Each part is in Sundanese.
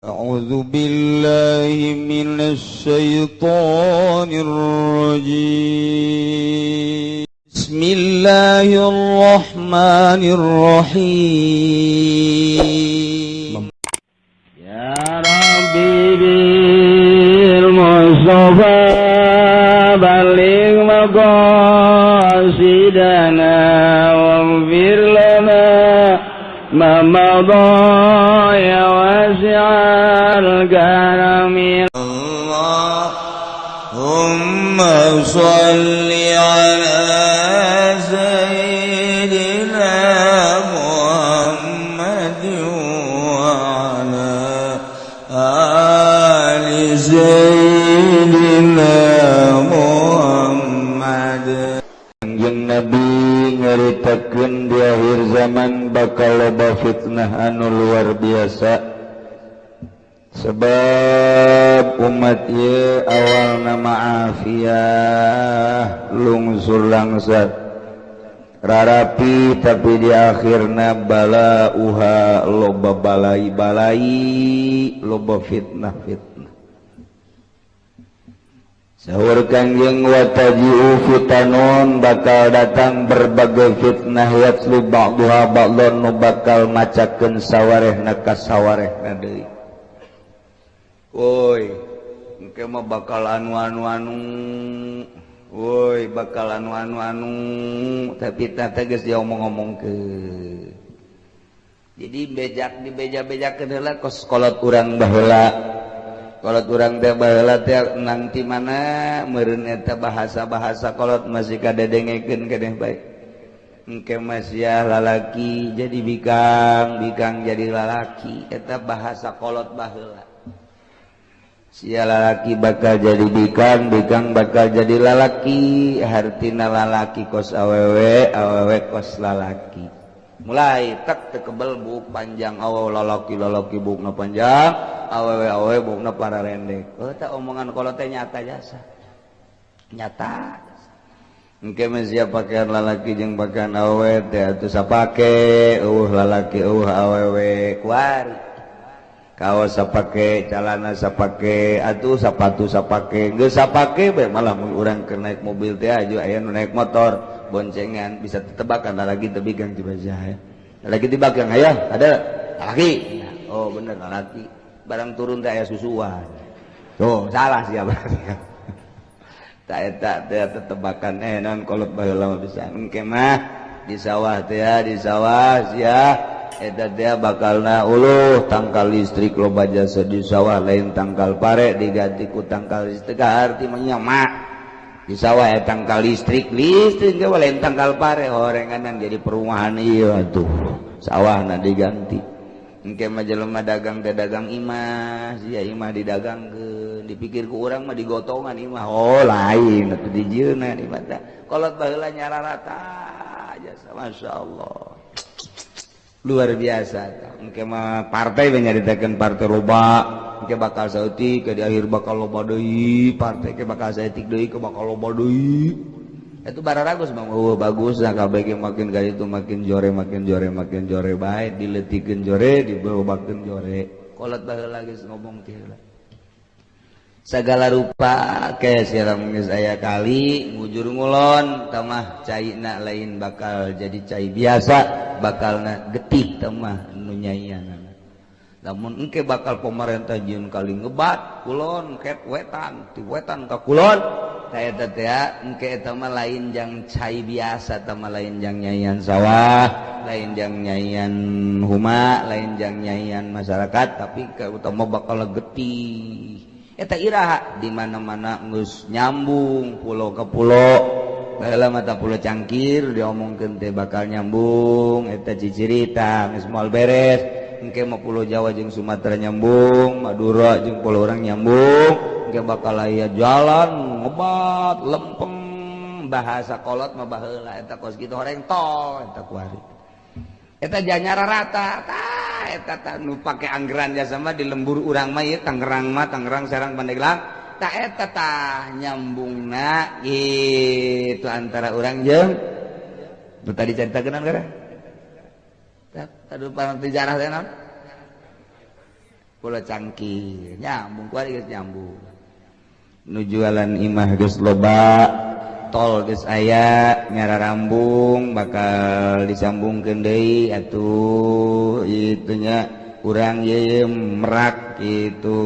أعوذ بالله من الشيطان الرجيم بسم الله الرحمن الرحيم يا ربي بالمصطفى بلغ مقاصدنا واغفر لنا ما مضى يا واسع الكرم اللهم صل على سيدنا محمد وعلى آل سيدنا محمد. Kanjeng Nabi nyaritakeun di akhir zaman bakal loba fitnah anu luar biasa. Sebab umat ieu awalna ma'afiyah lungsur langsat rarapi, tapi di akhirna balauha loba balai-balai, loba fitnah-fitnah. Sahur Kanjeng wataji'u fitanun, bakal datang berbagai fitnah yatlu ba'duha ba'dun, nu bakal macakeun sawarehna ka sawarehna deui. Woi, engke mah bakal anu, woi bakal anu, tapi teh geus diomong-omongkeun. Jadi di beja-bejakeun heula kos kolot urang baheula. Kolot urang teh baheula teh nanti mana meureun eta bahasa-bahasa kolot masih kadedengekeun keneh bae. Engke mah sia lalaki jadi bikang jadi lalaki, eta bahasa kolot baheula. Sia lalaki bakal jadi bikang bakal jadi lalaki, hartina lalaki kos awewe, awewe kos lalaki. Mulai tak tekebel buk panjang, awewe lalaki bukna panjang, awewe bukna para rendek. Oh tak omongan kalau teh nyata jasa, nyata. Engke mah sia pakaian lalaki jeung pakaian awewe teh atuh sapake, lalaki awewe kuari. Kaos sapake, celana sapake, atuh sepatu sapake, geus sapake bae malah mun urang keur naik mobil teh aju aya nu naik motor boncengan bisa tetebakan lagi teu bigang ti bajah ya. Lagi di belakang aya ada laki. Oh bener laki. Barang turun teh aya susuan. Tuh salah sia berarti. Tak eta teh tetebakan naon kolot baheula mah bisa. Engke mah di sawah teh di sawah sia eta teh bakalna uluh tangkal listrik loba jasa di sawah lain tangkal pare diganti ku tangkal listrik, arti menyama di sawah ya tangkal listrik ge lain tangkal pare horenganan jadi perumahan ieu atuh sawahna diganti. Engke mah jelema dagang teh dagang imah, sia imah didagangkeun, dipikir ku urang mah digotongan imah, oh lain atuh dijieuna di mata kolot baheula nyararata jasa masyaallah. Luar biasa. Engke mah partai we nyaritakeun partai loba, engke bakal saeutik ke di akhir bakal loba deui, partai ke bakal saeutik deui ke bakal loba deui. Itu bararagus Bang. Oh bagus nah kabeh ge makin ka ditu makin jore bae, dileutikeun jore, dibawakeun jore. Kolot baheula geus ngomong ti heula. Sagala rupa ke sirang geus aya kali ngujur ngulon tamah caina lain bakal jadi cai biasa, bakalna getih tamah nu nyaianana. Lamun engke bakal pemerintah jieun kali ngebat kulon ket wetan ti wetan ka kulon ta eta teh engke eta mah lain jang cai biasa, tamah lain jang nyaian sawah, lain jang nyaian huma, lain jang nyaian masyarakat, tapi ka utama bakal getih. Eta iraha di mana-mana geus nyambung pulau ke pulau. Baheula mata pulau Cangkir diomongkeun teh bakal nyambung, eta cicirita geus moal beres. Engke mah pulau Jawa jeung Sumatera nyambung, Madura jeung pulau urang nyambung. Engke bakal aya jalan ngebat lempeng, bahasa kolot mah baheula eta kos kitu horeng tol eta kuari. Eta janyara rata, eta nu pake anggeran jasa mah di lembur urang mah ieu Tangerang Serang Pandeglang, eta tah nyambungna gitu antara urang jeung nu tadi caritakeun gara. Tadu paranti jarah teh naon? Pulau Cangkir nyambung kuari geus nyambung nu jualan imah geus loba tol geus aya nyararambung bakal disambungkeun deui atuh itu nya urang ye Merak gitu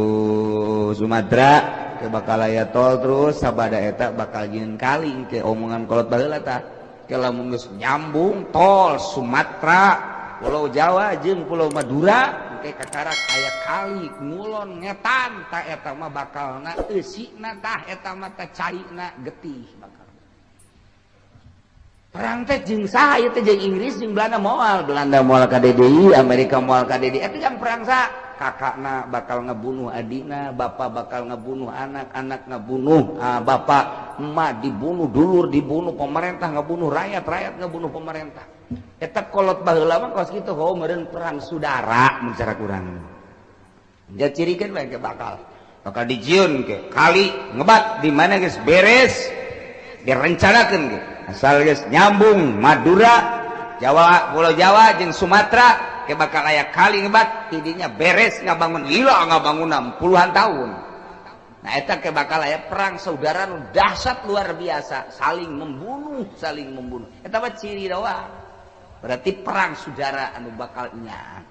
Sumatera ke bakal aya tol terus sabada eta bakal jieun kaling ke omongan kolot baheula tah ke lamun geus nyambung tol Sumatera Pulau Jawa jeung Pulau Madura ke kakarak aya kali ngulon ngetan ta eta mah bakalna eusina tah eta mah teh caina getih bakal perang teh jeung saha ieu teh jeung Inggris jeung Belanda moal ka DDI Amerika moal ka DDI eta kan perang saha kakakna bakal ngebunuh adina bapak bakal ngebunuh anak ngebunuh bapak emak dibunuh dulur dibunuh pemerintah ngebunuh rakyat ngebunuh pemerintah eta kolot baheula mah kos kitu heuh meureun perang saudara mun cara kurang dia cirikeun bae ke bakal dijieun ke kali ngebat di mana geus beres direncanakeun ge asal geus nyambung Madura Jawa Pulau Jawa jeung Sumatera ke bakal aya kali ngebat tidinya beres ngabangun lila ngabangunan puluhan tahun nah eta ke bakal aya perang saudara nu dahsyat luar biasa saling membunuh eta mah ciri doang berarti perang saudara anu bakal nya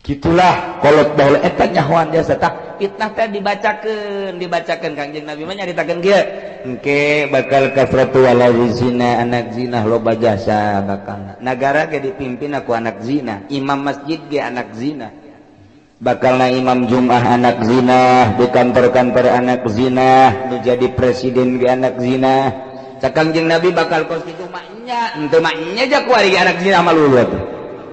gitulah kolot baheula eta nyahoan jasa tah fitnah teh dibacakeun Kangjeng Nabi mah nyaritakeun kieu engke bakal kafratu walawi zina anak zina loba jasa bakal nagara ge dipimpin ku anak zina imam masjid ge anak zina bakalna imam Jumat anak zina di kantor-kantor anak zina nu jadi presiden ge anak zina Kangjeng Nabi bakal kos kitu mah nya henteu mah nya ja kuari anak zina mah luluh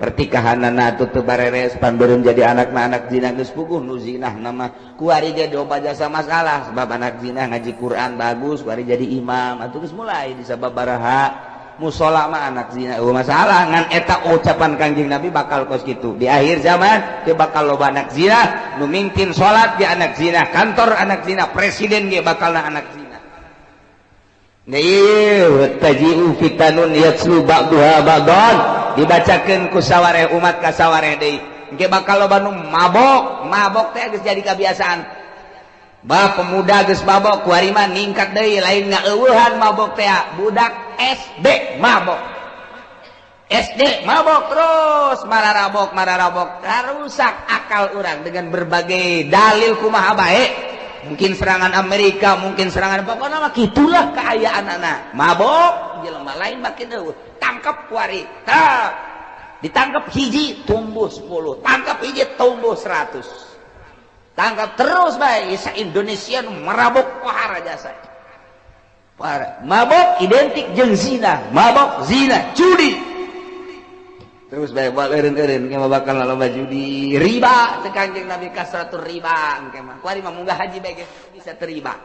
pertikahanana atuh teu bareres pan beureum jadi anakna anak zina geus puguh nu zinah nama kuari ge loba jasa masalah sebab anak zina ngaji Quran bagus kuari jadi imam atuh geus mulai disababaraha musola mah anak zina masalah ngan eta ucapan Kangjeng Nabi bakal kos kitu di akhir zaman teu bakal loba anak zina nu mingkin salat ge anak zina kantor anak zina presiden ge bakalna anak zina taji'u fitanun yatslu ba'duha ba'dan dibacakeun ku sawareh umat ka sawareh deui engke bakal loba nu mabok teh geus jadi kebiasaan pemuda geus mabok kuari mah ningkat deui lain ngaeuweuhan mabok teh budak SD mabok terus mararabok rusak akal urang dengan berbagai dalil kumaha bae mungkin serangan Amerika mungkin serangan pokoknya mah gitulah keayaan anak mabok jelema lain makin eueuh tangkap kuari ditangkap hiji tumbuh 10 tangkap hiji tumbuh 100 tangkap terus bae isa Indonesia merabok pahara jasa mabok identik jeung zina mabok zina judi terus bae buat eureun-eureun ke bakal loba judi riba teh Kangjeng Nabi kasratur riba engke mah kuari mah munggah haji bae bisa teriba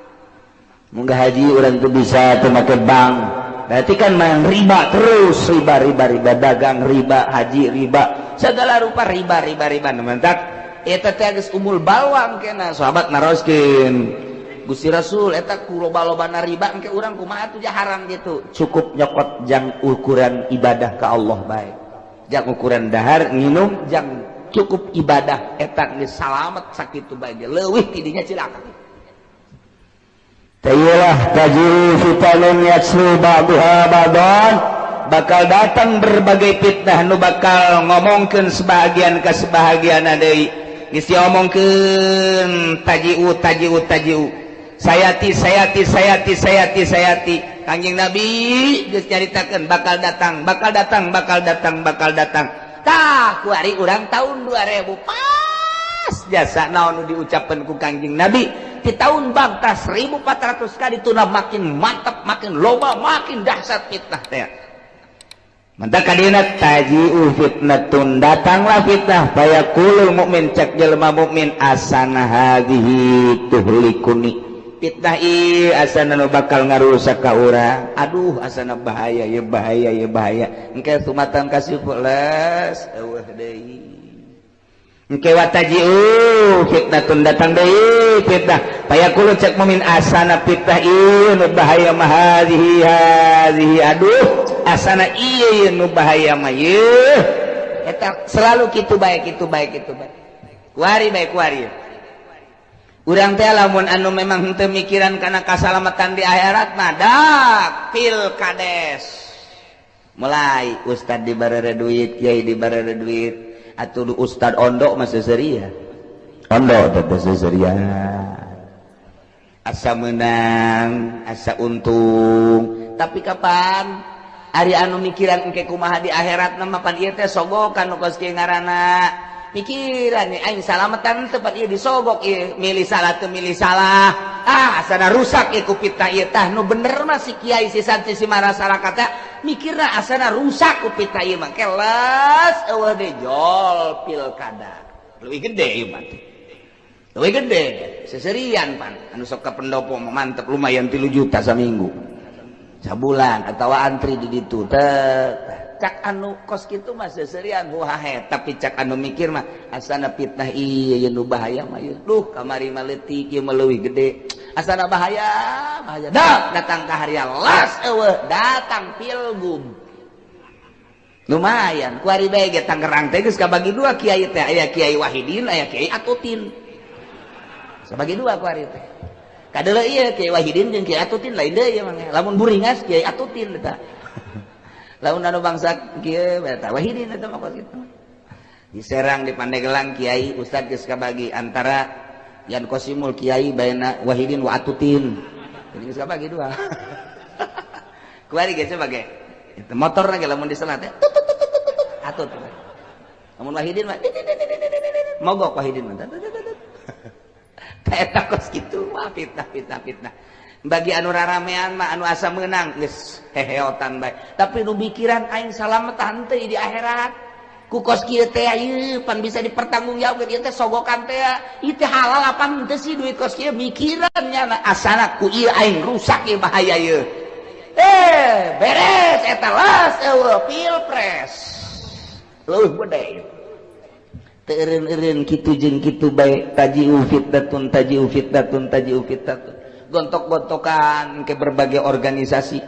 munggah haji urang teu bisa teu make bank berarti kan main riba terus riba dagang riba haji riba segala rupa riba mentak eta teh geus umul balwang kena sahabat naroskeun Gusti Rasul eta ku loba-lobana riba engke urang kumaha atuh haram gitu cukup nyokot jang ukuran ibadah ka Allah bae jang ukuran dahar nginum jang cukup ibadah eta geus salamet sakitu bae leuwih tidinya cilaka tayyulah tajiru fitanun yatslu ba'duha ba'dan bakal datang berbagai fitnah nu bakal ngomongkeun sebahagian ka sebahagianna deui geus diomongkeun tajiu sayati Kangjeng Nabi geus nyaritakeun bakal datang tah kuari urang tahun 2000 pas jasa naon nu diucapkeun ku Kangjeng Nabi di tahun bangta 1400 kali tuna makin mantap makin loba makin dahsyat fitnah teh mantap kadina taji'u fitnatun datanglah fitnah fayaqulul mukmin cek jelema mukmin asana hadhihi tuhlikuni fitnah ieu asana nu bakal ngarusak ka urang aduh asana bahaya engke sumatan kasih pulas eueuh deui engke wataji'u fitnatun datang deui fitnah fayaqulu cek mukmin asana fitnah ieu nu bahaya mah hadhihi aduh asana ieu nu bahaya mah ieu eta selalu kitu bae kuari baik kuari urang teh lamun anu memang henteu mikiran kana kasalamatan di akhirat mah dak pilkades mulai ustad dibarareun duit kiai dibarareun duit atuh ustad ondok mah seseria ondok teh seseria asa menang asa untung tapi kapan ari anu mikiran engke kumaha di akhirat mah pan ieu teh sogokan nu kos kieu ngaranna mikiran nih aing salamatan tempat ieu disogok ieu milih salah teu milih salah asana rusak ieu ku fitnah ieu tah nu bener mah si kiai si santri si masyarakat teh mikirna asana rusak ku fitnah ieu mah kelas eueuh deui jol pilkada leuwih gede ieu mah leuwih gede seserian pan anu sok ka pendopo mantep lumayan 3 juta saminggu sabulan atawa antri di ditu teh cak anu kos kitu mah seserian huhahe tapi cak anu mikir mah asana fitnah ieu nu bahaya mah ieu duh kamari mah leutik ieu mah leuwih gede asana bahaya dak datang ka harian las eueuh datang pilgub lumayan kuari bae ge Tangerang teh geus kabagi 2 kiai teh aya Kiai Wahidin aya Kiai Atutin sabagi 2 kuari teh kadeuleu ieu Kiai Wahidin jeung Kiai Atutin lain deui mah lamun buringas Kiai Atutin eta lamun anu bangsa kieu eta Wahidin eta mah kitu di Serang di Pandeglang Kiai Ustad geus kabagi antara Yan Kosimul Kiai baena Wahidin wa Atutin jadi geus kabagi 2 kuari geus sebagai itu motor ge lamun diselat teh atut lamun Wahidin mah mogok Wahidin mah eta kos kitu mah fitnah bagi anu raramean mah anu asa meunang geus heheotan bae tapi nu mikiran aing salamatan teh di akhirat ku kos kieu teh ieu pan bisa dipertanggungjawabkeun ieu teh sogokan teh ieu teh halal apa henteu sih duit kos kieu mikiran nya asana ku ieu aing rusak ieu bahaya ieu beres eta las eueuh pilpres leuwih gede eureun kitu jeung kitu bae tajiu fitnatun gontok-gontokan ke berbagai organisasi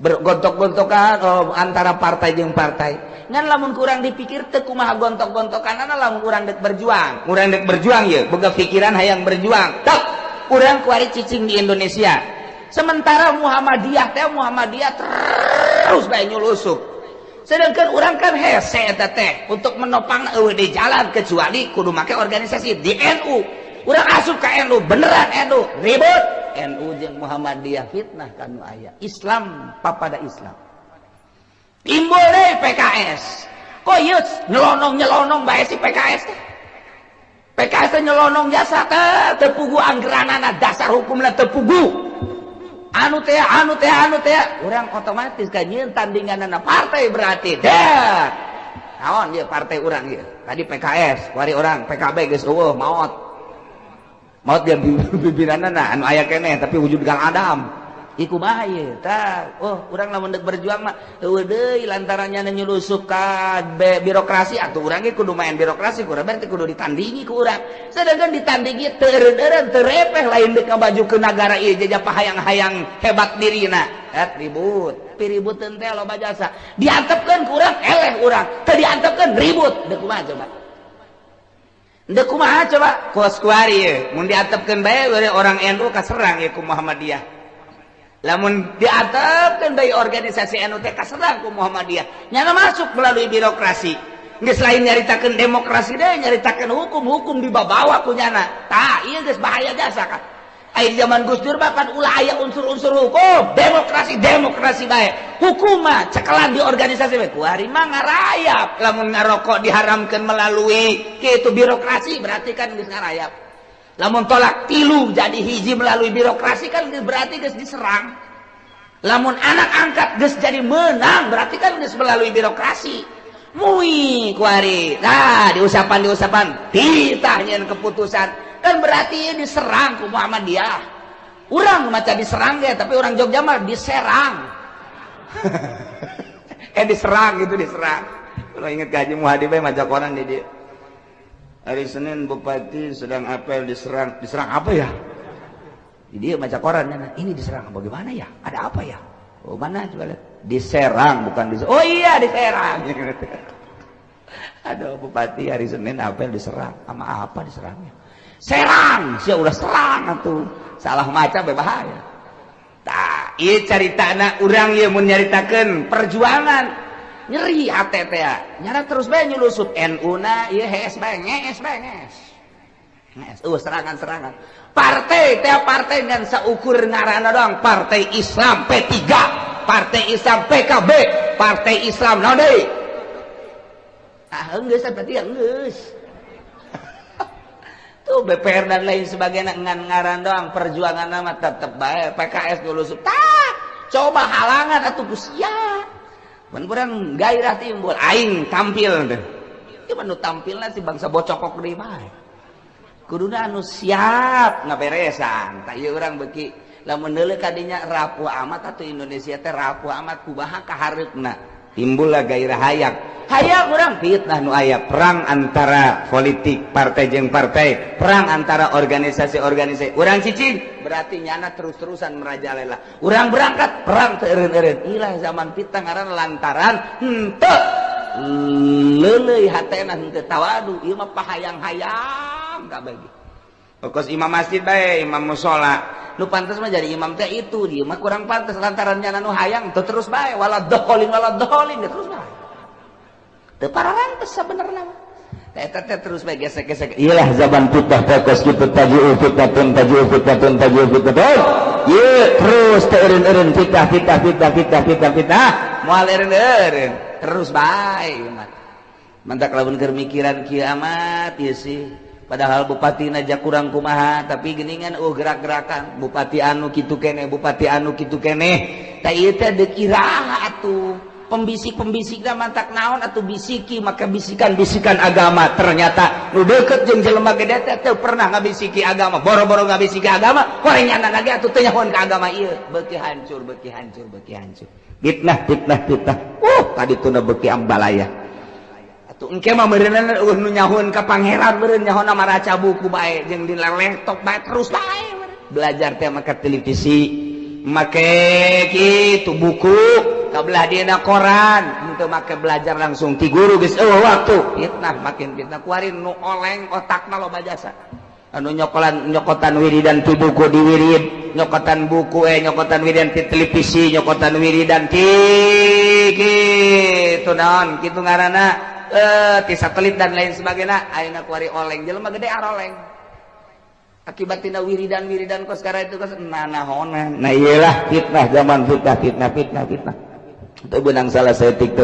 gontok-gontokan antara partai jeung partai ngan lamun kurang dipikir teu kumaha gontok-gontokanana lamun urang dek berjuang ye boga pikiran hayang berjuang tak urang kuari cicing di Indonesia sementara Muhammadiyah terus bae nyulusup sedangkan orang kan hese eta teh untuk menopang eueuh di jalan kecuali kudu make organisasi di NU urang asup ka NU beneran NU ribut NU jeung Muhammadiyah fitnah kanu aya Islam papada Islam timbul deui PKS kok ieu nyelonong bae si PKS teh PKS teh nyelonong jasa teh pugu anggeranana dasar hukumna teu pugu anu teh urang otomatis kan nyeun tandinganana partai berarti dah naon ieu partai urang ieu tadi PKS kuari urang PKB geus eueuh maot dia bibiranana anu aya keneh tapi wujud Gang Adam iku mah ieu tah urang lamun deuk berjuang mah eueuh deui lantarannya nyulusup ka birokrasi atuh urang ge kudu main birokrasi kurang berarti kudu ditandingi ku urang sedangkan ditandingi teu eureun teu repeh lain deuk ngabaju ke negara ieu jajah hayang-hayang hebat dirina ribut piributeun teh loba jasa diantepkeun ku urang eleh urang teu diantepkeun ribut deuk kumaha coba kos kuari ieu mun diantepkeun bae orang NU kaserang ieu ku Muhammadiyah lamun diatepkeun deui organisasi NU teh kaserang ku Muhammadiyah nyana masuk melalui birokrasi geus lain nyaritakeun demokrasi deui nyaritakeun hukum dibabawa ku nyana tah ieu geus bahaya jasa kan aya zaman Gus Dur mah kan ulah aya unsur-unsur hukum demokrasi bae hukum mah cekelan di organisasi bae kuari mah ngarayap lamun ngarokok diharamkeun melalui kitu birokrasi berarti kan geus ngarayap lamun tolak tilu jadi hiji melalui birokrasi kan berarti geus diserang lamun anak angkat geus jadi menang berarti kan geus melalui birokrasi mui kuari nah diusapan titah nyeun keputusan kan berarti diserang ku Muhammadiyah urang maca diserang ge tapi orang Jogja mah diserang diserang kalau inget Haji Muhadi bae maca koran di dieu hari Senin Bupati sedang apel diserang apa ya? Jadi dia baca korannya, ini diserang bagaimana ya? Ada apa ya? Oh mana coba lihat? Diserang bukan diserang. Oh iya diserang. Aduh bupati hari Senin apel diserang. Sama apa diserangnya? Serang, sia udah serang atuh. Salah maca berbahaya. Tah, ieu caritana urang ieu mun nyaritakeun perjuangan nyeri hate teh ya. Nyara terus bae nyulusut NU-na ieu HS bae ngees bae ngees. Serangan-serangan. Partai teh partai ngan saukur ngaranna doang Partai Islam P3, Partai Islam PKB, Partai Islam naon deui? Geus berarti geus. Tuh BPR dan lain sebagainya ngan ngaran doang perjuangan nama tetep bae PKS dulu tah coba halangan atuh sia. Mun urang gairah timbul aing tampil teh. Ieu mah nu tampilna si bangsa bocokok deui bae. Kuduna anu siap ngaberesan. Tah ieu urang beuki lamun heuleu kadinya rapuh amat atuh Indonesia teh rapuh amat kumaha kahareupna. Timbullah gairah hayang urang fitnah nu aya perang antara politik partai jeung partai, perang antara organisasi-organisasi. Urang cicing berarti nyana terus-terusan merajalela. Urang berangkat perang teu eureun-eureun. Ilah zaman fitnah ngaran lantaran henteu leuleuy hatena henteu tawadu. Ieu mah pahayang-hayang kabeh. Pokos imam masjid bae, imam mushola. Nu pantas mah jadi imam teh itu, dia mah kurang pantas lantaran nyana nu hayang teu terus bae wala doholin terus bae. Teu parangantos sabenerna mah. Eta teh terus bae gesek-gesek. Iyalah zaman fitnah pokos kitu tajiu fitnatun. Ieu terus teu eureun-eureun fitnah. Moal eureun-eureun terus bae umat. Mantak lamun keur mikiran kieu amat ieu sih. Padahal bupati naja kurang kumaha tapi geuningan gerak-gerakan bupati anu kitu keneh tah ieu teh deuk iraha atuh pembisik-pembisikna mantak naon atuh bisiki maka bisikan-bisikan agama ternyata nu deukeut jeung jelema gede teh teu pernah ngabisiki agama boro-boro ngabisiki agama korenyanan lagi atuh teu nyahoan ka agama ieu beuki hancur fitnah kadituna beuki ambalaya. Tuh engke mah meureunna nu nyahoan ka pangeran meureun nyahoana maraca buku bae jeung di laptop bae terus bae belajar teh make televisi make kitu buku kabelah dieuna koran henteu make belajar langsung ti guru geus waktu fitnah makin fitnah kuarin nu oleng otakna loba jasa anu nyokotan wiridan ti buku di wirid nyokotan buku nyokotan wiridan ti televisi nyokotan wiridan ti kitu naon kitu ngaranna ti satelit dan lain sebagainya ayeuna kuari oleng jelema gede aroleng akibatina wiridan kos kara itu kos nanahonan nah iyalah fitnah zaman fitnah teu beunang salah setik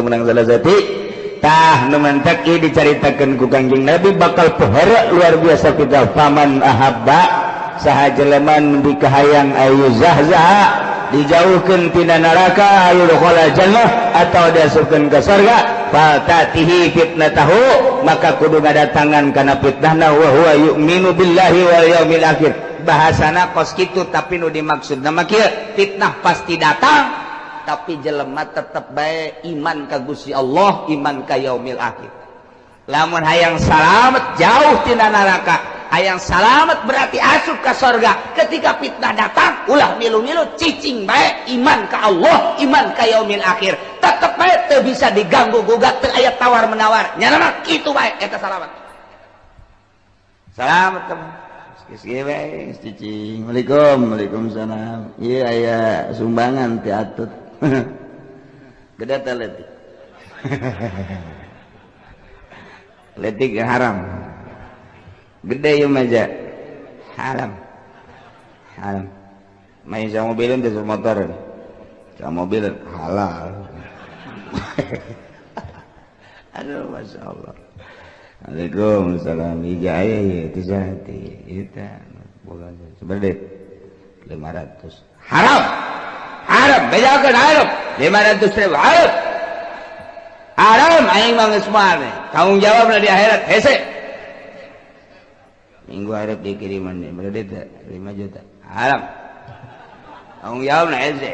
tah nu mentek ieu dicaritakeun ku Kangjeng Nabi bakal pahala luar biasa kita faman ahabba saha jelema nu dikahayang ayu zahzah dijauhkeun tina neraka ayu dukhala jannah atau diasupkeun ka surga fatatihi fitnatahu maka kudu ngadatangan kana fitnahna wa huwa yu'minu billahi wal yaumil akhir bahasana kos kitu tapi nu dimaksudna mah kieu fitnah pasti datang tapi jelema tetep bae iman ka Gusti Allah iman ka yaumil akhir lamun hayang salamet jauh tina neraka hayang salamet berarti asup ka surga ketika fitnah datang ulah milu-milu cicing bae iman ka Allah iman ka yaumil akhir tetep bae teu bisa diganggu gugat teu aya tawar menawar nyana mah kitu bae eta salamet teman geus bae cicing waalaikumsalam ieu aya sumbangan ti atut gede teh letik letik haram gede ya meja haram main sama mobilin di motor sama mobil halal aduh masya Allah Waalaikumsalam ijaya ya itu jati itu bukan sebenarnya 500 haram bejakan haram 500.000 haram aing mah geus moal tanggung jawabna di akhirat hese minggu harap dikiriman nih berarti 5 juta haram tanggung jawabna hese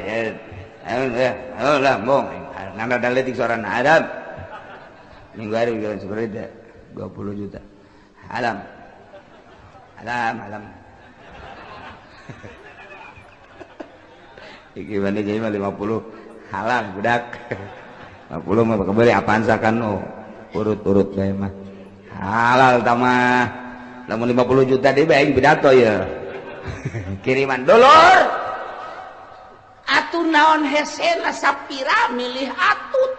ayo lah bong nanda daletik soran haram minggu harap dikiriman seperti 20 juta haram gimana jadi 50 halal budak 50 mah kembali apaan sakan no urut-urut bae mah halal tamah lamun 50 juta deui bae pidato ya kiriman dulur atuh naon hesena sapira milih atut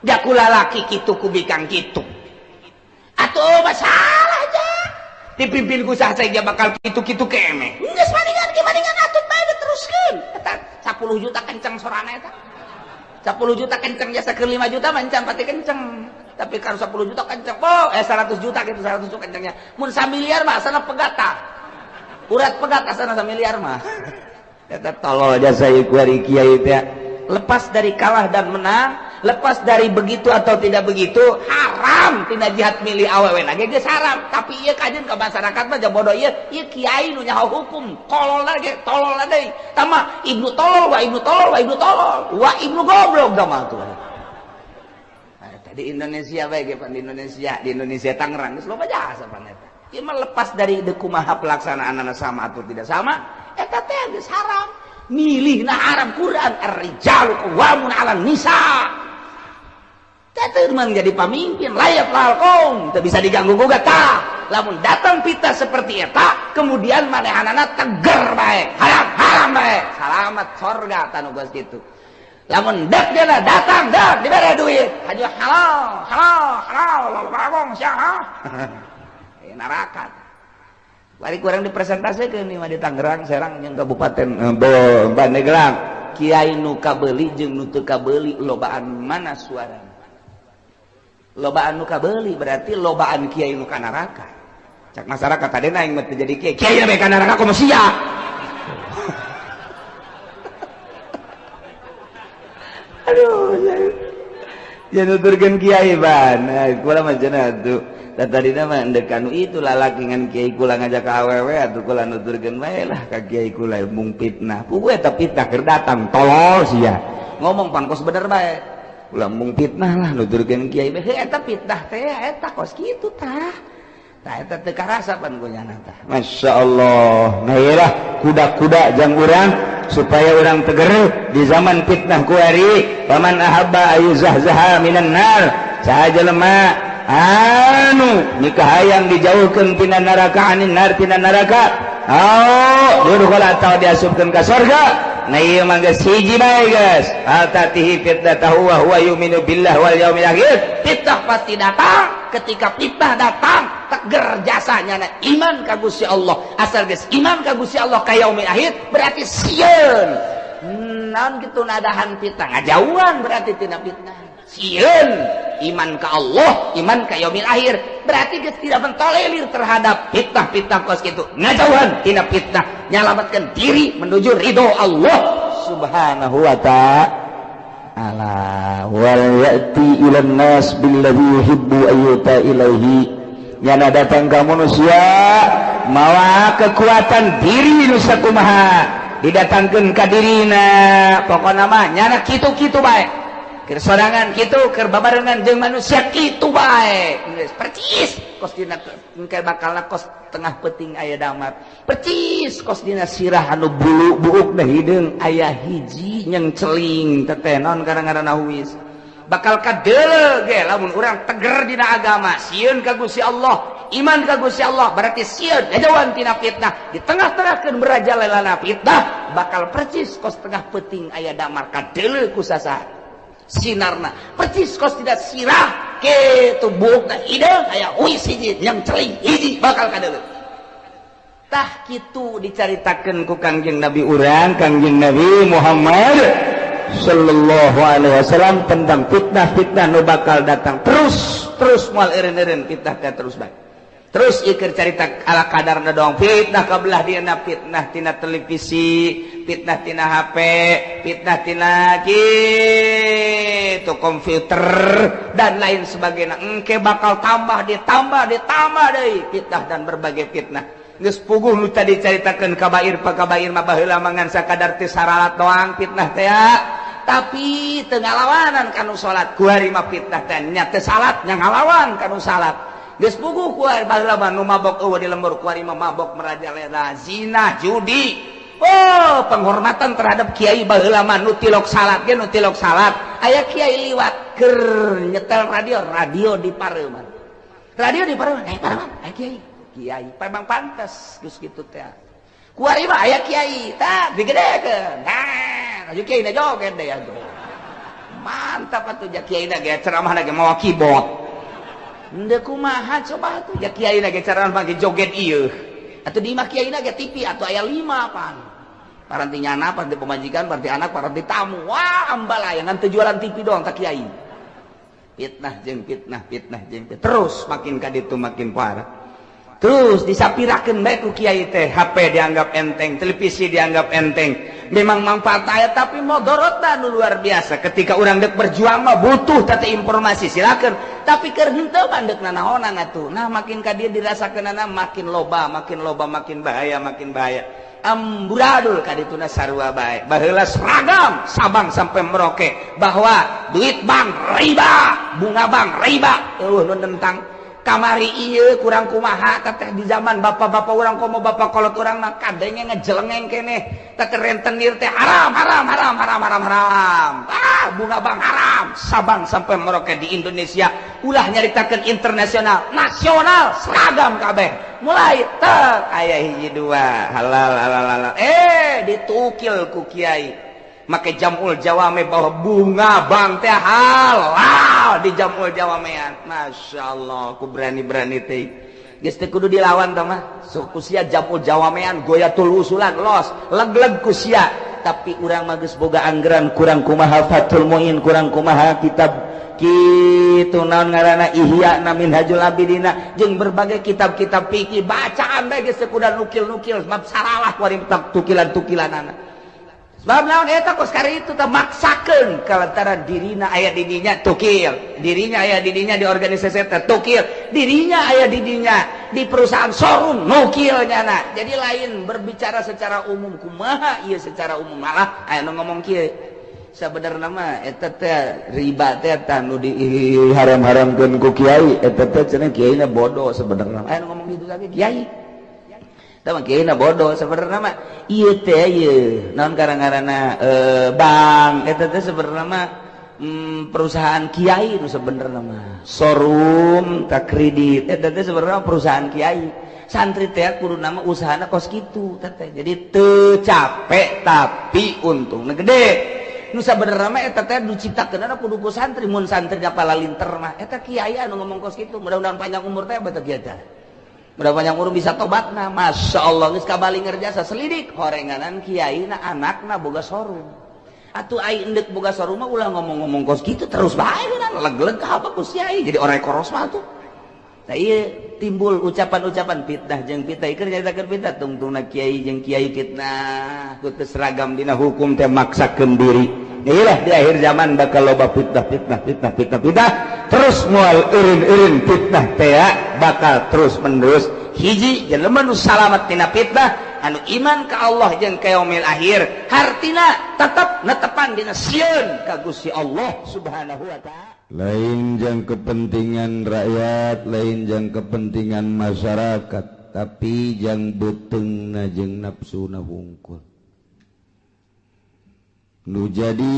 da kula laki kitu ku bikang kitu atuh masalah aja dipimpin ku saha bakal kitu-kitu keme geus maningan atut bae diteruskeun eta 10 juta kenceng sorana eta 10 juta kenceng jasa ke 5 juta mancang pati kenceng tapi kalau 10 juta kenceng 100 juta gitu 100 juta kencengnya mun 1 miliar mah asana pegata urat pegat asana 1 miliar mah eta tolol jasa ieu ari kiai teh lepas dari kalah dan menang lepas dari begitu atau tidak begitu haram tina jihad milih awewe lagi geus haram tapi ieu kajeun ka masyarakat mah bodoh ieu kiai nu nyaho hukum kolol lagi tolol deui tama ibnu tolol wa ibnu goblok tama tuh di Indonesia bae ge di Indonesia Tangerang geus loba jasa pan eta ieu mah lepas dari kumaha pelaksanaanna sama atau tidak sama eta teh geus haram milihna haram Quran ar-rijalu qawwamun 'alan nisa teh mang jadi pamimpin layak lalkong teu bisa diganggu gugat tah lamun datang fitnah seperti eta kemudian manehanana teger bae haram bae salamat surga tanu geus kitu lamun dek dia datang dak dibere duit haji halal lalkong sia neraka bari kurang dipresentasikan nih di Tangerang Serang yang kabupaten Pandeglang kiai nu kabeuli jeung nu teu kabeuli lobaan mana suarana lobaan nu kabeuli berarti lobaan kiai nu ka neraka cak masyarakat tadena aing mah teu jadi kiai bae ka neraka komo sia aduh ya nuturkeun kiai ban kula mah cenah atuh tadi nama endekanu itu lalaki ngan kiai kula ngajak ka awewe atuh kula nuturkeun bae lah ka kiai kula mung fitnah puguh eta fitnah keur datang tolol sia ngomong pangkos bener bae kula mung fitnah lah nuturkeun kiai bae eta fitnah teh eta kos kitu tah eta teu karasa pan kunyana tah masyaallah nah ieulah kuda-kuda jang urang supaya orang teger di zaman fitnah ku ari paman ahabba ayuzahzaha minan nar saha jelema anu nikah hayang dijauhkeun tina neraka anin nar tina neraka durhul atau diasupkeun ka surga nah ieu mah geus hiji bae geus altatihi fitnatahu wa huwa yu'minu billah wal yaumil akhir fitnah pasti datang ketika fitnah datang teger jasanya na iman ka Gusti Allah asal geus iman ka Gusti Allah ka yaumil akhir berarti sieun naon kitu nadahan fitnah ngajauhan berarti tina fitnah sieun iman ka Allah iman ka yaumil akhir berarti geus tidak mentolerir terhadap fitnah-fitnah kos kitu ngajauhan tina fitnah nyalamatkeun diri menuju ridho Allah subhanahu wa ta'ala wal ya'ti ilan nas billadhi yuhibbu ayyuta ilaihi nyana datang ka manusia mawa kekuatan diri nu sakumaha didatangkeun ka dirina pokona mah nyana kitu-kitu bae keur sorangan kitu keur babarengan jeung manusia kitu bae geus percis kos dina engke bakalna kos tengah peuting aya damar percis kos dina sirah anu bulu buukna hideung aya hiji nyeng celing teteh naon kadang-kadang huis bakal kadeuleu ge lamun urang teger dina agama sieun ka Gusti Allah iman ka Gusti Allah berarti sieun ngajauhan tina fitnah di tengah-tengahkeun merajalelana fitnah bakal percis kos tengah peuting aya damar kadeuleu ku sasaha sinarna percis kos tidak sirah kitu buukna hideung aya huis hiji nyeng celing hiji bakal kadeuleu tah kitu dicaritakeun ku Kangjeng Nabi urang Kangjeng Nabi Muhammad sallallahu alaihi wasallam tentang fitnah-fitnah nu bakal datang terus moal eureun-eureun fitnah teh terus bae terus ieu keur carita ala kadarna doang fitnah kabelah dieuna fitnah tina televisi fitnah tina HP fitnah tina kitu komputer dan lain sebagainya engke bakal tambah ditambah deui fitnah dan berbagai fitnah geus puguh nu tadi caritakeun kabair pakabair mah baheula mangan sakadar teu saralat doang fitnah teh tapi teu ngalawanan kanu salat ku hari mah fitnah teh nya teu salat nya ngalawan kanu salat geus puguh ku hari baheula mah nu mabok eueuh di lembur ku hari mah mabok merajalela zina judi penghormatan terhadap kiai baheula mah nu tilok salat ge nu tilok salat aya kiai liwat keur nyetel radio di Pareuman. Radio di Pareuman, Pareuman, kiai, memang pantas geus kitu teh. Kuari mah aya kiai, tah digedekeun. Nah, aju kiai na joget deh atuh. Mantap atuh ja kiai na ge ceramahna ge mawa keyboard. Henteu kumaha coba atuh ja kiai na ge ceramah ge joget ieu. Atuh di imah kiai na ge TV atuh aya 5 pan. Paranti nyana, paranti pemajikan, paranti anak, paranti tamu. Wah, ambalayangan teu jualan TV doang tak kiai. Fitnah jeung fitnah, fitnah jeung fitnah. Terus makin ka ditu makin parah. Terus disapirakeun bae ku kiai teh, HP dianggap enteng, televisi dianggap enteng. Memang manfaat aya tapi modorotna nu luar biasa. Ketika urang deuk berjuang mah butuh teh informasi silakeun, tapi keur henteu mandeukna naonan atuh. Nah, makin ka dieu dirasakeunana makin loba, makin bahaya, makin bahaya. Amburadul ka dituna sarua bae. Baheula seragam Sabang sampai Merauke bahwa duit bank riba, bunga bank riba. Eueuh nu tentang kamari ieu kurang kumaha teh di zaman bapak-bapak urang komo bapak kolot urang mah kadenge ngejelengeng keneh teh rentenir teh haram. Bunga bank haram. Sabang sampai Merauke di Indonesia ulah nyaritakeun internasional, nasional seragam kabeh. Mulai teh aya hiji dua halal ditukil ku kiai make jamul jawame bahwa bunga bank teh halal di jamul jawamean. Masya Allah ku berani teh geus teu kudu dilawan tah mah suku sia jamul jawamean goyatul usulan los leg-leg ku sia tapi urang mah geus boga anggaran kurang kumaha Fathul Muin kurang kumaha kitab kitu naon ngaranna Ihya na Minhajul Abidina jeung berbagai kitab-kitab fikih bacaan bae geus kudu nukil-nukil sebab saralah kuari tukilan-tukilanana. Sebab naon eta kos kari itu teh maksakeun kalantaran dirina aya di dinya tukil, dirinya aya di dinya di organisasi teh tukil, dirinya aya di dinya di perusahaan showroom nukilnya na. Jadi lain berbicara secara umum kumaha ieu secara umum malah aya nu ngomong kieu. Sabenerna mah eta teh riba teh tanu diharam-haramkeun ku kiai eta teh cenah kiaina bodoh sabenerna. Aya nu ngomong gitu lagi kiai. Tah mah kiaina bodoh sabenerna mah ieu teh ieu naon ngaranna bank eta teh sabenerna mah perusahaan kiai nu sabenerna mah. Showroom tak kredit eta teh sabenerna perusahaan kiai. Santri teh kudu nama usahana kos kitu teh. Jadi teu capek tapi untungna gede. Nu sabenerna mah eta teh diciptakeunana kudu ku santri mun santri pala linter mah eta kiai anu ngomong kos kitu mudah-mudahan panjang umur teh beuteung kieu teh mudah panjang umur bisa tobatna. Masya Allah geus kabali ngerjasa selidik horenganan kiaina anakna boga showroom atuh ai endek boga showroom mah ulah ngomong-ngomong kos kitu terus bae leg-leg ka apa ku kiai jadi orang koros mah tuh. Nah ieu timbul ucapan-ucapan fitnah jeung fitnah keur nyaritakeun fitnah tungtungna kiai jeung kiai fitnah ku teu seragam dina hukum teh maksakeun diri. Inilah di akhir zaman bakal loba fitnah terus moal eureun-eureun fitnah teh bakal terus menerus. Hiji jelema nu salamet tina fitnah anu iman ka Allah jeung ka yaumil akhir hartina tetep netepan dina sieun ka Gusti Allah Subhanahu wa taala. Lain jang kepentingan rakyat, lain jang kepentingan masyarakat, tapi jang beteungna jeung nafsuna hungkul. Nu jadi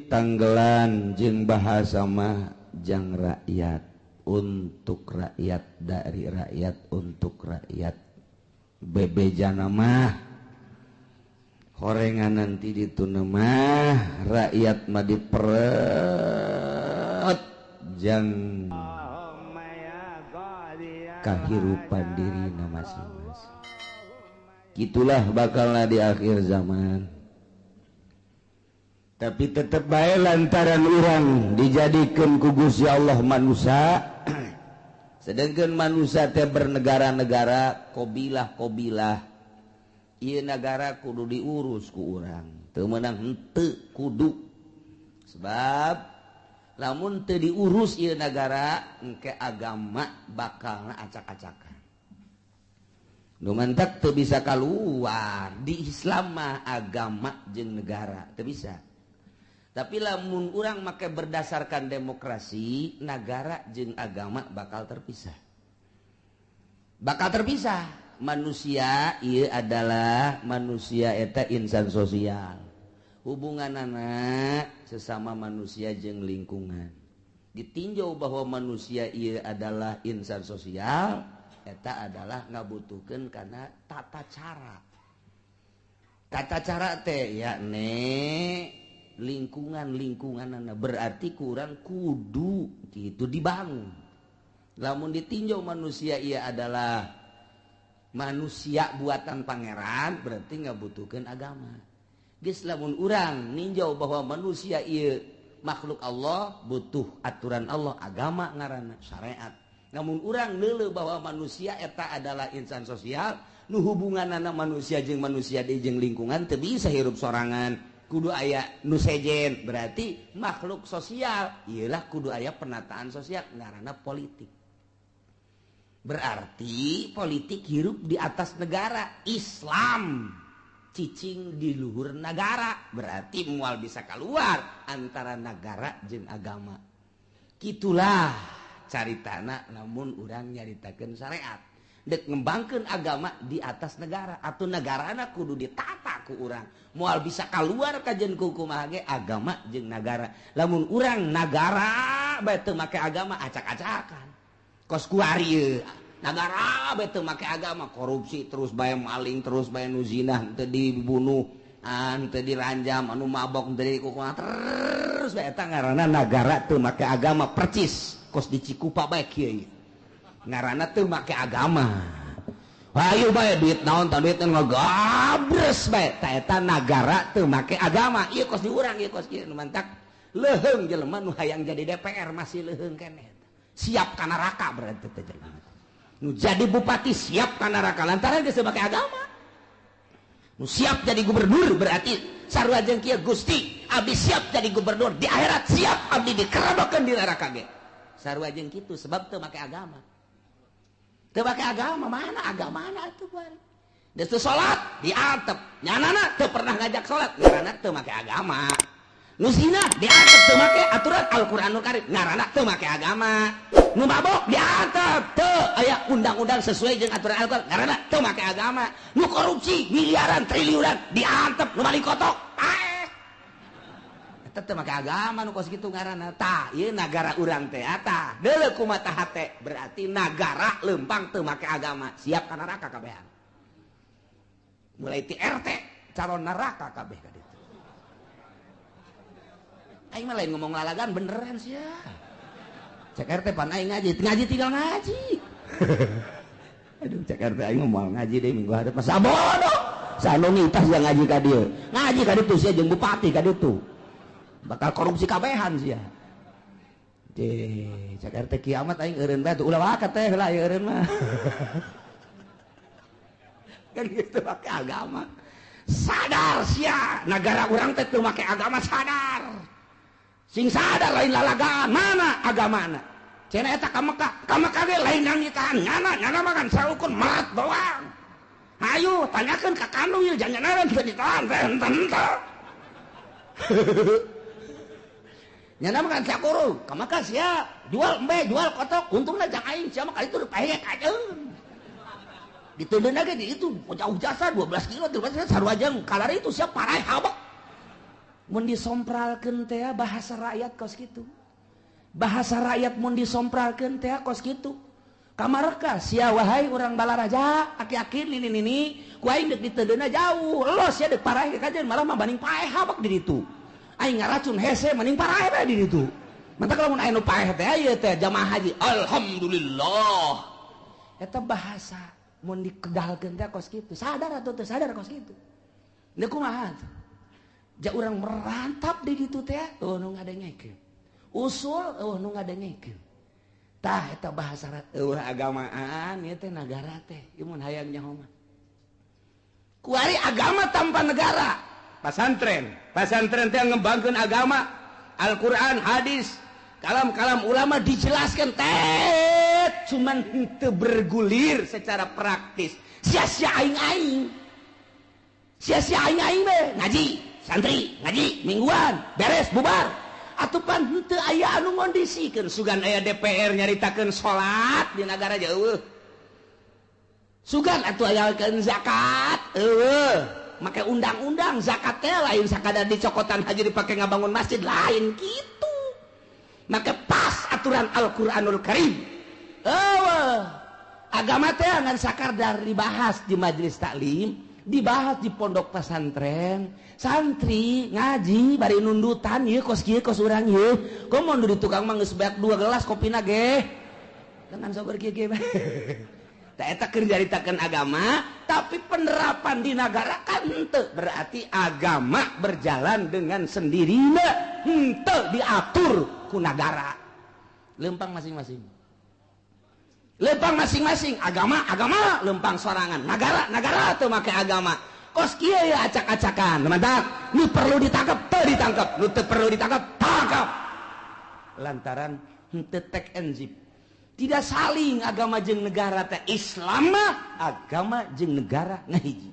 tanggelan jeung bahasa mah jang rakyat untuk rakyat dari rakyat untuk rakyat. Bebejana mah horengan nanti dituna mah rakyat mah diperet jang kahirupan dirina masing-masing. Gitulah bakalna di akhir zaman. Tapi tetep bae lantaran urang dijadikeun ku Gusti Allah manusia sedangkan manusia teh bernegara-negara kobilah-kobilah. Ieu negara kudu diurus ku urang teu meunang henteu kudu sebab lamun teu diurus ieu negara engke agama bakalna acak-acakan nu mantak teu bisa kaluar di Islam mah agama jeung negara teu bisa tapi lamun urang make berdasarkan demokrasi negara jeung agama bakal terpisah manusia ieu adalah manusia eta insan sosial hubungan anak sesama manusia jeung lingkungan ditinjau bahwa manusia ia adalah insan sosial eta adalah ngabutuhkeun kana tata cara teh yakni lingkungan berarti kurang kudu gitu dibangun. Lamun ditinjau manusia ia adalah manusia buatan pangeran berarti ngabutuhkeun agama. Geus lamun urang ninjau bahwa manusia ieu makhluk Allah butuh aturan Allah agama ngaranna syariat. Namun urang neuleuh bahwa manusia eta adalah insan sosial nu hubunganna manusia jeung manusia di jeung lingkungan teu bisa hirup sorangan kudu aya nu sejen berarti makhluk sosial iyalah kudu aya penataan sosial ngaranna politik. Berarti politik hirup di atas negara Islam cicing di luhur negara berarti moal bisa keluar antara negara jeung agama. Kitulah caritana namun urang nyaritakeun syariat dek ngembangkeun agama di atas negara atau negarana kudu ditata ku urang moal bisa keluar kajen ku kumaha ge agama jeung negara. Lamun urang negara bae teu make agama acak-acakan kos kuari negara bae teu make agama korupsi terus bae maling terus bae nu zinah teu dibunuh teu diranjam anu mabok teu dikukuha terus bae eta ngaranna negara teu make agama percis kos di Cikupa bae kieu ngaranna teu make agama. Hayu bae duit naon tah duit ngagabres bae tah eta negara teu make agama. Ieu kos di urang ieu kos kieu nu mantak leuheung jelema nu hayang jadi DPR masih leuheung keneh. Siap ka neraka berarti teh jelema. Nu jadi bupati siap ka neraka lantaran geus make agama. Nu siap jadi gubernur berarti sarua jeung kieu Gusti abdi siap jadi gubernur di akhirat siap abdi dikerobokeun di neraka ge. Sarua jeung kitu sebab teu make agama. Teu make agama mana agamana atuh bari. Geus teu salat diatep, nyanana teu pernah ngajak salat, ngaranna teu make agama. Nu zina diatep teu make aturan Al-Qur'anul Karim, ngaranna teu make agama. Nu mabok diatep teu aya undang-undang sesuai jeung aturan Al-Qur'an, ngaranna teu make agama. Nu korupsi miliaran triliunan diatep, nu maling kotok teu make agama nu kos kitu ngaranna. Tah ieu nagara urang teh eta deuleu kumaha teh berarti nagara lempang teu make agama siap ka neraka kabehan. Mulai ti RT calon neraka kabeh ka ditu. Aing mah lain ngomong lalagan beneran sia. Cek RT pan aing ngaji tinggal ngaji. Aduh cek RT aing ngomong ngaji deui minggu hareup mah sabodo. Sanu ngitas yang ngaji ka dieu. Ngaji ka ditu sia jeung bupati ka ditu. Bakal korupsi kabehan sia. Cek RT kiamat aing eureun bae tuh ulah wakat teh heula ieu eureun mah. Kan gitu make agama. Sadar sia, negara urang teh teu make agama sadar. Sing sadar lain lalagaan, mana agamana? Cenah eta ka Mekah ge lain yang nikahan, nyana mah kan saukun marat doang. Hayu tanyakeun ka kandung ieu janjana teu ditahan teh enten teh. Nyana mah kan sakuru, ka Mekah sia jual embe, jual kotok, untungna jang aing sia mah kali itu pahe kajeun. Diteundeuna ge di itu jauh jasa 12 kilo 13 sarua jeung kalari itu sia parai habak. Mun disompralkeun teh bahasa rakyat kos kitu. Bahasa rakyat mun disompralkeun teh kos kitu. Kamareka sia wahai urang Balaraja, aki-aki nini ku aing deuk diteundeuna jauh, los sia deuk parai kajeun malah mah banding paeh habak di ditu. Aing ngaracun hese mending parahe bae di ditu. Mantap kalau mun aya nu paeh teh ieu teh jamaah haji alhamdulillah. Eta bahasa mun dikedalkeun teh kos kitu. Sadar atuh teu sadar kos kitu. Da kumaha? Ja urang merantap di ditu teh nu ngadengekeun. Usul nu ngadengekeun. Tah eta bahasa agamaan ieu teh nagara teh. Ieu mun hayang nyaho mah. Kuari agama tanpa negara. Pasantren teh ngembangkeun agama Al-Qur'an hadis kalam-kalam ulama dijelaskan teh cuman henteu bergulir secara praktis sia-sia aing-aing be ngaji santri ngaji mingguan beres bubar atuh pan henteu aya anu ngondisikeun sugan aya DPR nyaritakeun salat di negara jauh sugan atuh aya zakat make undang-undang zakat teh lain sakadar dicokotan haji dipakai ngabangun masjid lain gitu. Make pas aturan Al-Qur'anul Karim. Agama teh ngan sakadar dibahas di majelis taklim, dibahas di pondok pesantren, santri ngaji bari nundutan ieu kos kieu kos urang ieu. Komo nu di tukang mah geus beak 2 gelas kopina ge. Dengan sabar kieu ge. Tah eta keur jaritakeun agama, tapi penerapan di negara kan henteu. Berarti agama berjalan dengan sendirinya, henteu diatur ku negara. Lempang masing-masing. Lempang masing-masing, agama lempang sorangan. Negara teu make agama. Kos kieu ya acak-acakan. Mantap. Nu perlu ditangkap teu ditangkap, nu teu perlu ditangkap tangkap. Lantaran henteu tek and zip. Tidak saling agama jeung negara teh. Islam mah agama jeung negara ngahiji.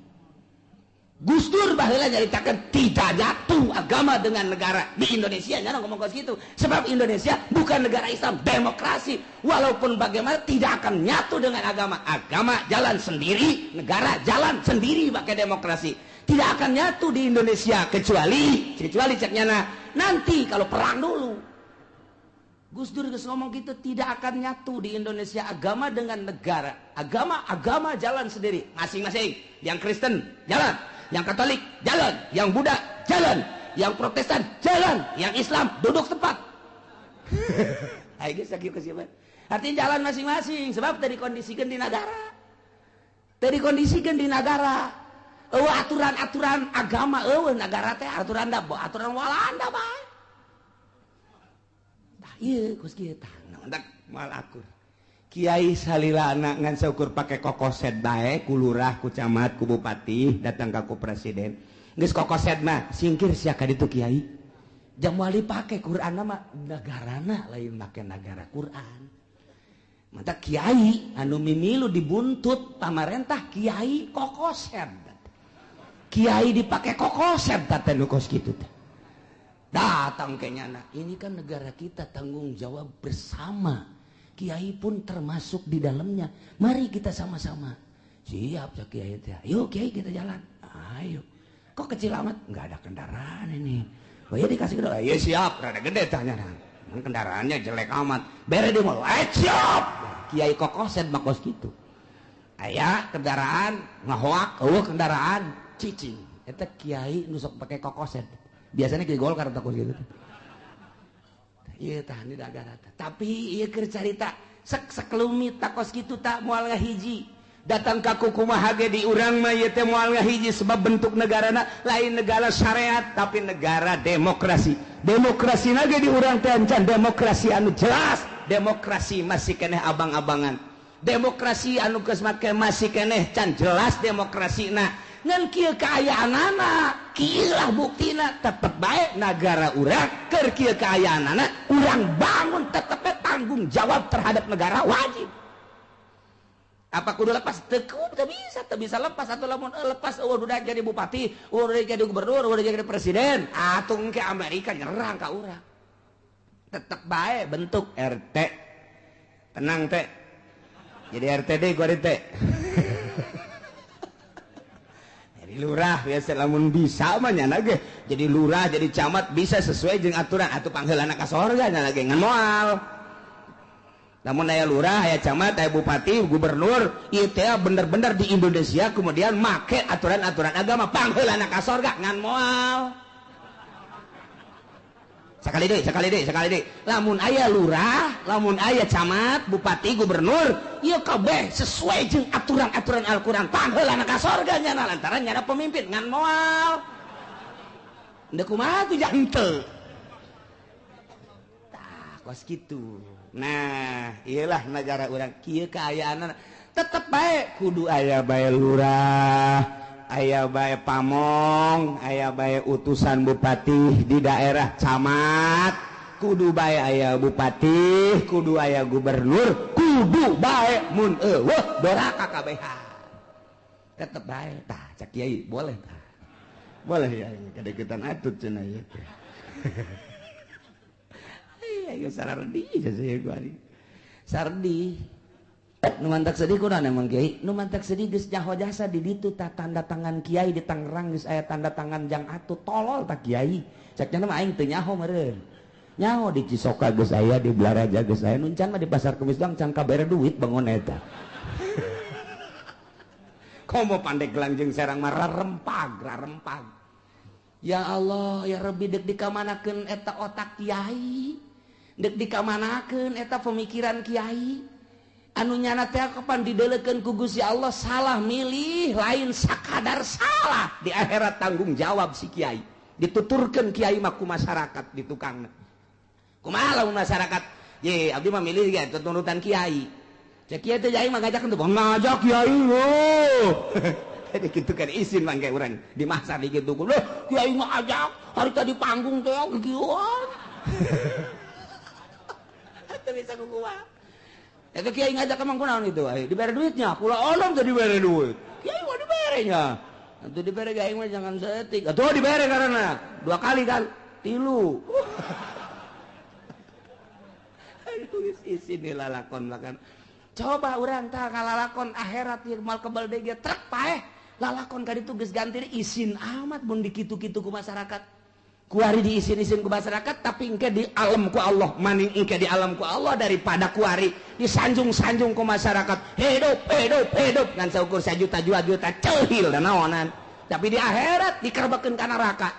Gus Dur baheula nyaritakeun tidak jatuh agama dengan negara di Indonesia nya ngomong kos gitu. Sebab Indonesia bukan negara Islam, demokrasi. Walaupun bagaimana tidak akan nyatu dengan agama. Agama jalan sendiri, negara jalan sendiri pakai demokrasi. Tidak akan nyatu di Indonesia kecuali ceknya nanti kalau perang dulu. Gus Dur ngomong gitu, tidak akan nyatu di Indonesia agama dengan negara. Agama jalan sendiri masing-masing. Yang Kristen jalan, yang Katolik jalan, yang Buddha jalan, yang Protestan jalan, yang Islam duduk tempat. Artinya jalan masing-masing. Sebab tadi kondisikan di negara. Aturan-aturan agama, negara teh aturan da, aturan Walanda bae. Iya, kos kieu tah. Ndak mal akur. Kiai salilana ngan saukur pake kokoset bae ku lurah, ku camat, ku bupati, datang ka ku presiden. Geus kokoset mah singkir sia ka ditu kiai. Jam wali pake Quran mah negarana lain make negara Quran. Mantap kiai anu mimilu dibuntut pamarentah kiai kokoset. Kiai dipake kokoset tah nu kos kitu teh. Datang kenyana, ini kan negara kita, tanggung jawab bersama. Kiai pun termasuk di dalamnya. Mari kita sama-sama. Siap cak kiai teh. Yuk kiai kita jalan. Ayo. Kok kecil amat? Nggak ada kendaraan ini. Oh ya dikasih kendaraan. Ya siap. Rada gede tanya. Kendaraannya jelek amat. Bere di mall. Siap. Kiai kokoset makos gitu. Ayah kendaraan ngahoak. Kendaraan cicing. Eta kiai nusok pakai kokoset. Biasanya kayak Golkar takut gitu. Iya tahan di negara. Tapi iya keur carita sekelumit takos gitu tak moal ngahiji. Datang ka kumaha ge di urang mah ieu teh moal ngahiji sebab bentuk negarana lain negara syariat tapi negara demokrasi. Demokrasina ge di urang teh encan demokrasi anu jelas. Demokrasi masih keneh abang-abangan. Demokrasi anu geus make masih keneh can jelas demokrasina. Ngan kieu kaayaanana kieu lah buktina tetep bae negara urang keur kieu kaayaanana urang bangun tetep tanggung jawab terhadap negara wajib. Apa kudu lepas teu bisa lepas atau lamun lepas udah jadi bupati udah jadi gubernur udah jadi presiden atung ke Amerika nyerang ka urang tetep bae bentuk RT tenang teh jadi RTD gua teh lurah biasa lamun bisa mah nya ge jadi lurah jadi camat bisa sesuai jeung aturan atuh pangheulana ka sorga nya ge ngan moal. Namun aya lurah aya camat aya bupati gubernur ieu teh bener-bener di Indonesia kemudian make aturan-aturan agama pangheulana ka sorga ngan moal. Sekali deui. Lamun aya lurah, lamun aya camat, bupati, gubernur, ieu kabeh sesuai jeung aturan-aturan Al-Qur'an. Pangheulana ka sorga nya lantaran nya pemimpin ngan moal. Endeu kumaha tuh janteu. Tah, kos kitu. Nah, iyalah negara urang kieu kaayaanna tetep bae kudu aya bae lurah. Aya bae pamong, aya bae utusan bupati di daerah camat, kudu bae aya bupati, kudu aya gubernur, kudu bae mun eueuh doraka kabehan. Tetep bae tah cak kiai boleh tah. Boleh ya kadeketan atut cenah ieu teh. Iya sarardi saya gua. Sardi. Nu mantak sedih kunaon emang Kiai? Nu mantak sedih geus nyaho jasa di ditu tah tanda tangan Kiai di Tangerang geus aya tanda tangan Jang Atuh tolol tah Kiai. Ceknya mah aing teu nyaho meureun. Nyaho di Cisoka geus aya, di Blaraja geus aya, nu can mah di Pasar Kemis doang can kabere duit bangun eta. Komo Pandeglang jeung Serang mah rarempag. Ya Allah, ya Rabbi deuk dikamanakeun eta otak Kiai. Deuk dikamanakeun eta pemikiran Kiai. Anu nyana teh kapan didelekeun ku Gusti Allah salah milih lain sakadar salah di akhirat tanggung jawab si Kiai dituturkeun Kiai mah ku masyarakat di tukangna kumaha lamun masyarakat ye abdi mah milih ge turutan Kiai cek Kiai teh aing mah ngajakeun teh ngajak Kiai yo tadi kitu kan izin mangke urang di masa di kitu loh Kiai mah ajak harita di panggung teh gigieuan teu bisa kukumaha. Itu Kiai ngajak emang kunaon itu, dibere duitnya, kula onom teh dibere duit. Kiai mah diberenya. Atuh dibere ge aing mah jangan setik. Atuh dibere karena 2 kali kan, 3. Aduh isin lalakon makan. Coba urang tah kalalakon akhirat ieu mal kebal deui ge trek paeh. Lalakon ka ditu geus ganti isin amat mun dikitu-kitu ku masyarakat. Kuari diisin-isin ku masyarakat tapi engke di alam ku Allah maning engke di alam ku Allah daripada kuari disanjung-sanjung ku masyarakat hidup ngan saukur sajuta-juta ceuhil dan naonan tapi di akhirat dikerbakeun ka neraka.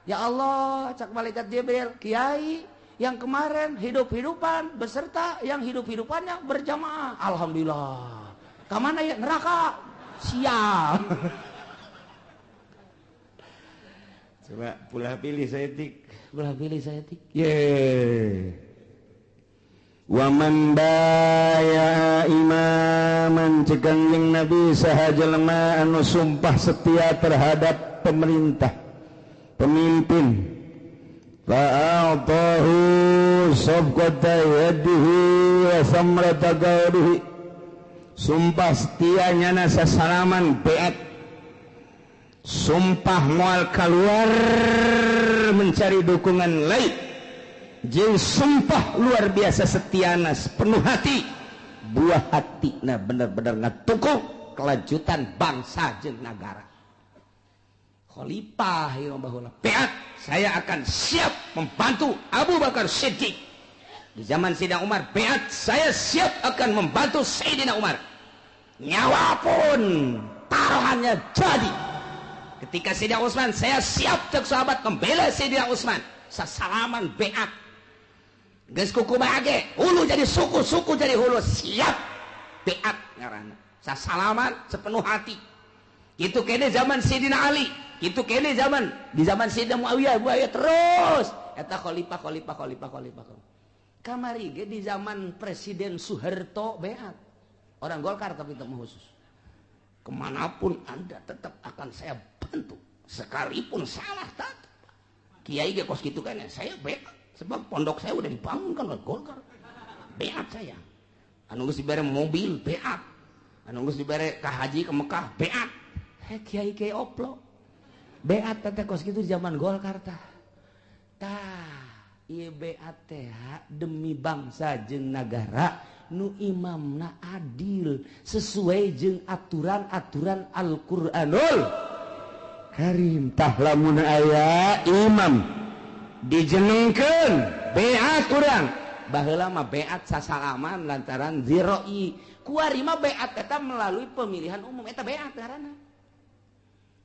Ya Allah cak malaikat Jibril Kiai yang kemarin hidup-hidupan beserta yang hidup-hidupannya berjamaah alhamdulillah ka mana ya neraka siap. Coba pulah pilih saya tik. Wa man baya imaman cegang jeung Nabi saha jelema anu sumpah setia terhadap pemerintah pemimpin fa'atahu sabqata yadihi wa samrata qawlihi sumpah setianya nasa salaman beat sumpah moal keluar mencari dukungan lain jeung sumpah luar biasa setiana sepenuh hati buah hati nah benar-benar ngatukung kelanjutan bangsa jeung negara. Khalifah ya baheula beat saya akan siap membantu Abu Bakar Siddiq di zaman Sayyidina Umar beat saya siap akan membantu Sayyidina Umar nyawa pun taruhannya jadi. Ketika Sayyidina Utsman saya siap cek sahabat membela Sayyidina Utsman sasalaman beat geus kukumaha ge hulu jadi suku jadi hulu siap beat ngaranna sasalaman sepenuh hati kitu kene zaman Sayyidina Ali kitu kene zaman di zaman Sayyidina Muawiyah terus eta khalifah kamari ge di zaman Presiden Soeharto beat orang Golkar tapi teu khusus kemanapun Anda tetap akan saya bantu sekalipun salah tak Kiai ge kos kitu kan saya beat sebab pondok saya udah dibangunkan oleh Golkar beat saya anu geus dibere mobil beat anu geus dibere ka haji ke Mekah beat Kiai oplo beat teh kos kitu di zaman Golkar tah ieu beat teh demi bangsa jeung nagara nu imamna adil sesuai jeung aturan-aturan Al-Qur'anul Karim. Tah lamun aya imam dijenengkeun beat urang baheula mah beat sasalaman lantaran ziroi kuari mah beat eta melalui pemilihan umum eta beat ngaranna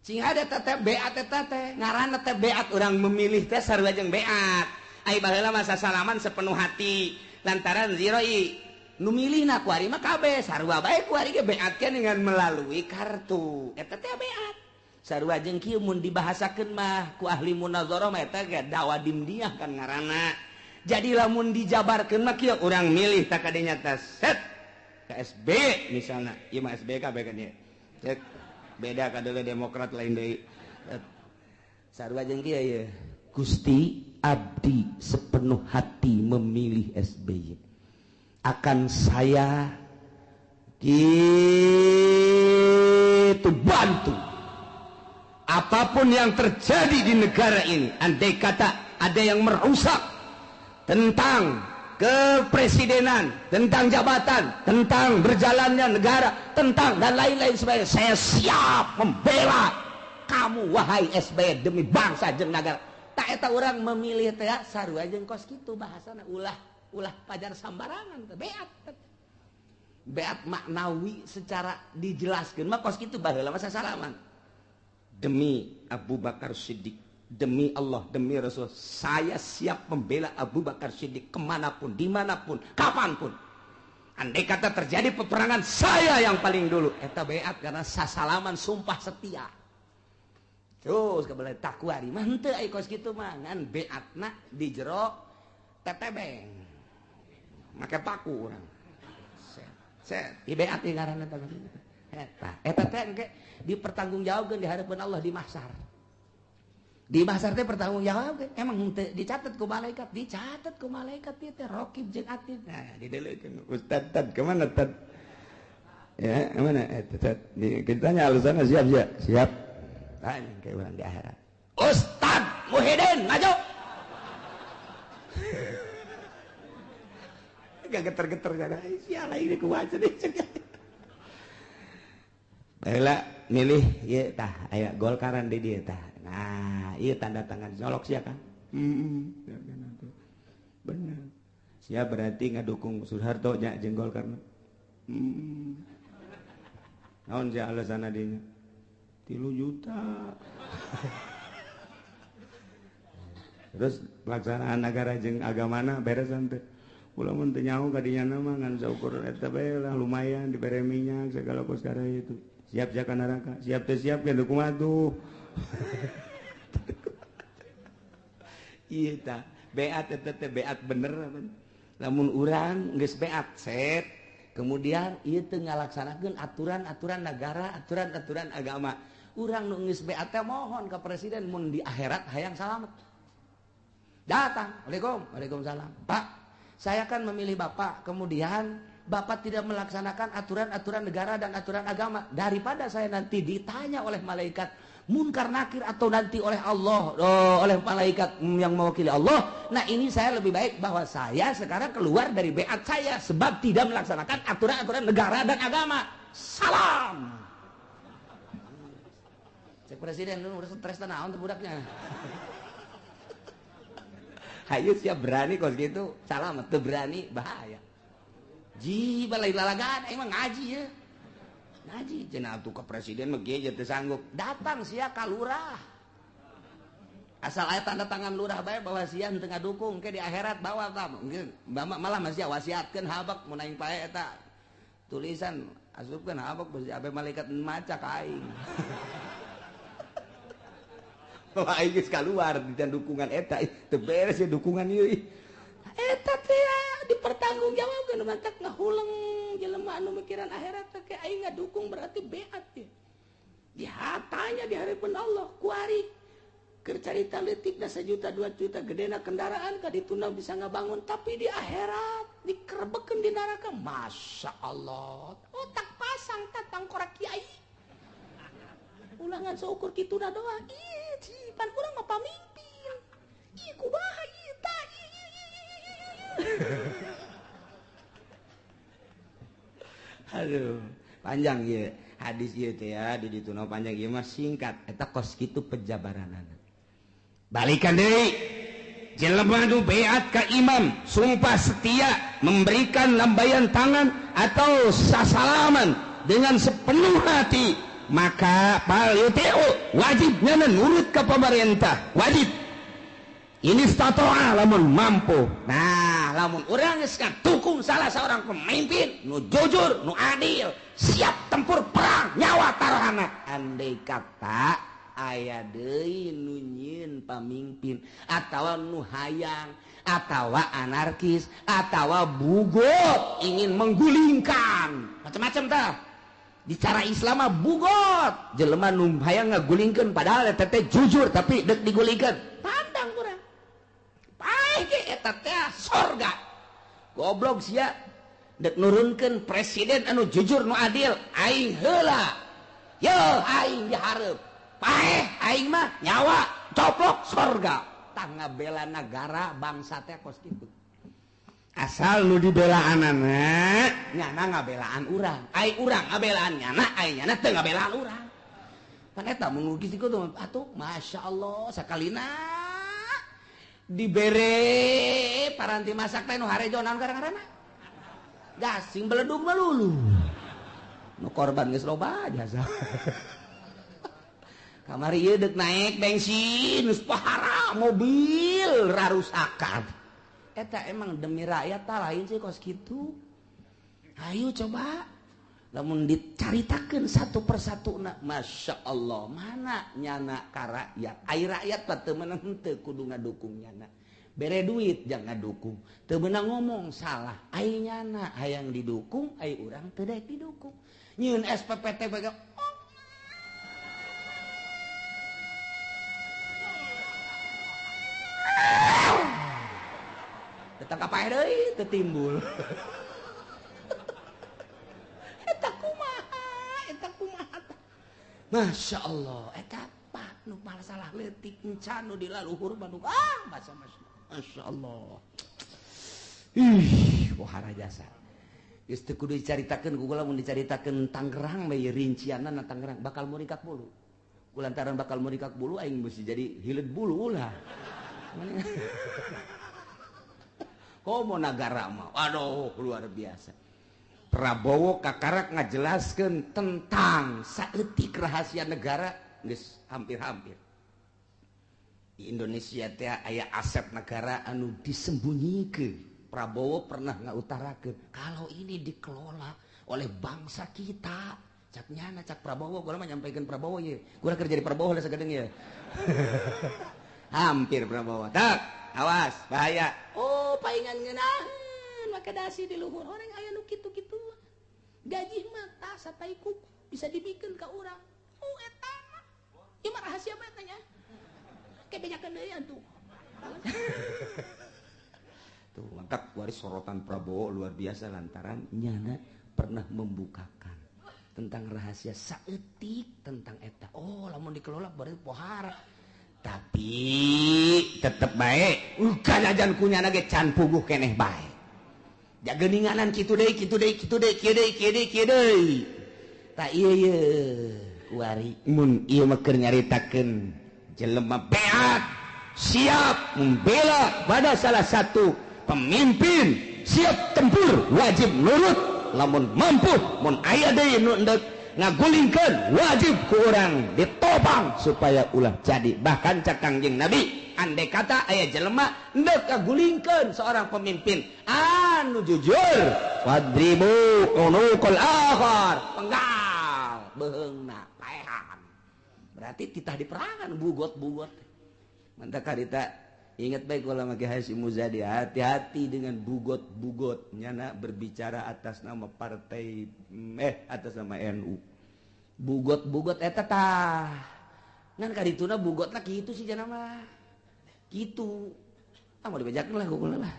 sing ada teh beat eta teh ngaranna teh beat urang memilih teh sarua jeung beat ai baheula mah sasalaman sepenuh hati lantaran ziroi nu milihna kuari mah kabeh sarua bae kuari ge beatkeun dengan melalui kartu eta teh beat sarua jeung kieu mun dibahasakeun mah ku ahli munazarah mah eta ge dawadim diah kan ngaranna jadi lamun dijabarkeun mah kieu urang milih tak kadinya teh set KSB misalna ieu mah SBK bae kan ieu cek beda kadele Demokrat lain deui sarua jeung kieu ieu Gusti abdi sepenuh hati memilih SBY akan saya gitu bantu apapun yang terjadi di negara ini andai kata ada yang merusak tentang kepresidenan, tentang jabatan, tentang berjalannya negara, tentang dan lain-lain sebagainya. Saya siap membela kamu wahai SBY demi bangsa jeung nagara. Tak eta orang memilih teh sarua jeung kos kitu bahasana ulah pajar sambarangan teh beat maknawi secara dijelaskeun mah kos kitu baheula mah sasalaman. Demi Abu Bakar Siddiq, demi Allah, demi Rasul, saya siap membela Abu Bakar Siddiq kemanapun, dimanapun, kapanpun. Andai kata terjadi peperangan, saya yang paling dulu. Eta beat karena sasalaman sumpah setia. Terus kebelah takwari, mah henteu aya kos kitu mah ngan beatna di jero tetebeng. Make paku urang. Set, ieu beat ieu ngaranna teh. Eta teh engke dipertanggungjawabkeun di hadapan Allah di mahsyar. Di mahsyar teh pertanggungjawab emang teu dicatat ku malaikat, dicatat ku malaikat ieu teh raqib jeung atid. Nah, didelekeun Ustaz Tad ke mana Tad? Ya, mana Tad? Ditanya alusana siap. Tanya kayak orang di akhirat. Ustaz Muhyiddin maju. Gak geter-geter kana. Sialah ini kuwaca deh. Baheula milih ieu tah aya Golkaran di dieu tah. Nah, ieu tanda tangan nyolok sia kan? Bener. Sia berarti ngadukung Soeharto nya jeung Golkar. Naon sia alasanna dinya? 3 juta. Terus pelaksanaan negara jeung agamana beresan teh. Ulah mun teu nyaho ka dinya mah ngan saukur eta bae lah lumayan dibere minyak segala perkara itu. Siap ka neraka, siap teh siap ya kumaha tuh. Ieu tah, beat eta teh beat bener. Lamun urang geus beat set, kemudian ieu teu ngalaksanakeun aturan-aturan negara, aturan-aturan agama. Urang nu geus beat teh mohon ka presiden mun di akhirat hayang salamet. Datang, Waalaikumsalam. Pak, saya kan memilih Bapak, kemudian Bapak tidak melaksanakan aturan-aturan negara dan aturan agama. Daripada saya nanti ditanya oleh malaikat munkar nakir atau nanti oleh Allah, oleh malaikat yang mewakili Allah. Nah ini saya lebih baik bahwa saya sekarang keluar dari beat saya sebab tidak melaksanakan aturan-aturan negara dan agama. Salam. Cek presiden dulu udah stres naon tuh budaknya. Hayu siap berani kos gitu, salam tuh berani bahaya. Ji balai lalagan emang ngaji ya. Ngaji cenah atuh ka presiden mah ge teu sanggup. Datang sia ka lurah. Asal aya tanda tangan lurah bae bahwa sia teu ngadukung ke di akhirat bawa tah. Mungkin malah masih wasiatkeun habak mun aing pae eta tulisan asupkeun habak bisi abe malaikat maca ka aing. Wah aing geus kaluar di dukungan eta teu beres ya dukungan ieu. Eta teh dipertanggungjawabkeun mantak ngahuleng jelema anu mikiran akhirat teh aing ngadukung berarti beat teh. Dihatanya di hadapan Allah kuari keur carita leutik da 1 juta 2 juta gedena kendaraan ka dituna bisa ngabangun tapi di akhirat dikerebekeun di neraka. Masya Allah. Otak pasang tatang korak kiai. Ulangan seukur kituna doa. Ih, cipan urang mah pamimpin. Ih, kumaha ieu tah. Aduh, panjang ya hadis ieu teh ya di ditu panjang ieu mah singkat eta kos kitu pejabaranana. Balikan deui. Jelema nu beat ka imam, sumpah setia, memberikan lambaian tangan atau sasalaman dengan sepenuh hati, maka paliti'u wajibnya nurut ke pemerintah, wajib. Ini statoa lamun mampu. Nah, lamun urang geus dukung salah seorang pemimpin nu jujur, nu adil, siap tempur perang nyawa taruhana. Andai kata aya deui nu nyieun pamimpin atawa nu hayang atawa anarkis atawa bugot ingin menggulingkan macam-macam tah. Di cara Islam mah bugot. Jelema nu hayang ngagulingkeun padahal eta teh jujur tapi deuk digulingkeun. Pandang urang. Paeh eta teh sorga. Goblok sia deuk nurunkeun presiden anu jujur nu adil, aing heula. Yo aing dihareup. Paeh aing mah nyawa coplok sorga. Tah ngabela negara bangsa teh kos kitu. asal lu dibelaan nyana ngabelaan urang ai urang ngabelaan nyana ai nyana teu ngabelaan urang pan eta mun geus kitu atuh masyaallah sakalina dibere paranti masak teh nu harejo naon garang-garangna gasing beledug melulu nu korban geus loba jasa kamari ieu deuk naik bensin geus pahara mobil rarusakan eta emang demi rakyat tak lain sih kos gitu ayo coba lamun dicaritakeun satu persatu masya Allah mana nyana ka rakyat ai rakyat mah teu meunang henteu kudu ngadukung nyana bere duit jangan ngadukung teu meunang ngomong salah ai nyana hayang didukung ai urang teu daek didukung nyieun SPPT bae datang kapae deui teu timbul eta kumaha masya Allah eta pat nu salah leutik encan nu dilaluhur bandung bahasa masya Allah pohara jasa geus teu kudu dicaritakeun ku lamun dicaritakeun Tangerang bae rincianna Tangerang bakal murikak bulu kulantaran bakal murikak bulu aing mesti jadi hileud bulu ulah komo nagara mah aduh luar biasa Prabowo kakarak ngajelaskeun tentang saeutik rahasia negara geus hampir-hampir di Indonesia teh aya aset negara anu disembunyiikeun Prabowo pernah ngautarakeun kalau ini dikelola oleh bangsa kita cak nyana cak Prabowo gua mah nyampaikeun Prabowo ye gua kerja di Prabowo lah sagadeng ye hampir Prabowo tak awas bahaya oh paingan ngeunaheun maka dasi di luhur orang aya nu kitu-kitu gaji mah tah satai kuku bisa dibikeun ka urang oh eta mah ieu mah rahasia mah eta nya kebejakeun deui atuh tuh mangkat waris sorotan Prabowo luar biasa lantaran nyana pernah membukakan tentang rahasia saeutik tentang eta oh lamun dikelola bari pohara tapi tetep baik kanajan kunyana ge can puguh keneh bae da geuninganan kitu deui kitu deui kitu deui kieu deui kieu deui kieu deui tah ieu kuari mun ieu mah keur nyaritakeun jelema beat siap membela pada salah satu pemimpin siap tempur wajib nurut lamun mampu mun aya deui nu endeuh ngagulingkeun wajib ku urang ditopang supaya ulah jadi bahkan cak Kangjeng Nabi andai kata aya jelema endeuh ngagulingkeun seorang pemimpin anu jujur wadribu unuqul akhar penggal beheungna paehan berarti titah di perangan bugot-bugot mantap karita ingat baik ulama Ki Hasyim Muzadi hati-hati dengan bugot-bugot nyana berbicara atas nama partai atas nama NU bugot-bugot eta tah ngan kadituna bugotna kitu sih cenah mah kitu mau dibejakeun lah kukulna lah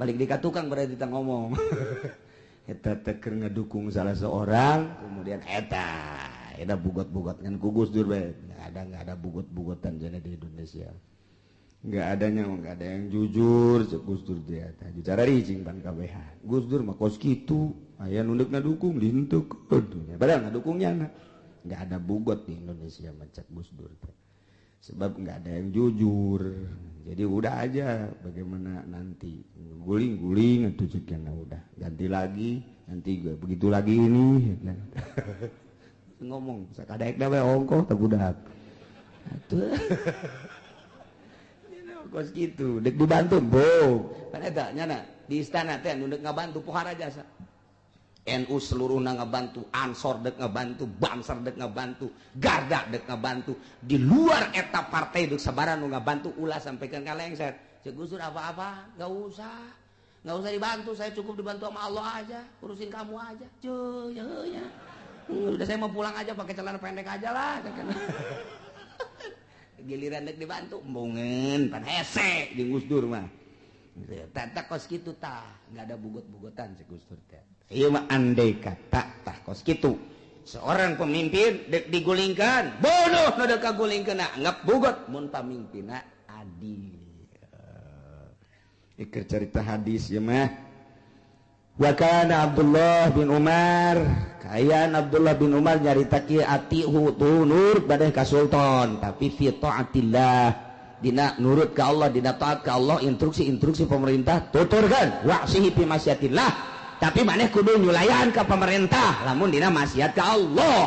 balik di ka tukang berarti kita ngomong eta teh keur ngedukung salah seorang kemudian eta bugot-bugot ngan ku Gus Dur bae enggak ada bugot-bugotan cenah di Indonesia nggak ada yang jujur cek Gus Dur dia bicara ricing pan KBH Gus Dur mah kos kitu aya nu deuk ngadukung dihentuk padahal ngadukungnya nggak ada bugot di Indonesia macet Gus Dur sebab nggak ada yang jujur jadi udah aja bagaimana nanti guling-guling atuh cekna udah ganti lagi nanti begitu lagi ini ngomong sakadaek da we ongkoh teh budak atuh kos gitu dek dibantu kan eta nyana di istana teh nu deuk ngabantu pohara jasa NU seluruhna ngabantu Ansor deuk ngabantu Bansar deuk ngabantu Garda deuk ngabantu di luar eta partai deuk sabaraha nu ngabantu ulah sampaikan ka lengser cek Gus Dur apa-apa enggak usah dibantu saya cukup dibantu sama Allah aja urusin kamu aja cuy ya udah saya mau pulang aja pakai celana pendek aja lah giliran dek dibantu embungeun pan hese jeung Gus Dur mah tata kos kitu tah enggak ada bugot-bugotan cek Gus Dur teh ieu mah andai kata tah kos kitu seorang pemimpin dek digulingkan bodoh nu dek kagulingkeunna ngap bugot mun pamimpinna adil Ikir cerita hadis ya mah. Wa kana Abdullah bin Umar, kayan Abdullah bin Umar nyarita kieu atihu tunur badai ka sultan, tapi fi taatillah, dina nurut ka Allah, dina taat ka Allah, instruksi pemerintah tuturkeun, wa'sihi fi masyiatillah, tapi maneh kudu nyulayan ka pemerintah lamun dina maksiat ka Allah.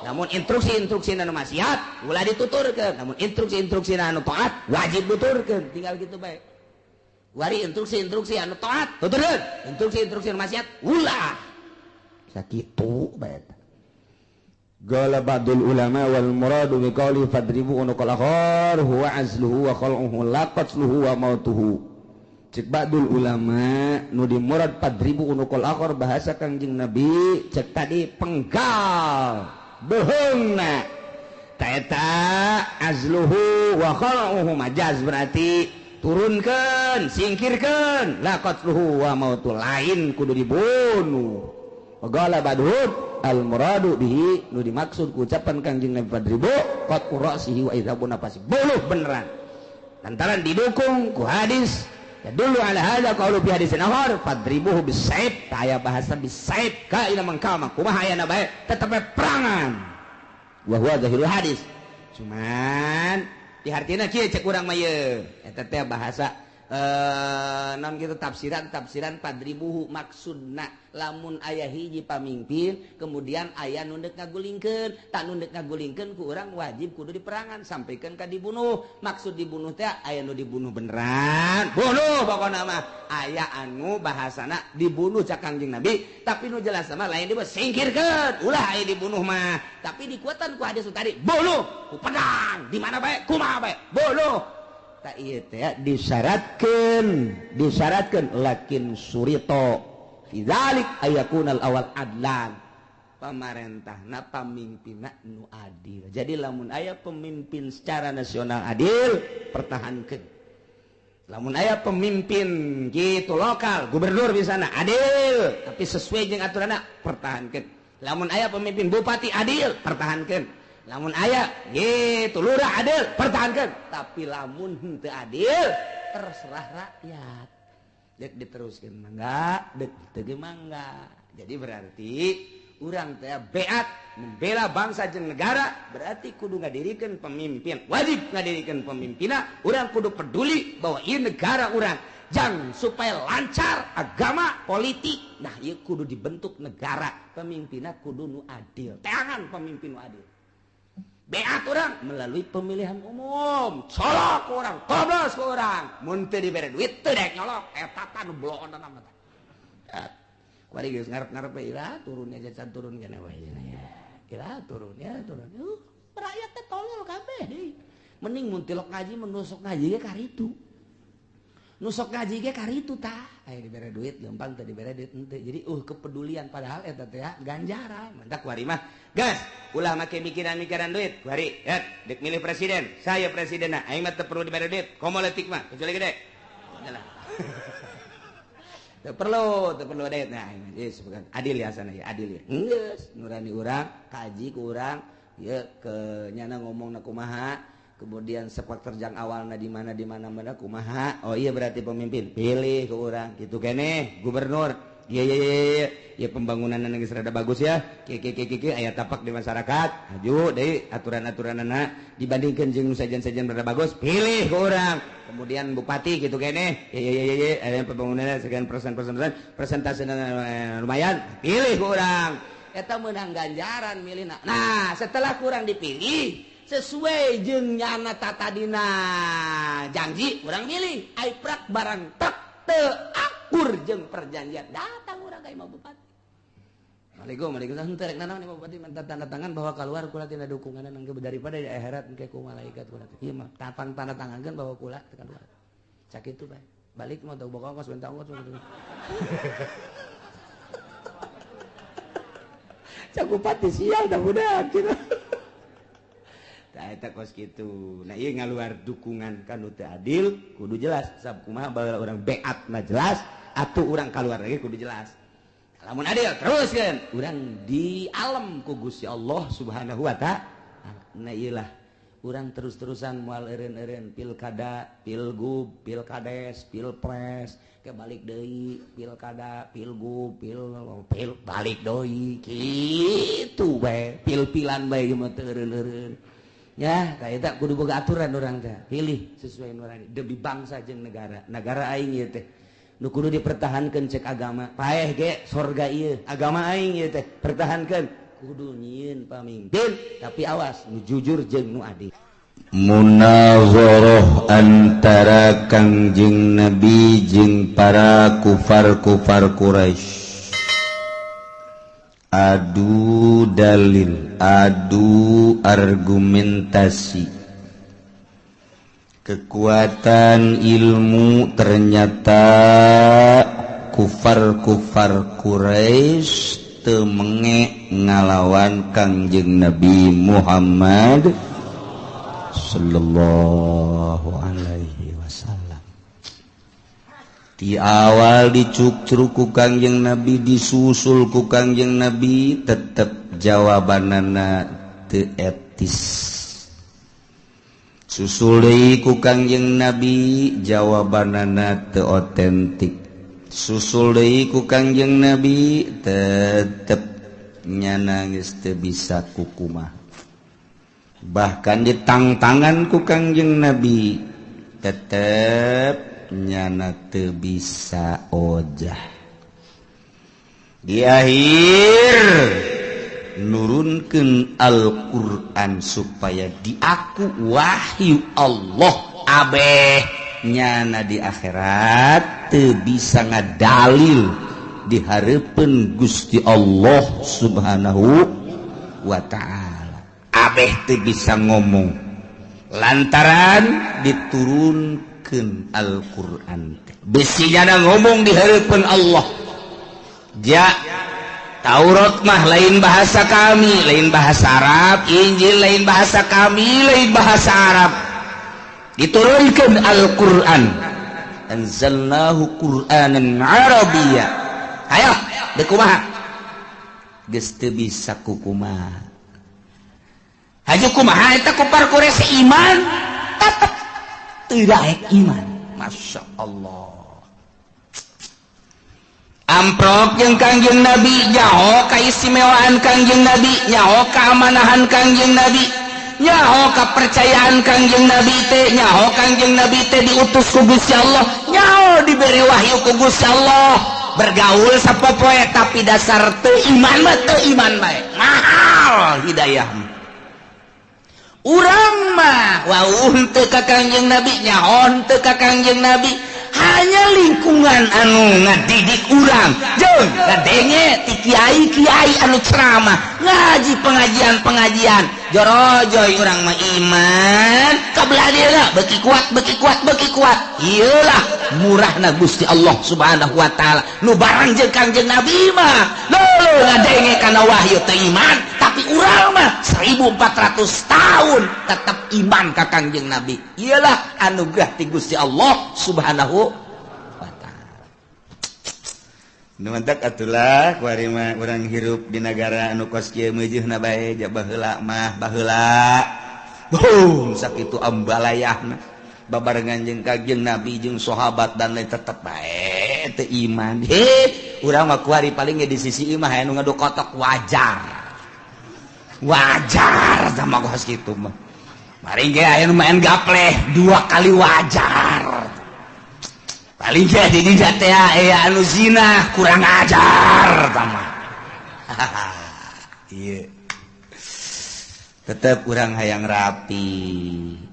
Namun instruksi anu maksiat ulah dituturkeun, namun instruksi anu taat wajib tuturkeun, tinggal kitu bae. Wari instruksi anu taat tuturkeun, instruksi anu maksiat ulah sakitu bae. Qala ba'dul ulama wal muradu bi qawli fadribu unuqal akhar huwa azluhu wa khal'uhu la qatluhu wa mautuhu. Cek ba'dul ulama nu di murad fadribu unuqal akhar bahasa Kangjeng Nabi cek tadi penggal beheungna taeta azluhu wa khal'uhu majaz berarti turunkeun singkirkeun la qatluhu wa mautu lain kudu dibunuh. Qala badhud al muradu bihi nu dimaksud ku ucapan Kangjeng Nabi fadribu qat ra'sihi wa idhabun nafasi buluh beneran lantaran didukung ku hadis dulu ala hadza qaulu fi hadisin akhar fadribuhu bisayf aya bahasa bisayf ka ila mangkama kumaha aya na bae tetep perangan wa huwa zahirul hadis cuman dihartina kieu cek urang mah ye eta teh bahasa naon kitu tafsiran fadribuhu maksudna lamun aya hiji pamimpin kemudian aya nu deuk ngagulingkeun tak nu deuk ngagulingkeun ku urang wajib kudu diperangan sampaikeun ka dibunuh maksud dibunuh teh aya nu dibunuh beneran bunuh pokona mah aya anu bahasana dibunuh cak Kangjeng Nabi tapi nu jelas mah lain dibunuh singkirkeun ulah aya dibunuh mah tapi dikuatan ku hadis tadi bunuh ku pedang di mana bae kumaha bae bunuh tak ieu teh disyaratkeun lakin surito fi dzalik ayakunal awal adlan pamarentahna pamimpinna nu adil. Jadi lamun aya pemimpin secara nasional adil pertahankeun. Lamun aya pemimpin gitu lokal gubernur misalna adil tapi sesuai jeung aturanna pertahankeun. Lamun aya pemimpin bupati adil pertahankeun. Lamun aya gitu lurah adil pertahankan tapi lamun henteu adil terserah rakyat dek diteruskeun mangga dek teu mangga. Jadi berarti urang teh beat membela bangsa jeung negara berarti kudu ngadirikeun pemimpin wajib ngadirikeun pemimpinna urang kudu peduli bahwa ieu negara urang jang supaya lancar agama politik nah ieu kudu dibentuk negara pemimpinna kudu nu adil teangan pemimpin nu adil. Beat orang melalui pemilihan umum colok orang koblos ke orang mun teu dibere duit teu dek nyolok eta tah nu bloona mah tah kuari geus ngarep-ngarep ira turunnya jajan turun kana wae ira turun rakyat teh tolol kabeh deui mending mun tilok ngaji menusuk ngaji ge karitu nusok ngaji ge karitu tah aya dibere duit gampang teu dibere duit henteu jadi kepedulian padahal eta teh ganjaran mantap kuari mah gas ulah make mikiran-mikiran duit kuari dek milih presiden saya presidenna aing mah teu perlu dibere duit komo leutik mah kecuali gede udah teu perlu duit nah geus adil ya sana ya adil ya geus nurani urang kaji ku urang ieu ke nyana ngomongna kumaha kemudian sepak terjang awalnya di mana kumaha oh iya berarti pemimpin pilih ke orang gitu kene gubernur iya pembangunan yang serada bagus ya kiki aya tapak di masyarakat maju deui aturan-aturanana dibandingkeun jeung sajian-sajian berada bagus pilih ke orang kemudian bupati gitu kene iya aya pembangunan sekian persentasenya lumayan pilih ke orang eta meunang ganjaran milihna nah setelah kurang dipilih sesuai jeung nyana tatadina janji urang milih aiprak barang tek teu akur jeung perjanjian datang urang ka imam bupati Assalamualaikum henteu rek nanaon imam bupati minta tanda tangan bahwa keluar kula tina dukungan nangge daripada di akhirat engke ku malaikat kula ieu mah tapang tanda tangankeun bahwa kula teu keluar sakitu bae balik mah teu boga ongkos bentang ongkos cak bupati sial dah budak kitu eta kos kitu. Nah ieu ngaluar dukungan kanu teu adil kudu jelas sabab kumaha baheula urang beat mah jelas atuh urang kaluar lagi kudu jelas. Lamun adil teruskeun urang di alam ku Gusti Allah Subhanahu wa taala. Nah ieulah kurang terus-terusan mual eureun-eureun pilkada, pilgub, pilkades, pilpres, ke balik deui pilkada, pilgub, pil balik deui kitu bae, pil-pilan bae mah teu eureun-eureun. Ya, kayak tak kudu boga aturan orang teh. Pilih sesuai nurani demi bangsa jeung negara. Negara aing ieu teh nu kudu dipertahankeun cek agama. Paeh ge sorga ieu, agama aing ieu teh pertahankeun. Kudu nyieun pamimpin, tapi awas nu jujur jeung nu adil. Munazarah antara Kangjeng Nabi jeung para kufar-kufar Quraisy. Adu dalil, adu argumentasi. Kekuatan ilmu ternyata kufar-kufar Quraisy teu menge ngalawan Kangjeng Nabi Muhammad sallallahu alaihi wasallam. Di awal dicuk-curuk ku Kangjeng Nabi, disusul ku Kangjeng Nabi, tetep jawabanana teu etis. Susul deui ku Kangjeng Nabi, jawabanana teu otentik. Susul deui ku Kangjeng Nabi, tetep nyana geus teu bisa kukumah. Bahkan ditangtangan ku Kangjeng Nabi, tetep nyana teu bisa ojah. Di akhir nurunkeun Al-Qur'an supaya diaku wahyu Allah, abeh nyana di akhirat teu bisa ngadalil di hareupeun Gusti Allah Subhanahu wa ta'ala. Abeh teu bisa ngomong lantaran diturunkeun Al-Qur'an. Besinya ngomong di hareupeun Allah. Ja Taurat mah lain bahasa kami, lain bahasa Arab. Injil lain bahasa kami, lain bahasa Arab. Diturunkeun Al-Qur'an. Anzalnahu Qur'anan Arabiyya. Hayo, deuk kumaha? Geus teu bisa kukumaha. Haju kumaha eta kufar Quraisy iman? Tetep teu daek iman. Masya Allah. Amprok jeung Kangjeng Nabi, nyaho kaistimewaan Kangjeng Nabi, nyaho keamanahan Kangjeng Nabi, nyaho kepercayaan Kangjeng Nabi teh, nyaho Kangjeng Nabi teh diutus ku Gusti Allah, nyaho diberi wahyu ku Gusti Allah. Bergaul sapopoe tapi dasar teu iman mah teu iman bae. Mahal hidayah. Urang mah wauh teu ka Kangjeng Nabi, nyaho teu ka Kangjeng Nabi. Hanya lingkungan anu ngadidik urang jeung ngadenge ti kiai-kiai anu ceramah, ngaji pengajian jorojoy urang mah iman kabelah dieuna beuki kuat. Ieulah murahna Gusti Allah Subhanahu wa taala. Nu bareng jeung Kangjeng Nabi mah leuleung ngadenge kana wahyu teh iman, tapi urang mah 1400 tahun tetap iman ka Kangjeng Nabi. Iyalah anugerah ti Gusti Allah Subhanahu wa taala. Nu mantak atulah kuari mah urang hirup di negara anu kos kieu meujeuhna bae, baheula mah baheula. Boom sakitu ambalayahna babarengan jeung Kangjeng Nabi jeung sahabat dan lain tetep bae teu iman. Urang mah kuari paling di sisi imah anu ngadokotok wajar sama kos kitu mah. Mari ge aya nu main gapleh 2 kali wajar. Paling ge di dieu teh aya anu zina kurang ajar tama. Ieu. Tetep urang hayang rapi,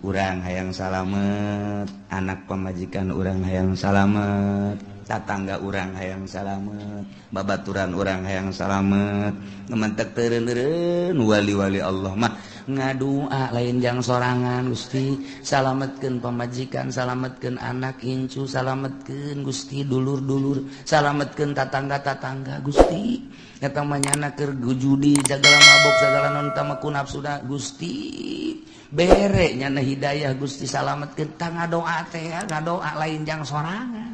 urang hayang salamet, anak pamajikan urang hayang salamet, tatangga urang hayang salamet, babaturan urang hayang salamet. Ngementek teureun-teureun wali-wali Allah mah ngadua lain jang sorangan. Gusti salametkeun pamajikan, salametkeun anak incu, salametkeun Gusti dulur-dulur, salametkeun tatangga-tatangga Gusti. Eta mah nyana keur judi, jagala mabok, jagala non tamaku nafsuda Gusti. Bere nyana hidayah Gusti salametkeun tang ngadoa teh, ngadoa lain jang sorangan.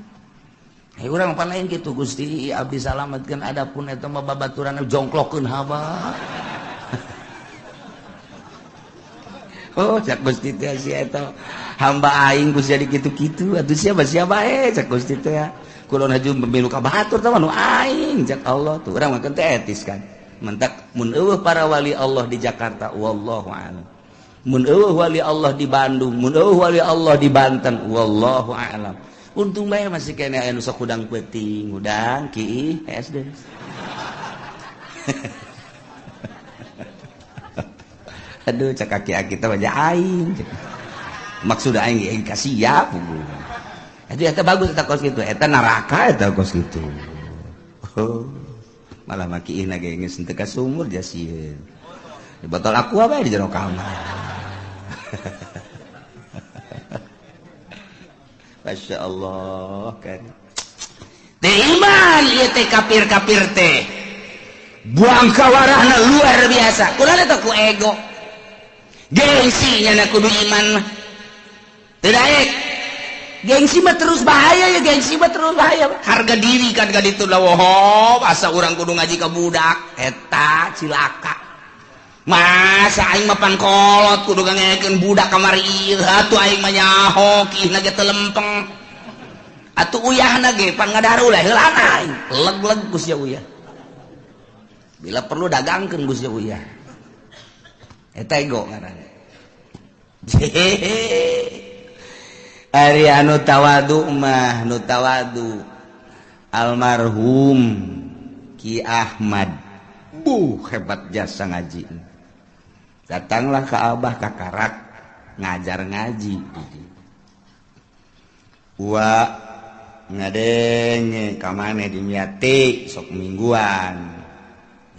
Urang pan lain kitu Gusti abdi salametkeun adapun eta mah babaturan jongklokeun haba. oh cak Gusti teh sia eta hamba aing Gusti dikitu-kitu atuh siapa cak Gusti teh ya kulo haju pemilu ka batur tah nu aing cak Allah tuh urang mah teh etis kan mentak mun eueuh para wali Allah di Jakarta wallahu a'lam mun eueuh wali Allah di Bandung mun eueuh wali Allah di Banten wallahu a'lam untung bae masih kene aya nu sok udang peuting udang ki SD aduh cak kaki kita wajah aing maksud aing ka siap itu eta bagus eta kos kitu eta neraka eta kos kitu oh, malah makiin lagi geus teu ka sumur jasieun di botol aqua bae di jero kamar Masya Allah kan teh iman ieu teh kafir-kafir teh buang kawarahna luar biasa kunaon eta ku ego gengsi nya kudu iman mah teu daek gengsi mah terus bahaya ya gengsi mah terus bahaya harga diri kan ka ditu lawah asa urang kudu ngaji ka budak eta cilaka masa aing mah pan kolot kudu ngangekeun budak kamari ieu atuh aing mah nyaho kihna ge teu lempeng atuh uyahna ge pan ngadaru lah heulana aing leg-leg ku sia uyah bila perlu dagangkeun ku sia uyah eta ego ngaranna ari anu tawadu mah nu tawadu almarhum Ki Ahmad hebat jasa ngaji datanglah ke abah kakarak ngajar ngaji wa ngadenge kamane dimiati sok mingguan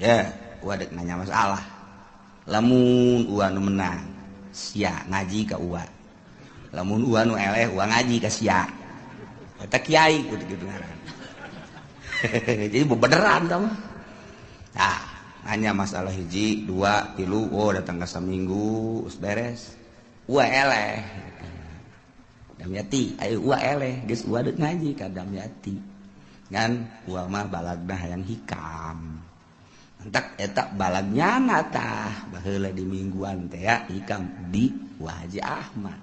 ya wa dek nanya masalah lamun ua nu menang sia ngaji ka ua lamun ua nu eleh ua ngaji ka sia eta kiai kudu kitu ngaran jadi bebeneran tah nah hanya masalah hiji dua tilu oh datang ka saminggu us beres ua eleh damyati ayo ua eleh geus ua deuk ngaji ka damyati ngan ua mah balagna hayang hikam entak eta balagnya tah baheula di mingguan teh ya hikam di Haji Ahmad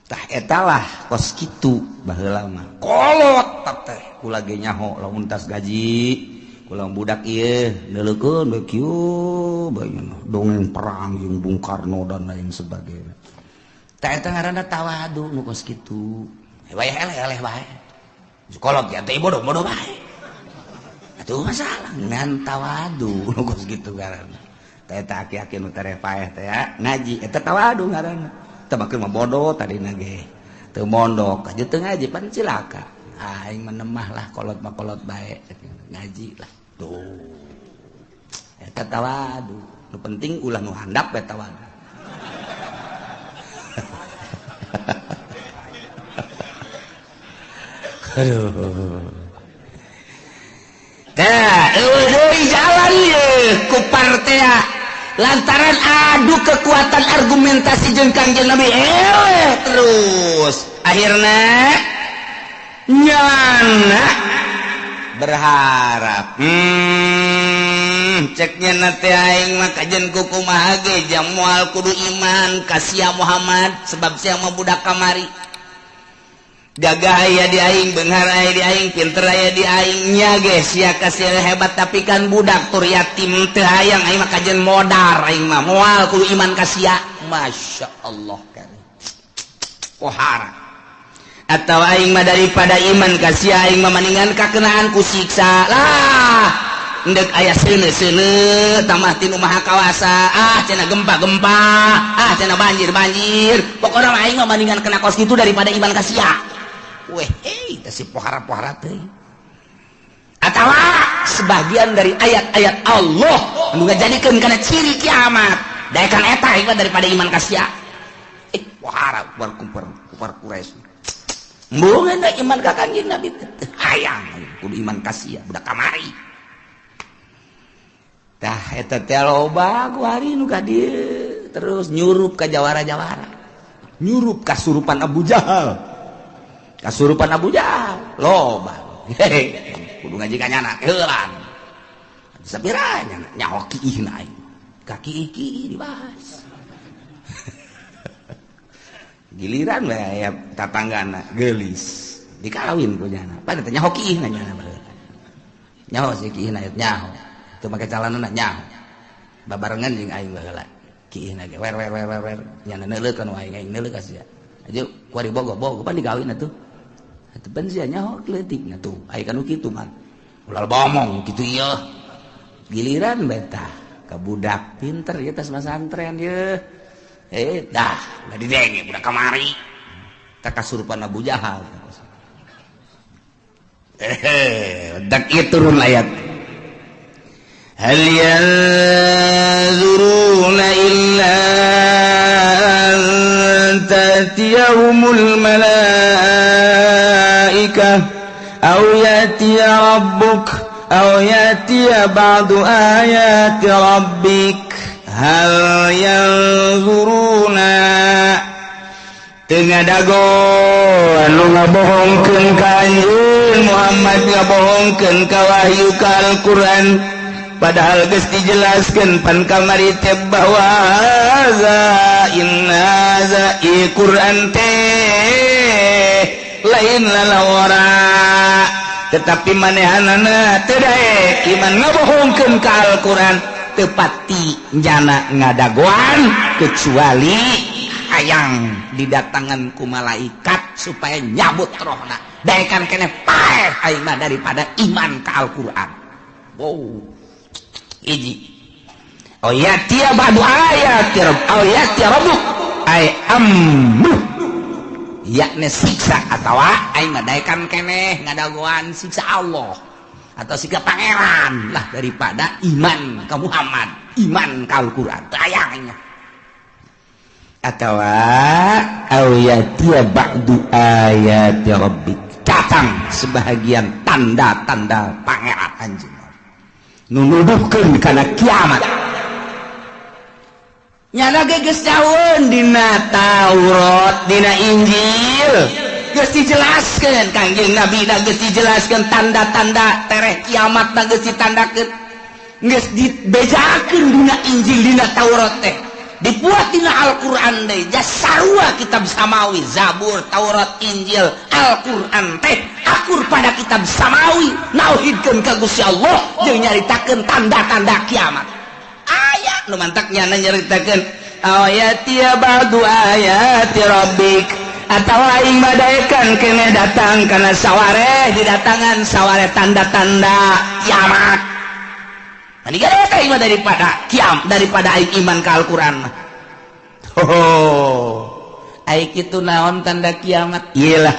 tah eta lah kos kitu baheula mah kolot teh kula ge nyaho lamun tas gaji kula budak ieu neuleukeun bae kieu bae dongeng perang jeung Bung Karno dan lain sebagainya tah eta ngaranna tawadu nu kos kitu bae eleh bae kolot ya teh bodoh bae atuh masalah ngan tawadu nu kos kitu ngaranna tah eta aki-aki nu tarepaeh teh ya ngaji eta tawadu ngaranna teu makeun mah bodoh tadina ge teu mondok aja teu ngaji pan cilaka aing menemah lah kolot mah kolot bae ngaji lah tuh eta tawadu nu penting ulah nu handap bae tawadu aduh tah deui jalan ye ku partea lantaran adu kekuatan argumentasi jeung Kangjeng Nabi terus akhirna nyana berharap ceknya nate aing mah kajen kumaha ge jam moal kudu iman ka sia Muhammad sebab sia mah budak kamari gagah aya di aing beunghar aya di aing pinter aya di aing nya ge sia ka sia hebat tapi kan budak tur yatim teu hayang aing mah kajen modar aing mah moal kudu iman ka sia masyaallah kan pohara atau aing mah daripada iman ka sia aing mah mendingan kakenaan ku siksa lah endek aya seuneu-seuneu tamah tinu maha kawasa cenah gempa-gempa cenah banjir pokona mah aing mah mendingan kena kos kitu daripada iman ka sia weh teh si pohara-pohara teh atawa sebagian dari ayat-ayat Allah anu ngajadikeun kana ciri kiamat daekan eta ieu daripada iman ka sia pohara kupar Quraisy mungkin da iman ka Kangjeng Nabi hayang kudu iman ka sia budak kamari tah eta teh loba ku hari nu ka dieu terus nyurup ka jawara-jawara nyurup kasurupan Abu Jahal loba kudu ngaji ka nyana heulan sapira nyana nyaho kiih naik kaki iki dibahas giliran we aya tatanggana geulis dikawin ku nyana pada tanya hoki nanya nyaho sih kieu nyaho teu make calanana nyaho babarengan jeung aing baheula kieu na ge wer nyana neuleuk anu aing neuleuk ka sia aja kuari bogo pan digawin atuh atuh pan sia nyaho leutik na tuh aing kanu kitu mah ulah bomong kitu ieu giliran beta ka budak pinter ieu tas masantren ieu dah nggak didenge budak kamari tak kasurupan Abu Jahal dak itu turun ayat hal yanzuruna illa an tatiyahumul malaikah aw yatiya rabbuk aw yatiya ba'du ayati rabbik hal yanzuruna tengah dago anu ngabohongkeun ka anjeun Muhammad ngabohongkeun ka wahyu ka Al-Qur'an padahal geus dijelaskeun pan kamari teh bahwa inna za Qur'an teh lain lalawara tetapi manehanana teu daek iman ngabohongkeun ka Al-Qur'an tepati jana ngadagoan kecuali hayang didatangan ku malaikat supaya nyabut rohna daekan kene paeh aing mah daripada iman ka Al-Qur'an. Wow. Iji ayatia ba'du ayati rabbuk ay amru yakni siksa atawa aing mah daekan kene ngadagoan siksa Allah atau siksa pangeran lah daripada iman ka Muhammad iman ka Al-Qur'an tayangnya atau ayatia ba'du ayati rabbik datang sebahagian tanda-tanda pangeran anjeun nu nuduhkeun kana kiamat nyana ge geus daun dina Taurat dina Injil geus dijelaskeun Kangjeng Nabi da geus dijelaskeun tanda-tanda tereh kiamat da geus ditandakeun geus dibejakeun dina Injil dina Taurat teh dibuat dina Al-Qur'an deui jasarua kitab samawi Zabur Taurat Injil Al-Qur'an teh akur pada kitab samawi nauhidkeun ka Gusti Allah jeung nyaritakeun tanda-tanda kiamat aya nu mantak nyana nyaritakeun ayati ba'du ayati rabbik atawa aing madaekan kene datang kana sawareh didatangan sawareh tanda-tanda kiamat ani gara aing mah daripada aing iman ka Al-Qur'an mah aing kitu naon tanda kiamat iyalah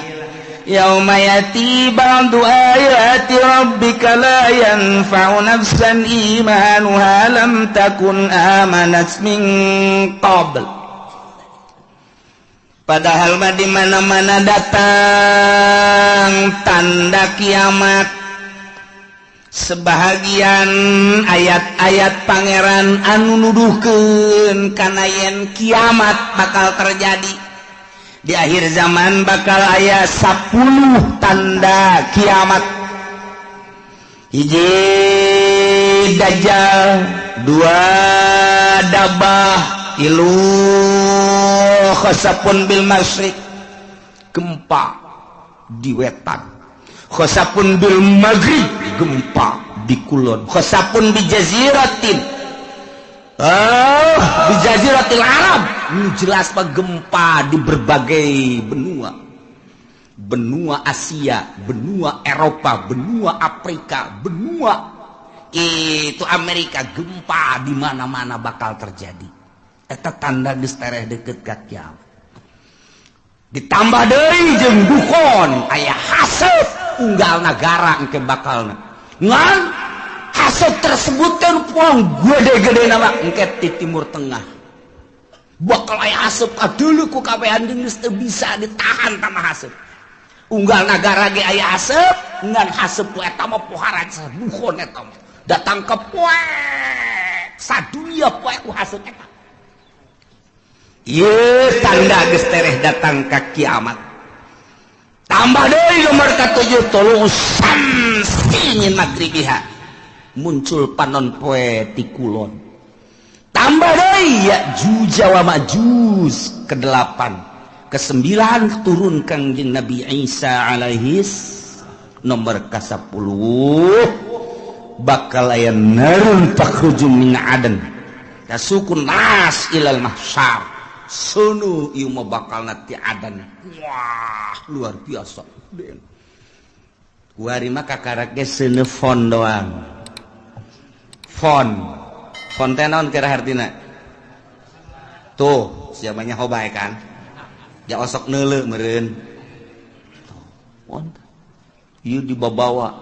yauma yati ba'du ayati rabbika la yanfa'u nafsan imanuha lam takun amanat min qabl padahal mah di mana-mana datang tanda kiamat sebahagian ayat-ayat pangeran anu nuduhkeun kana yen kiamat bakal terjadi di akhir zaman bakal aya 10 tanda kiamat hiji dajjal dua dabah tilu khasapun bil masyriq gempa di wetan khasapun bil maghrib gempa di kulon khasapun bi jaziratin di jaziratil Arab ini jelas pak gempa di berbagai benua Asia, benua Eropa, benua Afrika, benua itu Amerika gempa di mana-mana bakal terjadi eta tanda geus tereh deukeut ka kiamat ditambah deui jeung dukon aya haseup unggal nagara engke bakalna ngan haseup tersebut kan puang gede-gede nama engke di timur tengah bakal aya haseup kadeuleu ku kabehan geus teu bisa ditahan tanah haseup unggal nagara ge aya haseup ngan haseup eta mah pohara dukon eta datang ke poe sadunia poe ku haseup eta ieu tanda geus tereh datang ka kiamat tambah deui nomor ka-7 tuluy samsin magribiha muncul panon poe ti kulon tambah deui Ya'juj wa Ma'juj ke-8 ke-9 turun Kangjeng Nabi Isa alaihis nomor ke-10 bakal aya narun takhruju min adan tasukun nas ilal mahsyar sunu ieu mah bakal nati adan. Wah luar biasa kuari mah kakarak ge seuneu fon doang fon teh naon kira hartina tuh siapanya hobay kan ya osok neuleu meureun fon ieu dibawa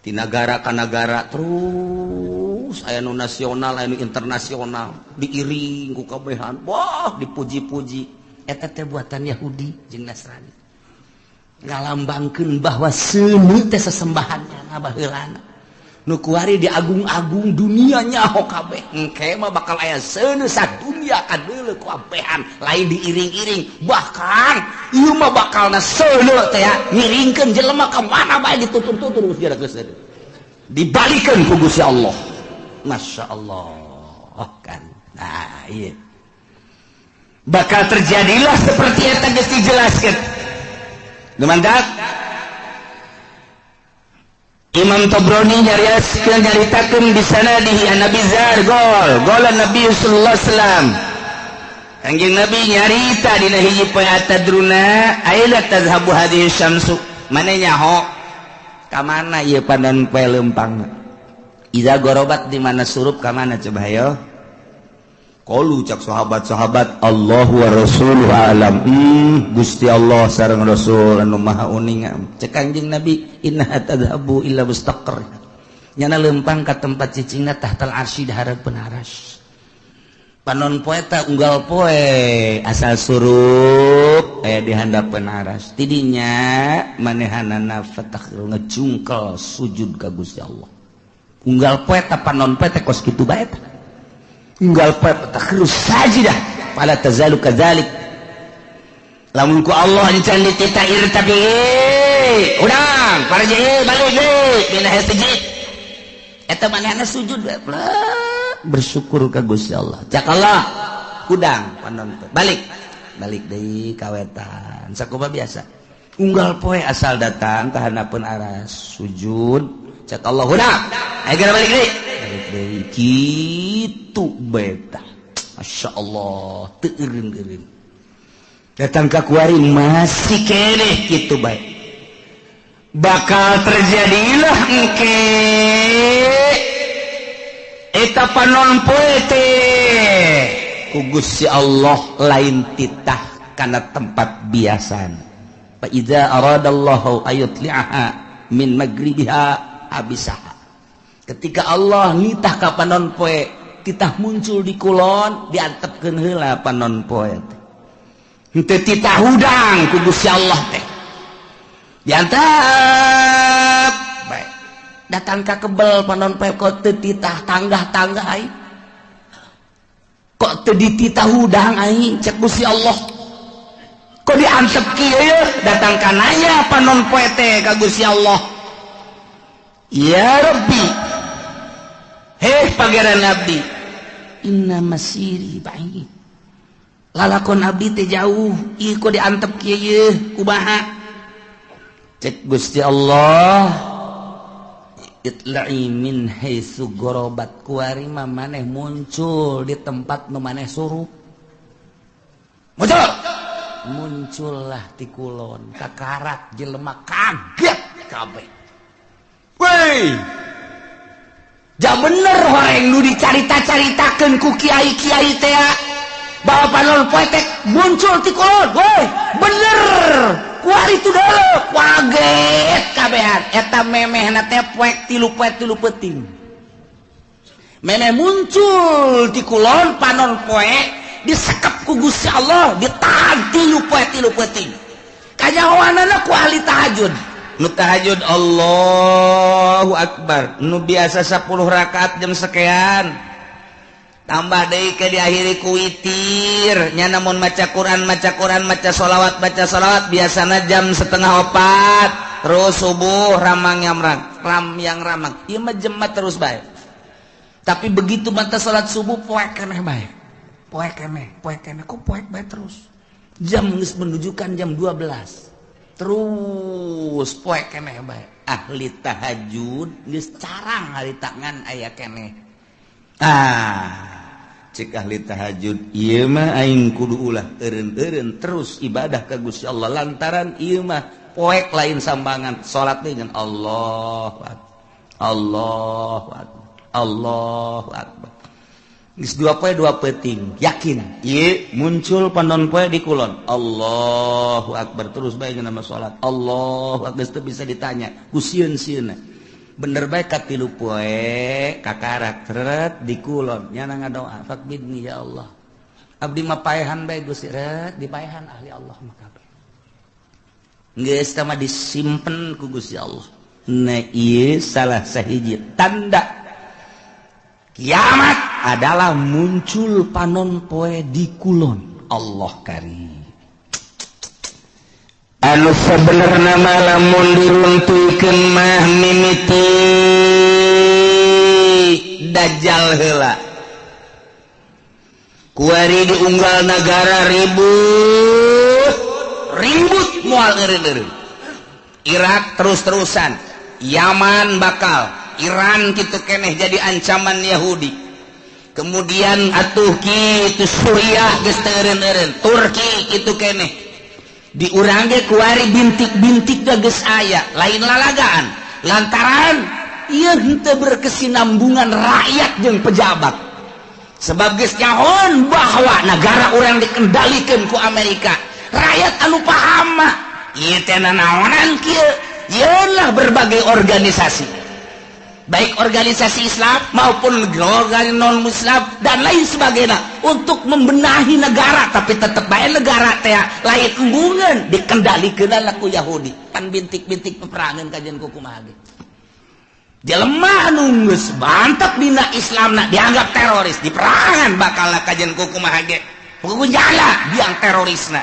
di negara ka negara terus aya nu nasional aya nu internasional diiring ku kabehan wah dipuji-puji eta teh buatan Yahudi jeung Nasrani ngalambangkeun bahwa seuneu teh sesembahanna baheulana nu kuari diagung-agung dunia nyaho kabeh engke mah bakal aya seuneu sadunya kadeuleu ku abehan lain diiring-iring bahkan ieu mah bakalna seuneu teh ngiringkeun jelema ka mana bae ditutur-tutur geus geus dibalikeun ku Gusti Allah. Masya Allah kan nah iya bakal terjadilah seperti eta geus dijelaskeun gemandak Imam Tabrani nyaritakeun di sana di Nabi Zar gol Nabi sallallahu alaihi wasallam Kangjeng Nabi nyarita dina hiji poe atadruna aila tazhabu hadhihi syamsu mane nyaho ka mana ieu panon poe leumpang iza gorobat di mana surup ka mana coba hayo qalu cak sahabat-sahabat Allahu wa rasuluhu alam Gusti Allah sareng Rasul anu maha uning cek Kangjeng Nabi inna tadhabu illa mustaqar nyana leumpang ka tempat cicingna tahtal arsy dihareupeun aras panon poe ta unggal poe asal surup aya di handapeun aras tidinya manehanana fatakhir ngejungkel sujud ka Gusti Allah unggal poe ta panon poe teh kos kitu bae ta unggal poe takhir sajidah fala tazalu kadzalik lamun ku Allah dican dititair tapi urang paraji balik deui dina hiji eta manehna sujud bae bersyukur ka Gusti Allah cak Allah kudang panon balik deui kawetan sakumaha biasa unggal poe asal datang ka handapeun aras sujud cak Allah kudang aya geura balik deui kitu beta Masya Allah teu eureun datang ka kuari masih keneh kitu bae bakal terjadilah engke eta panon poe teh ku Gusti Allah lain titah kana tempat biasana fa idza aradallahu ayutli'aha min magribiha abisaha ketika Allah nitah ka panon poe titah muncul di kulon diantepkeun heula panon poe teh henteu titah hudang ku Gusti Allah teh diantep bae datang ka kebel panon poe kok teu titah tanggah-tanggah ai kok teu dititah hudang ai cek Gusti Allah kok diantep kieu datang ka nanya panon poe teh ka Gusti Allah ya Rabbi heh pangeran abdi inna masiri ba'id lalakon abdi teh jauh ieu kok diantep kieu kumaha cek Gusti Allah itla'i min haitsu gorobat kuari mah maneh muncul di tempat nu maneh surup muncullah ti kulon kakarak jelema kaget kabeh woi ja bener horeng nu dicarita-caritakeun ku kiai-kiai teh bahwa panon poe teh muncul ti kulon woi bener kuari tu deuleu kaget kabehan eta memehna teh poek tilu peuting memeh muncul di kulon panon poe disekep ku Gusti Allah ditahan tilu peuting kanyahoanana ku ahli tahajud nu tahajud Allahu Akbar nu biasa 10 rakaat jam sekian tambah deui ke diakhiri ku witir nya namun maca Quran maca sholawat biasana jam 3:30 terus subuh ramang yang ramang ieu mah jemaat terus bae tapi begitu mata salat subuh poek keneh bae poek keneh ku poek bae terus jam menunjukkan jam 12 terus poe keneh bae ahli tahajud geus carang hari tangan aya keneh cek ahli tahajud ieu mah aing kudu ulah eureun-eureun terus ibadah ka Gusti Allah lantaran ieu mah poek lain sambangan salat dengan Allahu akbar Allahu akbar Allahu akbar geus dua poe dua penting yakin ieu muncul panon poe di kulon Allahu akbar terus bae nama salat Allahu akbar teu bisa ditanya ku sieun-sieunna bener bae ka 3 poe kakarak teret di kulon nya ngadoa fakbidni ya Allah abdi mah paehan bae Gusti ret dipaehan ahli Allah mah kabeh geus tah mah disimpen ku Gusti Allah nah ieu salah sahiji tanda kiamat adalah muncul panon poe di kulon Allah karim anu sebenarna mah lamun diruntuikeun mah mimiti dajjal heula kuari diunggal negara ribut moal eureun-eureun Irak terus-terusan Yaman bakal Iran kitu keneh jadi ancaman Yahudi kemudian atuh kitu Suriah geus teu eureun-eureun Turki kitu keneh di urang ge kuari bintik-bintik geus aya lain lalagaan lantaran ieu henteu berkesinambungan rakyat jeung pejabat sebab geus nyahoan bahwa negara urang dikendalikeun ku Amerika rakyat anu paham mah ieu teh naonan kieu ialah berbagai organisasi baik organisasi Islam maupun organisasi non-Muslim dan lain sebagainya untuk membenahi negara tapi tetap bae negara teh lain embungeun dikendalikeun ku Yahudi kan bintik-bintik peperangan kajian kumaha ge jelema anu geus mantep dina Islamna dianggap teroris diperangan bakal kajian kumaha ge pokoknya jala biang terorisna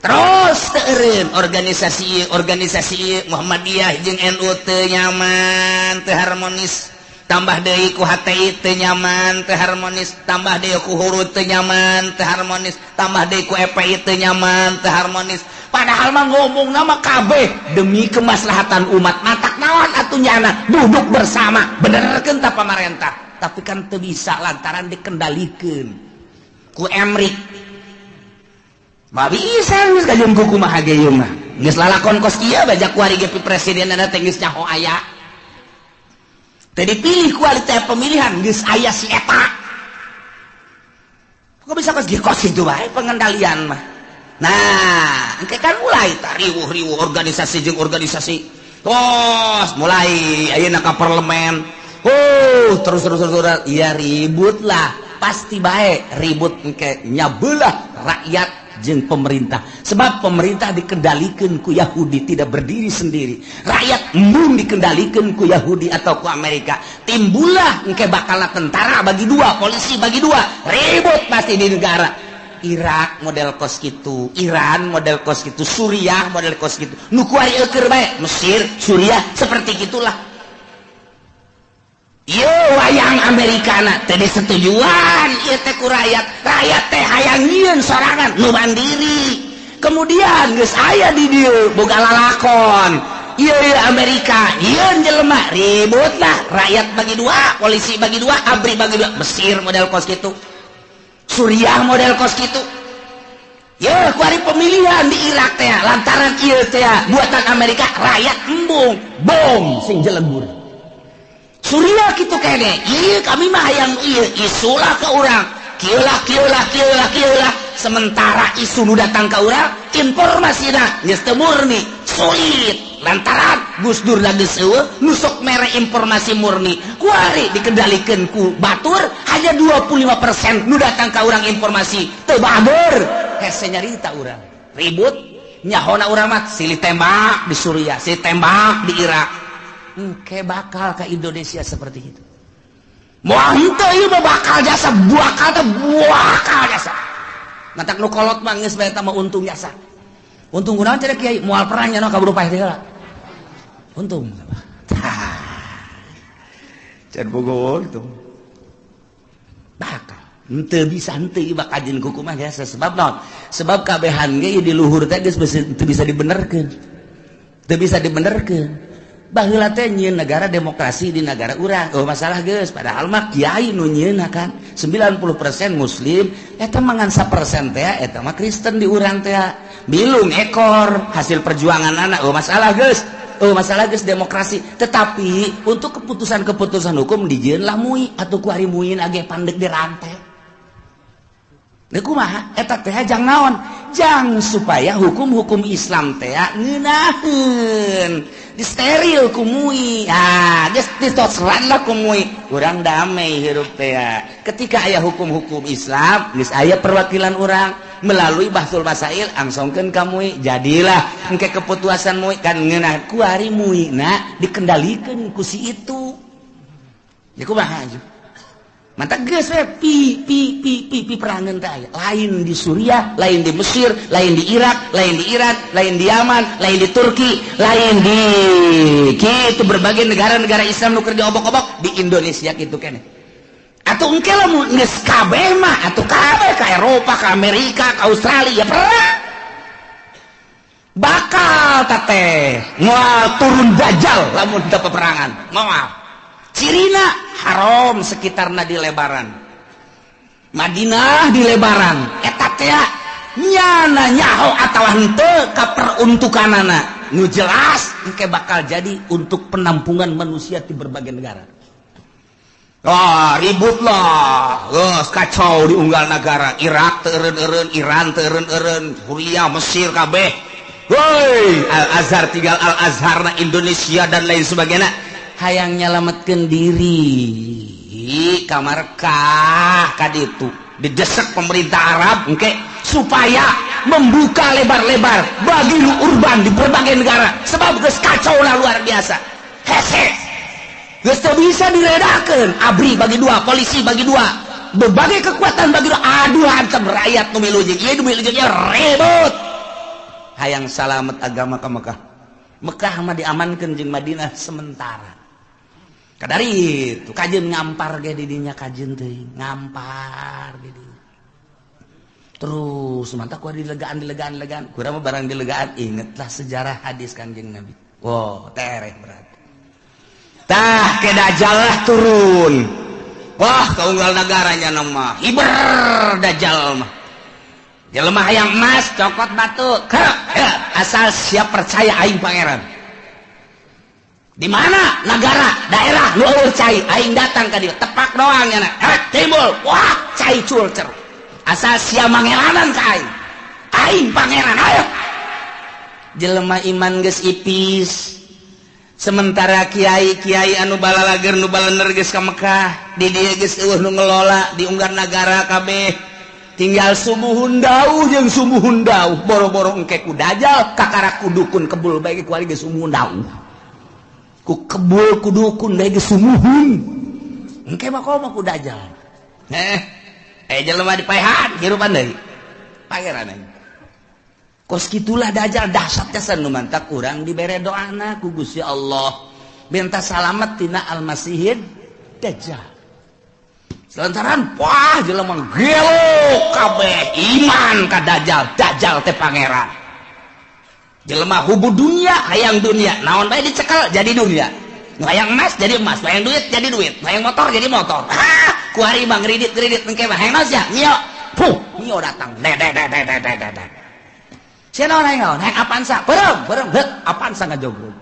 terus teureun organisasi Muhammadiyah jeung NU teu nyaman teu harmonis tambah deui ku HTI teu nyaman teu harmonis tambah deui ku Hurud teu nyaman teu harmonis tambah deui ku EPI teu nyaman teu harmonis padahal mah ngomongna mah kabeh demi kemaslahatan umat matak naon atuh nyana duduk bersama benerkeun ta pamarentah tapi kan teu bisa lantaran dikendalikeun ku Emrik mah bisa geus kajian kumaha ge ieu mah geus lalakon kos kieu baja kuari ge presidenna teh geus nyaho aya teh dipilih ku ari teh pemilihan geus aya si eta kok bisa kos kitu bae pengendalian mah nah engke kan mulai tah riweuh organisasi jeung organisasi tos mulai ayeuna ka parlemen terus iya ribut lah pasti bae ribut engke nyabelah rakyat jeung pemerintah sebab pemerintah dikendalikan ku Yahudi tidak berdiri sendiri rakyat embung dikendalikan ku Yahudi atau ku Amerika timbullah engke bakal tentara bagi dua polisi bagi dua ribut pasti di negara Irak model kos kitu Iran model kos kitu Suriah model kos kitu nu kuari eukeur bae Mesir Suriah seperti gitulah ieu wayang Amerikana teh disetujuan ieu teh ku rakyat teh hayang nyieun sorangan nu mandiri kemudian geus aya di dieu boga lalakon ieu Amerika nyieun jelema ribut lah rakyat bagi dua polisi bagi dua abri bagi dua Mesir model kos kitu Suriah model kos kitu ieu ku ari pemilihan di Irak teh lantaran ieu teh buatan Amerika rakyat embung bom sing jelebur Suriah gitu kene iya kami mah hayang iya isulah ke orang kieulah sementara isu nu datang ke orang informasinya geus teu murni sulit lantaran Gus Dur geus eueuh nu sok mere informasi murni kuari dikendalikeun ku batur hanya 25% nu datang ka urang informasi teu bager hese nyarita urang ribut nyahona urang mah silih tembak di Suriah silih tembak di Irak engke bakal ke Indonesia seperti itu moal henteu ieu mah bakal jasa buakal jasa matak nu kolot mah geus bae eta mah untung jasa untung kunaon cenah kiai moal perang nya kaburu paeh teh heula untung can bogo itu bakal henteu bisa henteu ieu kajian kuku mah biasa sebab naon sebab kabehan ge di luhur teh geus teu bisa dibenerkeun teu bisa dibenerkeun baheula teh nyieun negara demokrasi di negara urang oh masalah geus padahal mah kiai nu nyieunna kan 90% muslim eta mangan 1% teh eta mah Kristen di urang teh bilung ekor hasil perjuangan anak oh masalah geus demokrasi tetapi untuk keputusan hukum dijieun lah mui atuh ku ari muin age pandeg di rantai kumaha eta teh jang naon jang supaya hukum-hukum Islam teh ngeunaheun disteril ku mui geus ditosran lah ku mui urang damai hirup teh ketika aya hukum-hukum Islam geus aya perwakilan urang melalui bahsul masail angsongkeun ka mui jadilah engke keputusan mui kan ngeunah ku ari muina dikendalikeun ku si itu ya kumaha mantap geus pi perangan teh lain di Suriah, lain di Mesir, lain di Irak, lain di Iran, lain di Yaman, lain di Turki, lain di kitu berbagai negara-negara Islam nu keur diobok-obok di Indonesia kitu keneh. Atuh engke lamun geus kabeh mah atuh kabeh ka Eropa, ka Amerika, ka Australia perang. Bakal teh moal turun dajjal lamun teu peperangan. Moal. Cirina haram sekitarna di lebaran Madinah di lebaran eta teh nyana nyaho atawa henteu ka peruntukanana nu jelas engke bakal jadi untuk penampungan manusia di berbagai negara ribut lah geus kacau di unggal negara Irak teu eureun-eureun Iran teu eureun-eureun Suriah Mesir kabeh woi Al-Azhar tinggal Al-Azharna Indonesia dan lain sebagainya hayang nyalametkeun diri kamarkah kaditu didesak pemerintah Arab engke supaya membuka lebar-lebar bagi urban di berbagai negara sebab geus kacau lah luar biasa hese geus teu bisa diredakeun abri bagi dua polisi bagi dua berbagai kekuatan bagi dua aduh hantem rakyat nu milu jeung ieu nu milu jeung ieu ribut hayang salamet agama ka Mekah mah diamankeun jeung Madinah sementara kadari itu kajian ngampar ge di dinya kajian teh ngampar di dinya terus mantap ku dilegaan kurang mah barang dilegaan ingetlah sejarah hadis Kanjeng Nabi tereh berarti tah ke dajjal lah turun wah kaunggal negaranya nama hiber dajjal mah jelema hayang emas cokot batu asal siap percaya aing pangeran di mana negara daerah nu eueuh cai aing datang ka dieu tepak doang nya timbul wah cai culcer asal sia mangeranan ka aing pangeran ayo jelema iman geus ipis sementara kiai-kiai anu balalager nu balener geus ka Mekah di dieu geus eueuh nu ngelola di unggar negara kabeh tinggal sumuhun dauh jeung sumuhun dauh boro-boro engke ku dajal kakara kudukun kebul bae ku ari geus sumuhun dauh ku kebul ku dukun da geus sumuhun engke mah komo ku dajal jelema dipaehan hirupan deui pangeran aing kos kitulah dajal dahsyatnya san nu mantap urang dibere doana ku Gusti Allah benta salamet tina al-masihid dajjal selantaran wah jelema gelo kabeh iman ka dajjal teh pangeran jelema hubu dunia hayang dunia naon bae dicekel jadi dunia nu hayang emas jadi emas hayang duit jadi duit hayang motor jadi motor ku hari bang kredit engke mah hayang naos ya mio datang sia naon hayang Avanza berem Avanza ngajogrog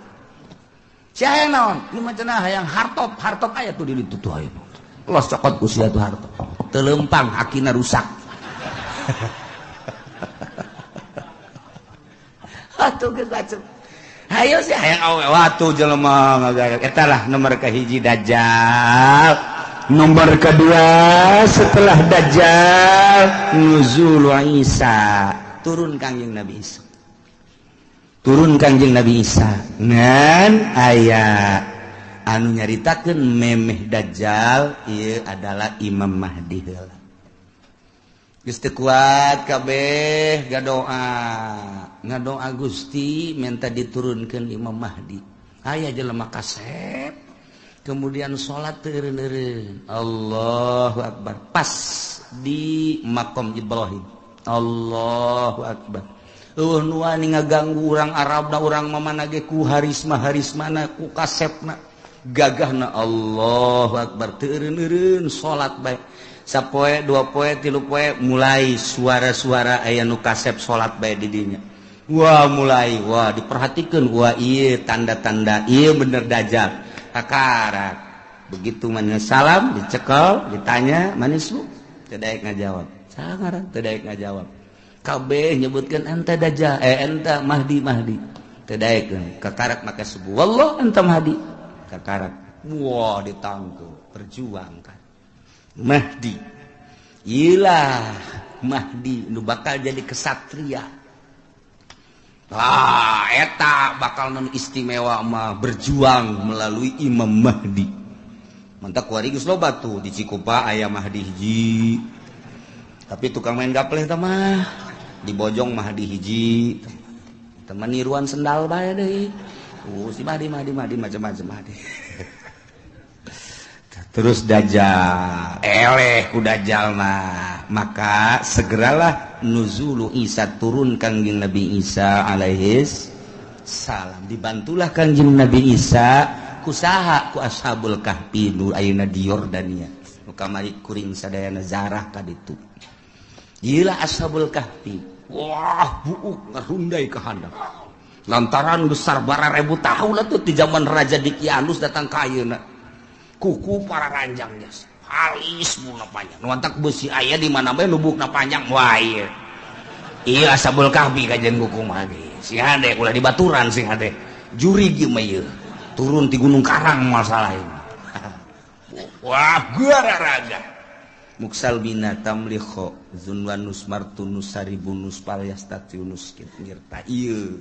sia hayang naon ieu mah cenah hayang hartop aya tuh di ditu tuh aya los cokot ku sia tuh hartop teu leumpang akina rusak atuh geus bacem hayo sih hayang awe watu jelema ngagayok eta lah nomor kahiji dajjal nomor kedua setelah dajjal nuzul Isa turun Kangjeng Nabi Isa ngan aya anu nyaritakeun memeh dajjal ieu adalah Imam Mahdi heula geus teu kuat kabeh ngadoa Gusti minta diturunkeun Imam Mahdi aya jelema kasep kemudian salat teu eureun-eureun Allahu Akbar pas di makom Ibrahim. Allahu akbar. Nu ani ngaganggu urang Arabna urang mamana ge ku harisma-harismana ku kasepna gagahna. Allahu akbar. Teu eureun-eureun salat bae. Sapoe, dua poe, tilu poe mulai suara-suara aya nu kasep salat bae di dinya. Wah mulai, wah diperhatikeun, wah ieu tanda-tanda ieu bener dajjal. Kakarak. Begitu mana salam dicekel, ditanya manis lu, teu daek ngajawab. Saha ngaran teu daek ngajawab. Kabeh nyebutkeun anta dajjal, anta mahdi. Teu daek kakarak make subuh. Wallah anta mahdi. Kakarak. Wah ditangkeu, perjuangkan. Mahdi. Ilah Mahdi nu bakal jadi kesatria. Eta bakal non istimewa mah berjuang melalui Imam Mahdi. Mantap kuari geus loba tuh di Cikupa aya Mahdi hiji. Tapi tukang main gapleh teh mah di Bojong Mahdi hiji. Teman niruan sendal bae deui. Si Mahdi macam-macam Mahdi. Terus dajjal, eleh ku dajjal maka segeralah nuzulu Isa turun kangjeng Nabi Isa alaihis salam. Dibantulah kangjeng Nabi Isa kusaha ku ashabul kahfi nu ayeuna di Yordania. Nu kamari kuring sadayana zarah ka ditu. Gila ashabul kahfi. Wah, buuk ngarundai ka handap. Lantaran besar bara 1000 tahun lah tuh di zaman Raja Dikianus datang ka ayeuna. Kuku para ranjangnya halis muna panjang nuantak besi ayah di mana bae lubukna panjang. Wah iya ashabul kahfi kajian kuku mah si hade ulah di baturan si hade juri gi mah ieu turun di Gunung Karang masalah ini. Wah gararaga muksal bina tamlikho zunwanus martunus saribunus palyastatiunus ngirta ieu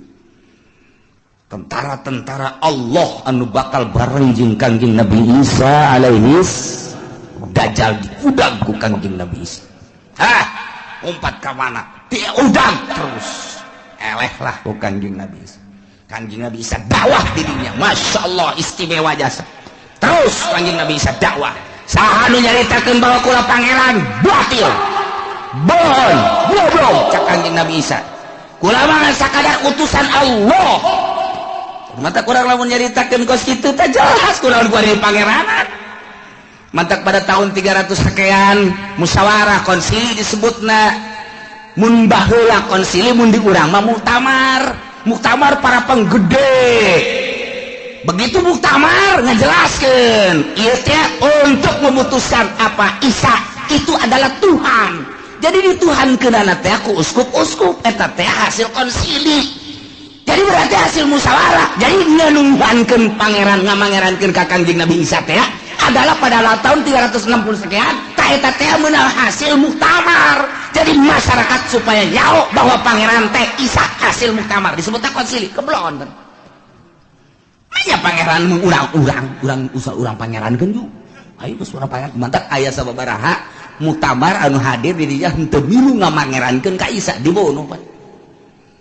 tentara-tentara Allah anu bakal bareng jeung kangjeng Nabi Isa alaihis dajjal diudang ku kangjeng Nabi Isa. Umpat ka mana? Diudang terus. Eleh lah ku kangjeng Nabi Isa. Kangjeng Nabi Isa dakwah dirinya. Masya Allah istimewa jasa. Terus kangjeng Nabi Isa dakwah. Saha nu nyaritakeun bahwa kula pangeran batil. Bohong, goblok cak kangjeng Nabi Isa. Kula mah sakadar utusan Allah. Mata kurang lamun nyaritakeun kos kitu teh jelas kunaon ku ari pangeranan. Mantak pada tahun 300 sekian musyawarah konsili disebutna mun baheula konsili mun di urang mah muktamar para penggede. Begitu muktamar ngajelaskeun ieu teh untuk memutuskan apa Isa itu adalah Tuhan. Jadi dituhankeunana teh ku uskup-uskup eta teh hasil konsili. Jadi berarti hasil musyawarah. Jadi nganunghankeun pangeran ngamangerankeun ka kangjeng Nabi Isa teh adalah pada tahun 360 sekian ta eta teh meunang hasil muktamar. Jadi masyarakat supaya nyaho bahwa pangeran teh Isa hasil muktamar disebutna konsili keblon. Aya pangeran urang usah urang pangerankeun ju. Ayo geus urang pangeran mantap aya sababaraha muktamar anu hadir di dinya henteu milu ngamangerankeun ka Isa dibunuh pan.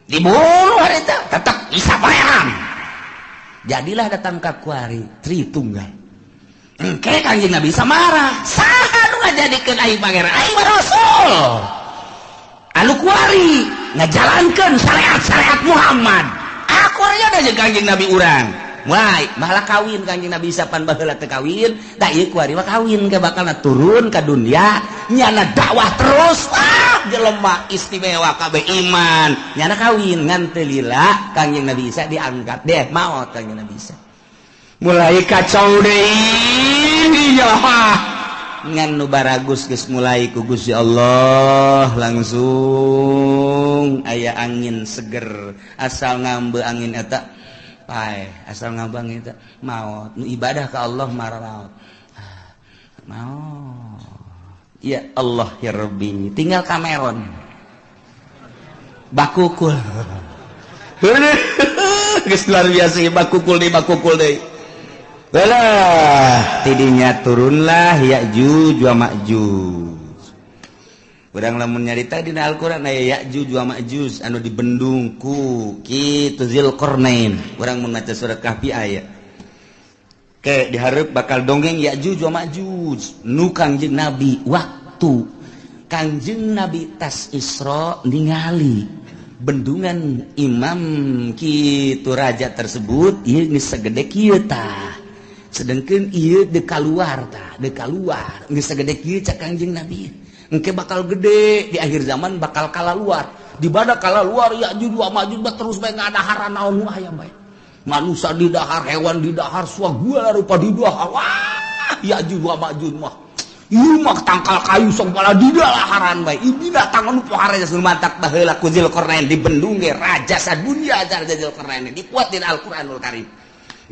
Dibunuh hari itu tetap Isa pangeran. Jadilah datang ka kuari Tritunggal. Engke kangjeng Nabi Isa marah. Saha nu ngajadikeun aing pangeran? Aing mah rasul. Anu kuari ngajalankeun syariat Muhammad. Aku nya da jeung kangjeng Nabi urang. Wah, malah kawin kangjeng Nabi Isa pan baheula teu kawin, da ieu kuari mah kawin ke bakalna turun ka dunia, nyana dakwah terus. Jelema istimewa kabeh iman nyana kawin ngan teu lila kangjeng Nabi Isa diangkat deh maot kangjeng Nabi Isa mulai kacau deui ya ngan nu baragus geus mulai ku Gusti Allah langsung aya angin seger asal ngambe angin eta pae asal ngambe angin eta maot nu ibadah ka Allah maut ya Allah ya Rabbi tinggal Cameron bakukul geus luar biasa bakukul deui belah tidinya turunlah Ya'juj wa Ma'juj urang lamun nyarita dina Al-Qur'an aya Ya'juj wa Ma'juj anu dibendung ku kitu Zulkarnain urang mun maca surat Kahfi aya diharap bakal dongeng Ya'juj wa Ma'juj nu kangjeng Nabi waktu Kanjeng Nabi tas Isra ningali bendungan imam kitu raja tersebut ieu geus sagede kieu tah. Sedengkeun ieu deuk kaluar tah, deuk kaluar geus sagede kieu cak Kanjeng Nabi. Engke bakal gede di akhir zaman bakal kalaluar. Di badak kalaluar Ya'juj wa Ma'juj terus bae ngadaharan naon aya bae. Manusia di dahar, hewan di dahar, segala rupa di dahar. Wah, Ya'juj wa Ma'juj mah. Ieu mah tangkal kayu sok pala di daharan bae. Ieu datang anu pohara geus mantak baheula ku Zulkarnain di bendung ge raja sadunya Raja Zulkarnain dikuatin Al-Qur'anul Karim.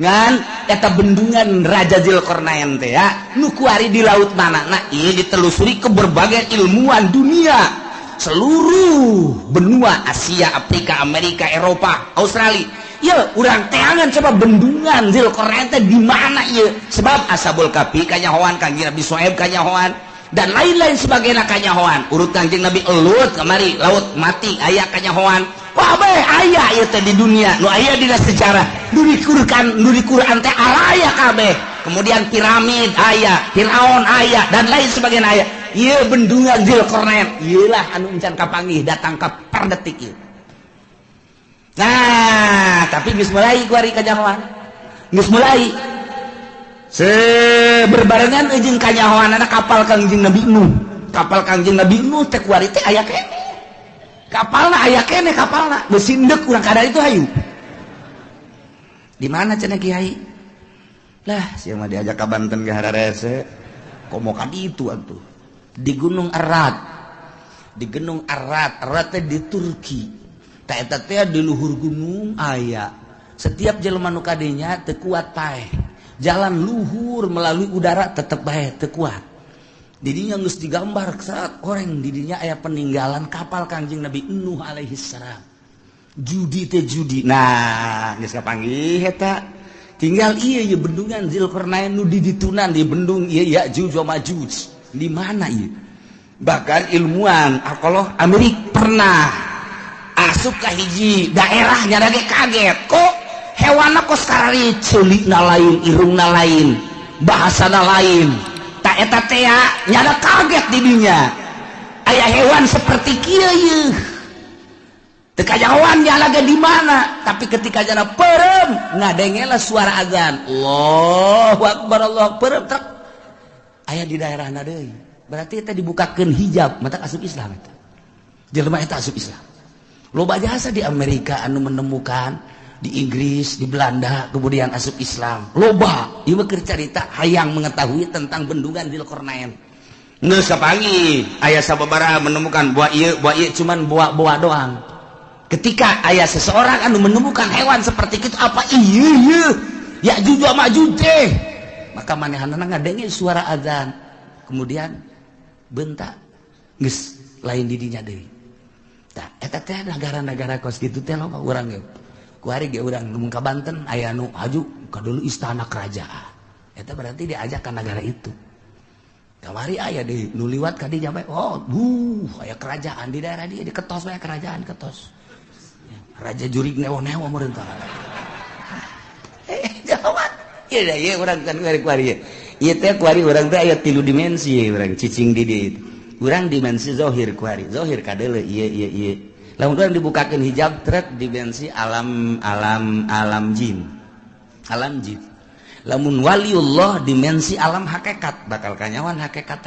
Ngan eta bendungan Raja Zulkarnain teh ya nu kuari di laut manana ieu ditelusuri ke berbagai ilmuwan dunia. Seluruh benua Asia, Afrika, Amerika, Eropa, Australia. Ya, urang teangan coba bendungan Zulkarnain teh di mana ieu? Sebab Ashabul Kahfi kanyahoan Kanjeng Nabi Shu'aib kanyahoan dan lain-lain sebagainya kanyahoan. Urut Kanjeng Nabi Elut kamari laut mati aya kanyahoan. Wah bae aya ieu teh di dunia. Nu aya dina sejarah. Nu di Quran teh aya kabeh. Kemudian piramid aya, Firaun aya dan lain sebagainya aya. Ieu bendungan Zulkarnain. Ieulah anu encan kapanggih datang ka per detik ieu. Nah, tapi geus mulai kuari kanyahoan. Geus mulai. Berbarengan jeung kanyahoanana kapal Kanjeng Nabi Nuh. Kapal Kanjeng Nabi Nuh teh kuari teh aya kene. Kapalna aya kene kapalna. Geus sindeuk urang kada itu hayu. Di mana cenah Kiai? Lah, sia mah diajak ka Banten ge hararese. Komo ka ditu atuh. Di Gunung Arad. Di Gunung Arad, Arad teh di Turki. Tak eta teh di luhur gunung aya. Setiap jelema nu kadenya teu kuat paeh. Jalan luhur melalui udara tetep bae teu kuat. Didinya geus digambar saat koreng didinya aya peninggalan kapal Kanjeng Nabi Nuh alaihi salam. Judi teh judi. Nah, geus kapanggih eta. Tinggal ieu ye bendungan Zulkarnain nu diditunan di bendung ieu Ya'juj wa Ma'juj. Di mana ieu? Bahkan ilmuwan alkohol Amerika pernah asup ka hiji daerah nyada ge kaget kok hewanna kos karari ceulikna lain irungna lain bahasana lain tak eta teh nyada kaget di dinya aya hewan seperti kieu yeuh teu kajawan nyala ge di mana tapi ketika jana perem ngadengela suara azan Allahu akbar Allahu perem trek aya di daerahna deui berarti eta dibukakeun hijab mata asup Islam eta jelema eta asup Islam. Loba jasa di Amerika anu menemukan di Inggris, di Belanda kemudian asup Islam. Loba, ieu mah keur carita hayang mengetahui tentang bendungan Zulkarnain. Geus kapanggih aya sababaraha menemukan buah ieu cuman buah doang. Ketika aya seseorang anu menemukan hewan seperti itu apa ieu Ya'juj wa Ma'juj teh. Maka manehanna ngadenge suara azan. Kemudian bentak geus lain di dinya deui. Tah eta teh negara-negara kos kitu teh loba urang ge. Kuari ge urang mun ka Banten aya nu aju ka dulu istana kerajaan. Eta berarti diajak ka negara itu. Kamari aya deui nu liwat ka dinya bae. Oh, aya kerajaan di daerah dia diketos bae kerajaan ketos. Raja jurig newo-newo meureun tah. Jawab. Ieu da ieu urang kan kuari. Ieu teh kuari urang teh aya 3 dimensi urang cicing di dieu. Urang dimensi zahir kuari zahir kadeuleu ieu lamun urang dibukakeun hijab trek dimensi alam jin lamun waliullah dimensi alam hakikat bakal kanyawan hakikat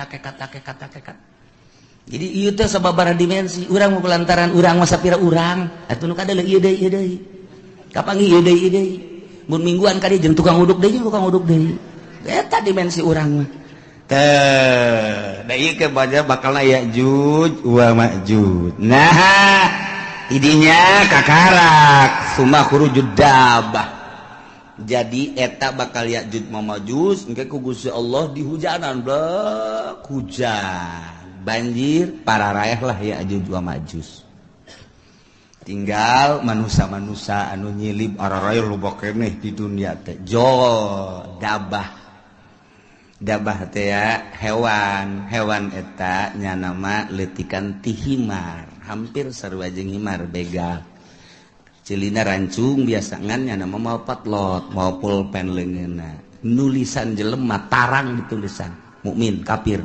jadi ieu teh sababaraha dimensi urang mah lantaran urang mah sapira urang atuh nu kadeuleu ieu deui kapanggih ieu deui mun mingguan ka dieu jeung tukang uduk deui eta dimensi urang mah da ieu ke baca bakalna Ya'juj wa Ma'juj. Nah, idinya kakarak summa khurujud dabbah. Jadi eta bakal Ya'juj wa Ma'juj engke ku Gusti Allah dihujanan blek hujan. Banjir pararaeh lah Ya'juj wa Ma'juj. Tinggal manusia-manusia anu nyilib araraeh loba keneh di dunia teh. Dabah teh ya hewan eta nya nama leutikan ti himar hampir sarua jeung himar begal ceulina rancung biasangan nya nama mau patlot mau pulpen leungeunna nulisan jelema tarang ditulisan mukmin kafir.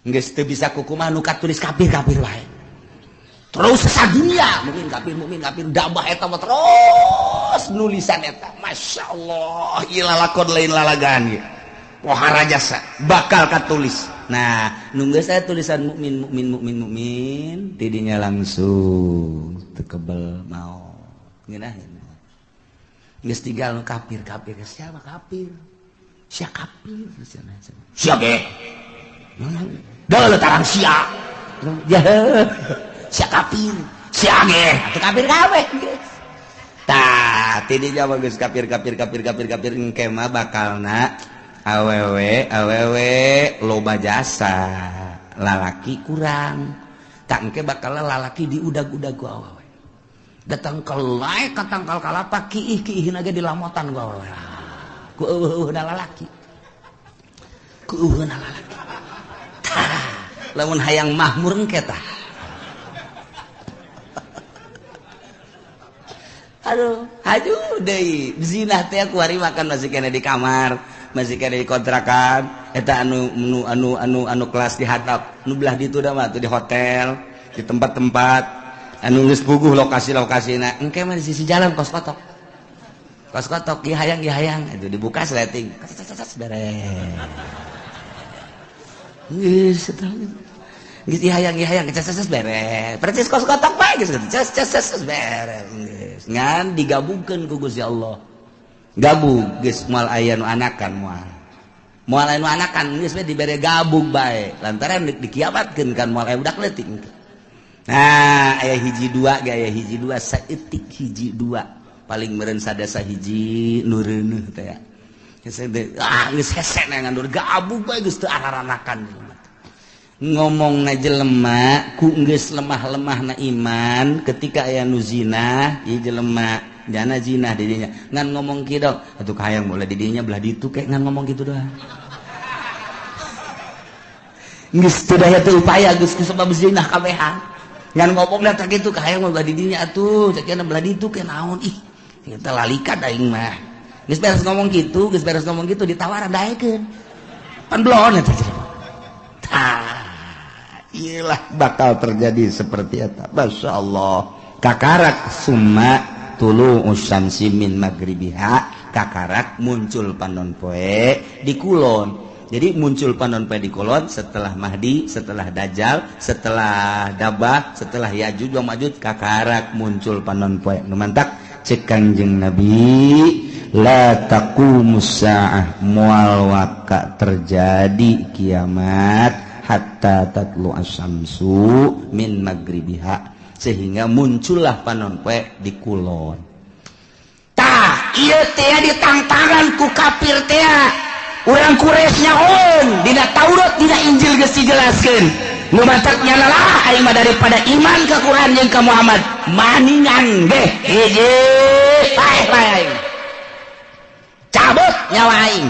geus teu bisa kukumaha nu katulis kafir-kafir wae terus sadunya mukmin kafir dabah eta mah terus nulisan eta masyaallah ieu lalakon lain lalagaan ieu pohara jasa bakal katulis nah nu geus aya tulisan mukmin tidinya langsung teu kebel mau ngeunaheun geus tinggal nu kafir siapa kafir sia kafir sia ge dah tarang sia ya sia kafir sia ge atuh kafir kabeh tah tidinya mah geus kafir engke mah bakalna awewe loba jasa lalaki kurang tak engke bakalna lalaki diudag-udag ku awewe datang kelai katangkal kalapa kiih-kiih ge dilamotan ku awewe ku eueuhna lalaki lamun hayang mahmur engke tah aduh haju deui zina teh ku hari makan masih kena di kamar masih kena di kontrakan eta anu kelas di hadap nu belah ditu da mah di hotel di tempat-tempat anu geus puguh lokasi-lokasina engke mah di sisi jalan kos kotok ieu hayang itu dibuka sleting beres geus eta geus hayang beres percis kos kotok bae geus beres geus ngan digabungkeun ku Gusti Allah gabung geus moal aya nu anakan moal aya nu anakan geus dibere gabung bae lantaran dikiamatkeun kan moal aya budak leutik nah aya hiji dua saeutik hiji dua paling meureun sadasa hiji nu reuneuh teh geus hese ngandur gabung bae geus teu araranakan ngomongna jelema ku geus lemah-lemahna iman ketika aya nu zina ieu jelema jana zina di dinya ngan ngomong kieu dong atuh hayang mulai di dinya belah ditu kayak ngan ngomong kitu doang geus teu daya teu upaya geus sebab zina kabehan ngan ngomong da teh kitu hayang belah di dinya atuh ceukna belah ditu ke naon ih kita lalikan aing mah geus beres ngomong kitu ditawaran daekeun pan blon eta iyalah bakal terjadi seperti itu Masya Allah kakarak summa tulu usyamsi min magribiha kakarak muncul panon poe di kulon jadi muncul panon poe di kulon setelah Mahdi setelah Dajjal setelah Dabah setelah Yajuj wa Majuj kakarak muncul panon poe nu mantak cek Kanjeng Nabi la taqumus saah moal waka terjadi kiamat hatta tatlu asyamsu min magribiha sehingga muncullah panon poe di kulon tah ieu teh ditangtangan ku kafir teh urang Quraisy nyaon dina Taurat dina Injil geus dijelaskeun nu mantak nyana lah aing mah daripada iman ka Quran jeung ka Muhammad maningan ge hiji lain cabut nyawa aing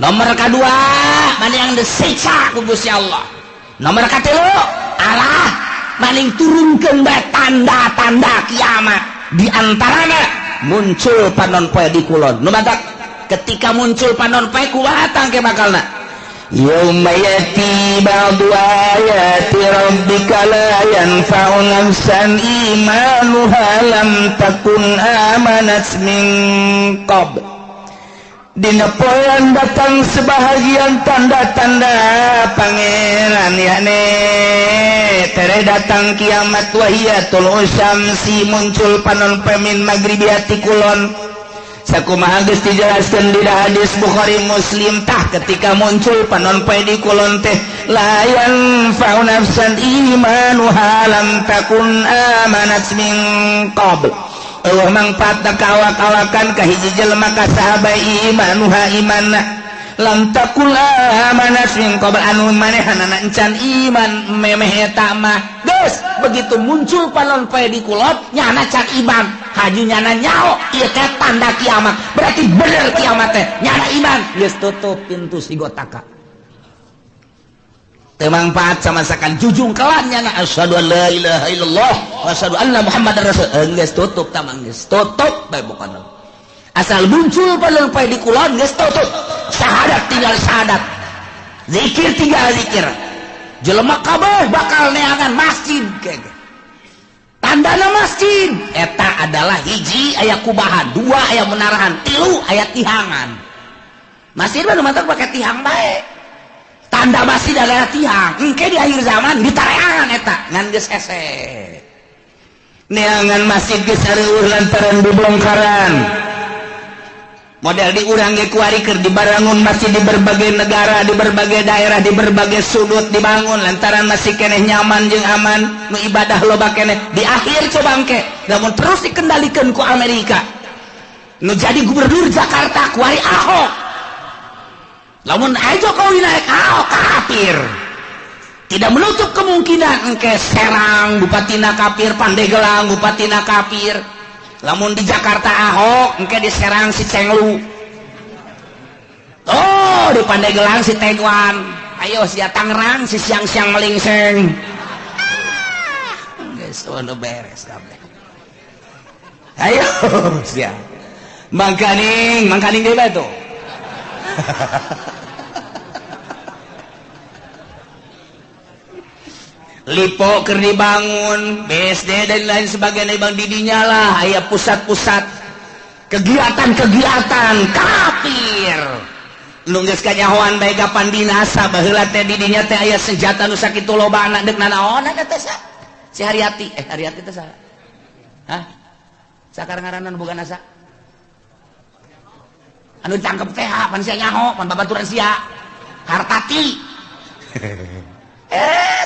nomor kedua maning disiksa ku Gusti Allah nomor katilu Allah maning turunkeun bae tanda-tanda kiamat di antarana muncul panon poe di kulon nu matak ketika muncul panon poe kumaha tangke bakalna yauma yati ba'du ayati rabbika la yanfa'u nafsan imanuha lam takun amanat min qabl dina poean datang sebahagian tanda-tanda pangeran yakni tere datang kiamat wahiyatul usyamsi muncul panon pemin maghribiati kulon sakumaha geus dijelaskeun di hadis Bukhari Muslim tah ketika muncul panon poe di kulon teh la yanfa'u nafsan imanuha lam takun amanat min qabl mangfaat kawak-kawakan ka hiji jelema ka sahabat imanuha imanna lam takul amanat min qabl anu manehanana encan iman memeh eta mah geus begitu muncul panon poe di kulon nyana can iman haju nyana nyao ieu teh tanda kiamat berarti bener kiamat teh nyana iman geus tutup pintu sigotaka teu mangfaat sama sakan jujung kelan nyana asyhadu an la ilaha illallah wa asyhadu anna muhammadar rasul geus tutup tamang geus tutup bae pokona asal muncul panon poe di kulon geus tutup syahadat tinggal syahadat zikir tinggal zikir jelema kabeh bakal neangan masjid tandana masjid eta adalah hiji aya kubahan, dua aya menarahan, tilu aya tihangan. Masjid mah mantap pakai tihang bae. Tanda masjid adalah tihang. Engke di akhir zaman ditareangan eta ngan geus hese. Neangan masjid geus areueuh lantaran dibongkaran. Model di urang ge kuari keur dibangun masjid di berbagai negara, di berbagai daerah, di berbagai sudut dibangun lantaran masih keneh nyaman jeung aman, nu ibadah loba keneh. Di akhir coba engke, namun terus dikendalikan ku Amerika. Nu jadi gubernur Jakarta kuari Ahok. Lamun aya Jokowi naik Ahok kafir. Tidak menutup kemungkinan engke Serang bupatina kafir, Pandeglang bupatina kafir. Lamun di Jakarta Ahok engke diserang si Cenglu, oh di Pandeglang si Tegwan, ayo si Tangerang si siang-siang melingseng. Geus udah beres kabeh. Ayo sia mangkaning ge bae tuh. Lipo keur dibangun, BSD dan lain sebagainya bang didinya lah, aya pusat-pusat kegiatan-kegiatan kafir. Nu geus kanyahoan bae kapan dinasa baheula teh didinya teh aya senjata nu sakitu loba anak deuk nanaon eta teh si Haryati, Haryati teh saha? Hah? Sakar ngaranna boga nasa? Anu ditangkep teh pan sia nyaho, pan babaturan sia. Hartati.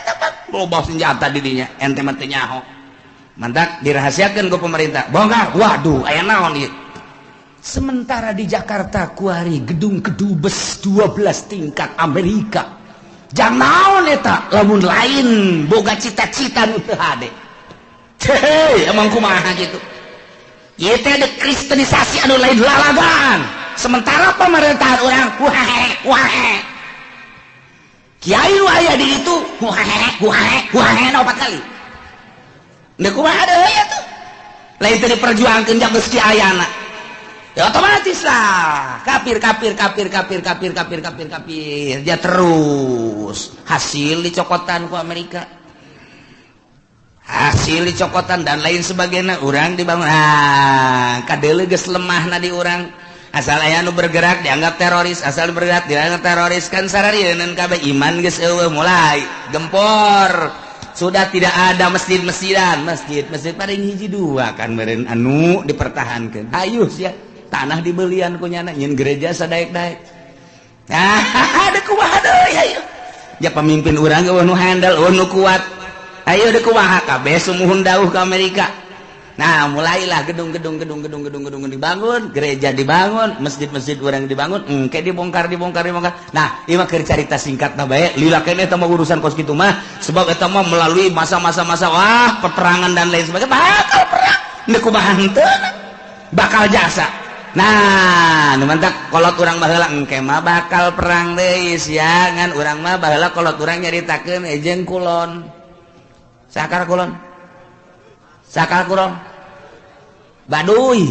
Tepat loba senjata didinya ente mah teu nyaho. Mantak dirahasiakeun ku pemerintah. Bongkar. Waduh, aya naon ieu? Sementara di Jakarta kuari gedung kedubes 12 tingkat Amerika. Jang naon eta lamun lain boga cita-cita nu teu hade. Hei, emang kumaha gitu. Ieu teh de kristenisasi anu lain lalagan. Sementara pemerintahan urang wae. Kiai nu aya di itu huahe 4 kali. Nek kumaha deui atuh. Lain teh diperjuangkeun jak geus kiayana. Ya otomatis lah kafir. Ya terus hasil dicokotan ku Amerika. Hasil dicokotan dan lain sebagainya urang dibangun. Kadeuleu geus lemahna di urang. Asal aya nu bergerak dianggap teroris, asal bergerak dianggap teroris kan sararieun kabeh iman geus eueuh mulai gempor. Sudah tidak ada masjid-masjidan, masjid paling hiji dua kan meureun anu dipertahankeun. Ayo sia tanah dibelian ku nyana nyeun gereja sadaek-daek. Ada kumaha deui ayo. Ya pemimpin urang eueuh nu handal, nu kuat. Ayo deuk kumaha kabeh sumuhun dawuh ke Amerika. Nah mulailah gedung-gedung dibangun, gereja dibangun, masjid-masjid urang dibangun, engke dibongkar. Nah ieu mah keur carita singkat na bae, lila keneh eta mah urusan kos kitu mah, sebab eta mah melalui masa-masa peperangan dan lain sebagainya, bakal perang, nek kumaha henteu bakal jasa. Nah nu mantak kolot urang baheula engke mah bakal perang deui sia ngan urang mah baheula kolot urang nyaritakeun ejeung kulon. Sakar kulon? Sakal kurang Baduy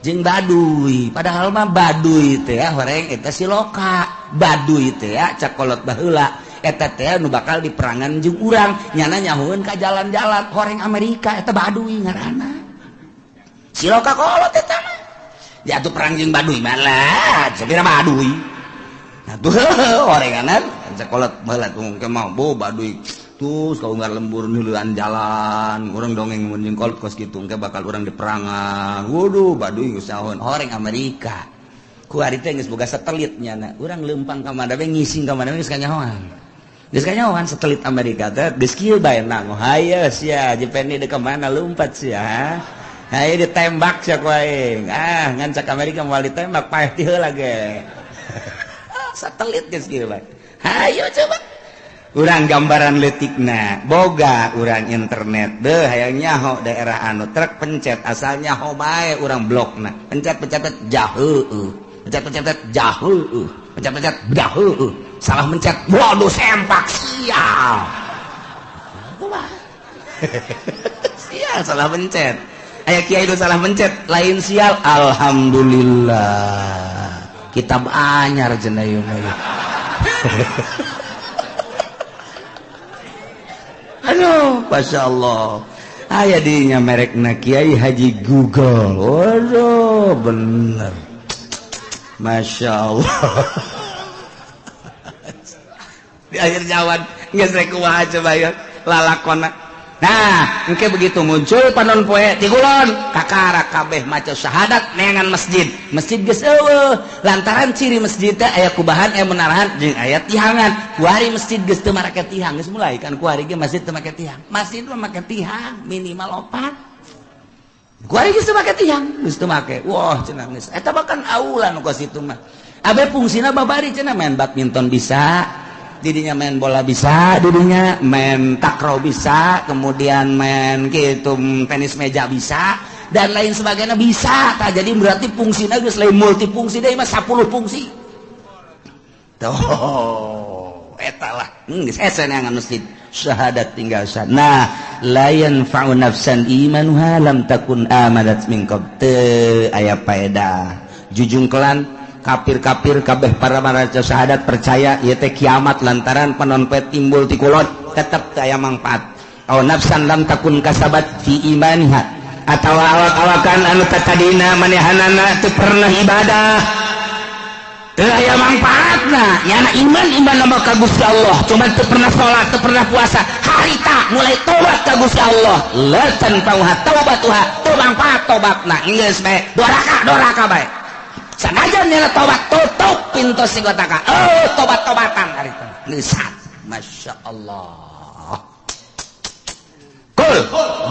jeung Baduy, padahal mah Baduy teh horeng eta si loka. Baduy teh cak kolot baheula eta teh nu bakal diperangan jeung urang nyana nyahoeun ka jalan-jalan horeng Amerika eta Baduy ngaranna. Si loka kolot eta mah. Ya atuh perang jeung Baduy mah lah, sabira Baduy. Nah tuh horenganan cak kolot baheula tong ke mah Baduy. Terus kalau nggak lembur nulian jalan orang dongeng munjing kolot kos gitu engke bakal orang diperangan. Waduh Baduy usahawan horeng Amerika ku ari teh geus boga satelitnya na urang leumpang ka mana we ngising ka mana we geus kanyahoan satelit Amerika teh geus kieu bae nang haye sia jepeni deuk ka mana lompat sia haye ditembak sia ku aing ngan cak Amerika moal ditembak paeh ti heula ge satelit geus kieu bae hayo coba. Urang gambaran letikna boga urang internet deh hayang nyaho daerah anu trek pencet asal nyaho bae urang blokna pencet jaheueuh pencet jaheueuh pencet jaheueuh salah mencet waduh sempak sial sial salah mencet aya kiai nu salah mencet lain sial alhamdulillah kitab anyar cenah ieu mah waduh Masya Allah aya dinya merekna Kiai Haji Google waduh bener Masya Allah di akhir jawan geus rek kumaha coba ya lalakonna. Nah, engke begitu muncul panon poe ti kulon kakara kabeh maca syahadat neangan masjid. Masjid geus eueuh, lantaran ciri masjid teh aya kubahan aya menarahan jeung aya tihangan. Kuari masjid geus teu make tihang, geus mulai kan kuari ge masjid teu make tihang. Masjid mah make tihang minimal 4. Kuari geus teu make tihang, geus teu make. Wah, cenah geus eta bahkan aula nu ka situ mah. Abe fungsina babari cenah main badminton bisa. Didinya main bola bisa, didinya main takraw bisa, kemudian main gitu tenis meja bisa, dan lain sebagainya bisa. Tak jadi berarti fungsinya geus lain multifungsi deui mah 10 fungsi. Tuh, eta lah. Geus esen yang masjid syahadat tinggal syahadat. Nah, la yanfa'u nafsan imanuha lam takun amanat min qabl. Teu aya paedah. Jujungkelan kafir-kafir kabeh para maca syahadat percaya ieu teh kiamat lantaran panonpet timbul ti kulon tetep teu aya mangpaat. Aw nafsan lam takun kasabat fi imaniha atawa awak-awakan anu tatadina manehanana teu pernah ibadah teu aya mangpaatna nyana iman nama ka Gusti Allah cuma teu pernah salat teu pernah puasa harita mulai tobat ka Gusti Allah la tanfa'uha taubatuha teu mangpaat tobatna geus bae doraka bae. Sanajan nila tobat tutup pintu sigotaka. Oh, tobat-tobatan hari itu. Nisat. Masya Allah. Kul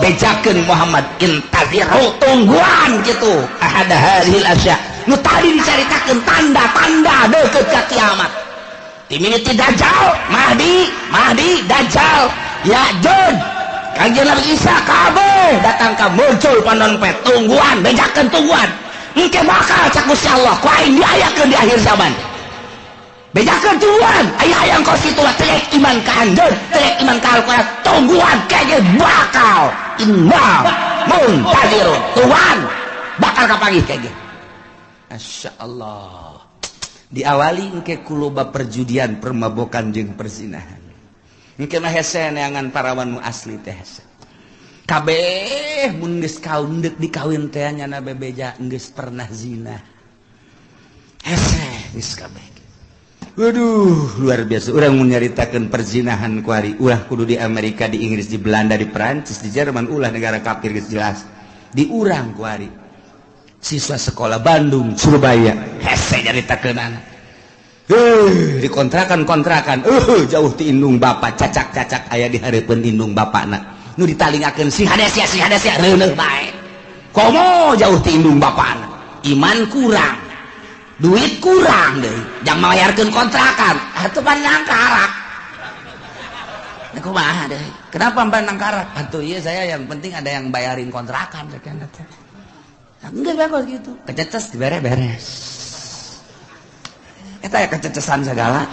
bejakeun Muhammad intaziru tungguan gitu. Ahada hadhil asya. Nu tadi diceritakeun tanda-tanda deukeut ka kiamat. Timini Dajjal, Mahdi, Dajjal, Ya'juj. Kanjeng Nabi Isa kabeh datang ka muncul panonpet tungguan, bejakeun tungguan. Engke bakal cak Gusti Allah ku aing diayakeun di akhir zaman. Bejakeun tungguan aya yang kau situ terek iman ka anjeun, terek iman ka Al-Qur'an, tungguan kege bakal imam muntadirun. Tuhan bakal kapanggih kege. Masya Allah. Diawali engke kuloba perjudian, permabokan jeung perzinahan. Engke mah hese neangan parawan mu asli teh hese. Kabeh mun geus kaun deuk dikawin teh nyana bebeja geus pernah zina. Hese geus kabeh. Waduh, luar biasa. Urang mun nyaritakeun perzinahan kuari, ulah kudu di Amerika, di Inggris, di Belanda, di Perancis, di Jerman, ulah negara kafir geus jelas. Di urang kuari. Siswa sekolah Bandung, Surabaya, hese nyaritakeunana. Dikontrakan, jauh ti indung bapak, cacak-cacak aya di hareupeun indung bapakna. Nu ditalingakeun si hadesya reuneuh bae. Komo jauh ti indung bapana. Iman kurang. Duit kurang deui. Jang malayarkeun kontrakan. Atuh pan nangkarak. Nah, kumaha deui? Kenapa pan nangkarak? Atuh ieu saya yang penting ada yang bayarin kontrakan sakena teh. Enggak bagus gitu. Kececes beres-beres. Eta ya kececesan segala.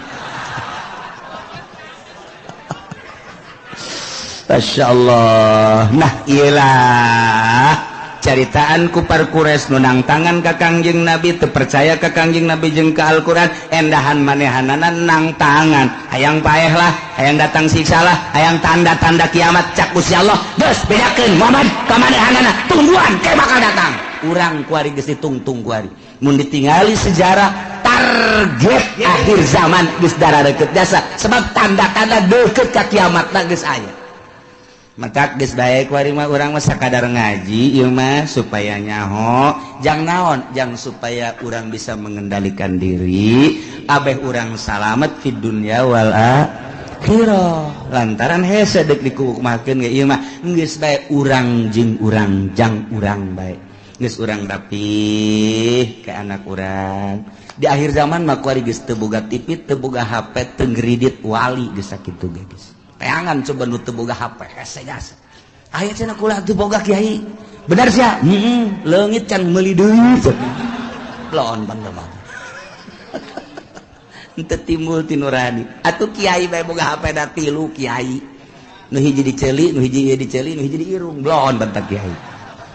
Masya Allah. Nah iyalah caritaan kupar Quraisy nunang tangan ka Kangjeng Nabi teu percaya ka Kangjeng Nabi jeung ka Al-Qur'an endahan manehanana nang tangan hayang paeh lah hayang datang siksa lah hayang tanda-tanda kiamat cak Gusti Allah geus bedakeun Muhammad ka manehanana tungguan ke bakal datang urang kuari geus ditungtung kuari mun ditingali sejarah target akhir zaman geus dararekeut jasa sebab tanda-tanda deukeut ka kiamatna geus aya. Matak geus bae kuari mah urang mah sakadar ngaji ieu mah supaya nyaho jang naon jang supaya urang bisa mengendalikan diri abeh urang salamet fid dunya wal akhirah lantaran hese deuk dikukumakeun ge ieu mah geus bae urang jeung urang jang urang bae geus urang rapih ke anak urang di akhir zaman mah kuari geus teu boga TV teu boga HP teu ngridit wali geus sakitu ge geus. Peangan coba nu teu boga HP hese jasa. Aya cenah kulah teu boga kiai. Benar sia? Leungit can meuli deui. Laon pandaman. Henteu timbul ti nurani. Atuh kiai bae boga HP da 3 kiai. Nu hiji diceuli, nu hiji diceuli, nu hiji diirung. Laon bantah kiai.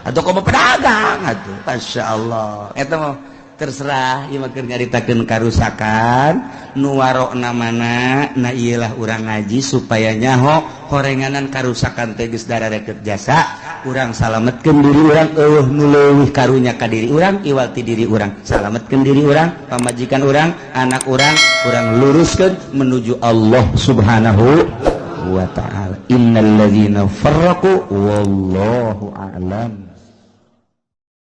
Atuh komo pedagang atuh. Masyaallah. Eta mah terserah ieu mah keur nyaritakeun karusakan nu warokna mana na iyalah urang ngaji supaya nyaho horenganan karusakan teges darah reket jasa urang salametkeun diri urang nu leuwih karunya ka diri urang iwal ti diri urang salametkeun diri urang pamajikan urang anak urang luruskeun menuju Allah Subhanahu wa ta'ala innal ladzina farraqu wallahu a'lam.